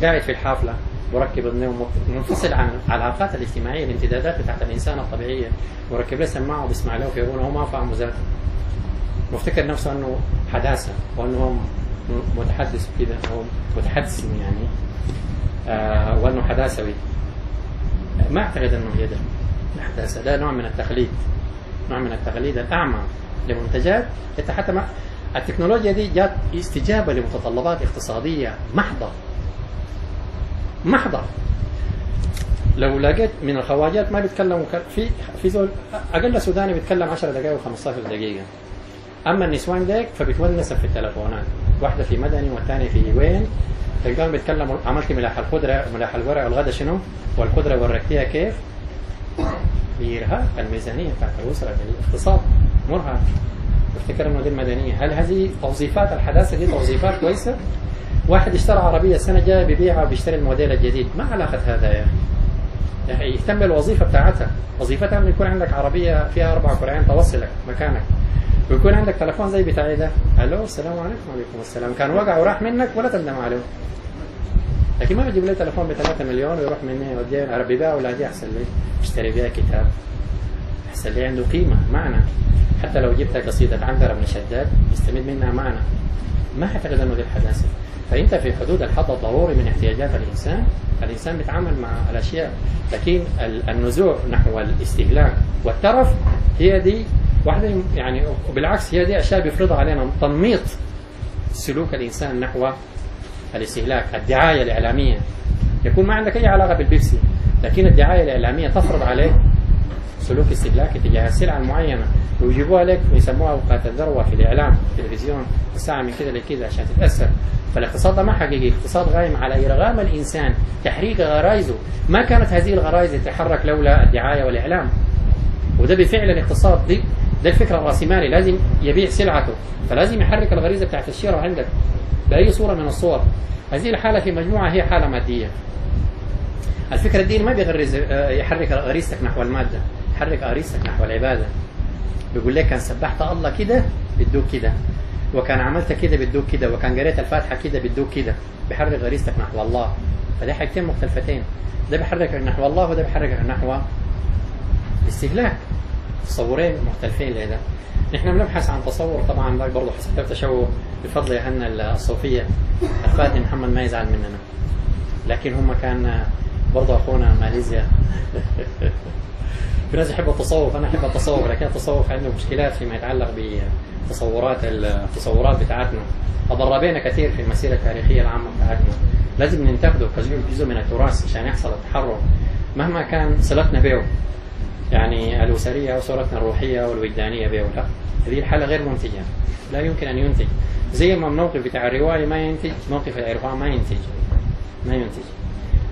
Speaker 2: قاعد في الحافلة مركب منفصل عن العلاقات الاجتماعية، الامتدادات بتاعت الإنسان الطبيعية، مركب له سماعة وبيسمع له في هو ما فاهم ذاته، مفتكر نفسه أنه حداثة وأنه متحدث كده أو متحدث يعني وأنه حداثوي. ما أعتقد أنه هي ده الحداثة، ده نوع من التقليد، نوع من التقليد الأعمى لمنتجات. حتى ما التكنولوجيا دي جات استجابة لمتطلبات اقتصادية محضة. لو لقيت من الخواجات ما بيتكلموا في زول أقل سوداني بيتكلم 10 دقائق و15 دقيقة، أما النسوان ديك فبتونس في التلفونات، واحدة في مدني والثانية في وين، تلقاهم بيتكلموا عملت ملاح الخضرة ملاح الورق والغدا شنو، والخضرة وركتيها كيف. بإرهاق الميزانية بتاعت الأسرة بالاقتصاد مرهق. افتكر إنه دي المدنية. هل هذه توظيفات الحداثة دي توظيفات كويسة؟ واحد اشترى عربية السنة الجاية ببيعها وبيشتري الموديل الجديد، ما علاقة هذا يا أخي؟ يهتم بالوظيفة بتاعتها. وظيفتها إنه يكون عندك عربية فيها 4 كرعين توصلك مكانك، ويكون عندك تلفون زي بتاعي ده، الو السلام عليكم. وعليكم السلام. كان وقع وراح منك ولا تندم عليه. لكن ما بجيب لي تلفون ب3 مليون ويروح مني يوديه عربي بيها ولا دي احسن لي اشتري بيها كتاب، احسن لي عنده قيمة معنى. حتى لو جبت قصيدة عنترة بن شداد يستمد منها معنى. ما اعتقد انه دي الحداثة. فانت في حدود الحد الضروري من احتياجات الانسان بيتعامل مع الاشياء، لكن النزوع نحو الاستهلاك والترف هي دي واحدة يعني، وبالعكس هي دي اشياء بيفرضها علينا تنميط سلوك الانسان نحو الاستهلاك. الدعاية الإعلامية يكون ما عندك أي علاقة بالبيبسي، لكن الدعاية الإعلامية تفرض عليك سلوك استهلاكي تجاه السلعة المعينة، ويجيبوها لك ويسموها أوقات الذروة في الإعلام في التلفزيون، الساعة من كده لكده عشان تتأثر. فالاقتصاد ده ما حقيقي، اقتصاد قائم على إرغام الإنسان، تحريك غرائزه. ما كانت هذه الغرائز تتحرك لولا الدعاية والإعلام. وده بفعل الاقتصاد دي، ده الفكرة الرأسمالي، لازم يبيع سلعته، فلازم يحرك الغريزة بتاعت الشراء عندك بأي صورة من الصور. هذه الحالة في مجموعة هي حالة مادية. الفكرة الديني ما بيغرز يحرك غريزتك نحو المادة، يحرك غريزتك نحو العبادة. بيقول لك كان سبحت الله كده بدوك كده، وكان عملت كده بدوك كده، وكان قريت الفاتحة كده بدوك كده. بيحرك غريزتك نحو الله. فده حاجتين مختلفتين، ده بيحرك نحو الله وده بيحرك نحو الاستهلاك. تصورين مختلفين لهذا. نحن بنبحث عن تصور، طبعا برضه حسب تشوه بفضل يهنا الصوفية الفاتن محمد ما يزعل مننا، لكن هم كان برضه أخونا ماليزيا في ناس يحبوا التصوف، أنا أحب التصوف، لكن التصوف عنده مشكلات فيما يتعلق التصورات بتاعتنا. أضر بينا كثير في المسيرة التاريخية العامة بتاعتنا، لازم ننتقده كجزء من التراث عشان يحصل التحرر مهما كان صلتنا به، يعني الأسرية وصلتنا الروحية والوجدانية به. لا، هذه الحالة غير منتجة، لا يمكن أن ينتج. زي ما الموقف بتاع الرواية ما ينتج، موقف الإرفاع ما ينتج.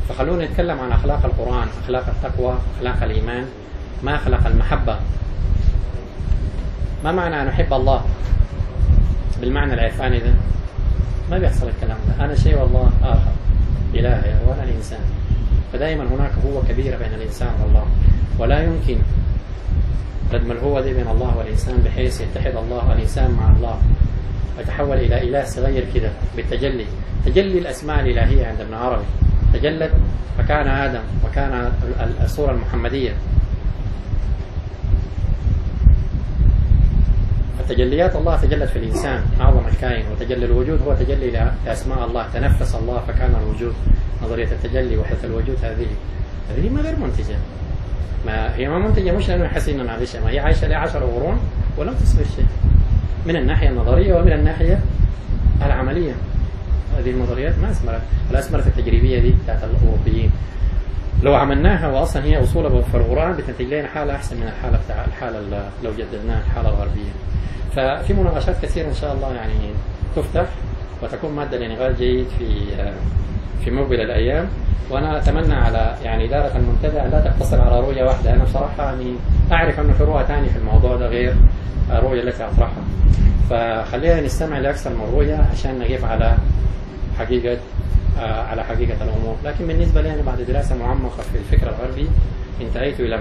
Speaker 2: فخلونا نتكلم عن أخلاق القرآن، أخلاق التقوى، أخلاق الإيمان، ما أخلاق المحبة. ما معنى أن أحب الله بالمعنى العرفاني ده؟ ما بيحصل الكلام ده. أنا شيء والله آخر، إلهي وأنا الإنسان. فدائما هناك هو كبيرة بين الإنسان والله، ولا يمكن ردم الهوة دي بين الله والإنسان بحيث يتحد الله الإنسان مع الله ويتحول إلى إله صغير كده بالتجلي. تجلي الأسماء الإلهية عند ابن عربي، تجلت فكان آدم وكان الصورة المحمدية. تجليات الله تجلت في الإنسان أعظم الكائن، وتجلي الوجود هو تجلي لأسماء الله. تنفس الله فكان الوجود. نظرية التجلي وحدة الوجود هذه ما غير منتجة. ما هي ما منتجة مش لأنه يحسين أنها عايشة، ما هي عايشة لها 10 قرون ولم تصبح شيء من الناحية النظرية ومن الناحية العملية. هذه النظريات ما أثمرت، الأثمرت التجريبية دي بتاعت الأوروبيين. لو عملناها وأصلا هي أصولها في القرآن بتنتج لنا حالة أحسن من الحالة لو جددناها الحالة الغربية. ففي مناقشات كثيرة إن شاء الله يعني تفتح وتكون مادة لنقاش جيد في مقبل الأيام. وأنا أتمنى على يعني إدارة المنتدى لا تقتصر على رؤية واحدة. أنا بصراحة يعني أعرف أنه في رؤى ثانية في الموضوع ده غير الرؤية التي أطرحها، فخلينا نستمع لأكثر من رؤية عشان نقف على حقيقة الأمور. لكن بالنسبة لي أنا بعد دراسة معمقة في الفكر الغربي انتهيت إلى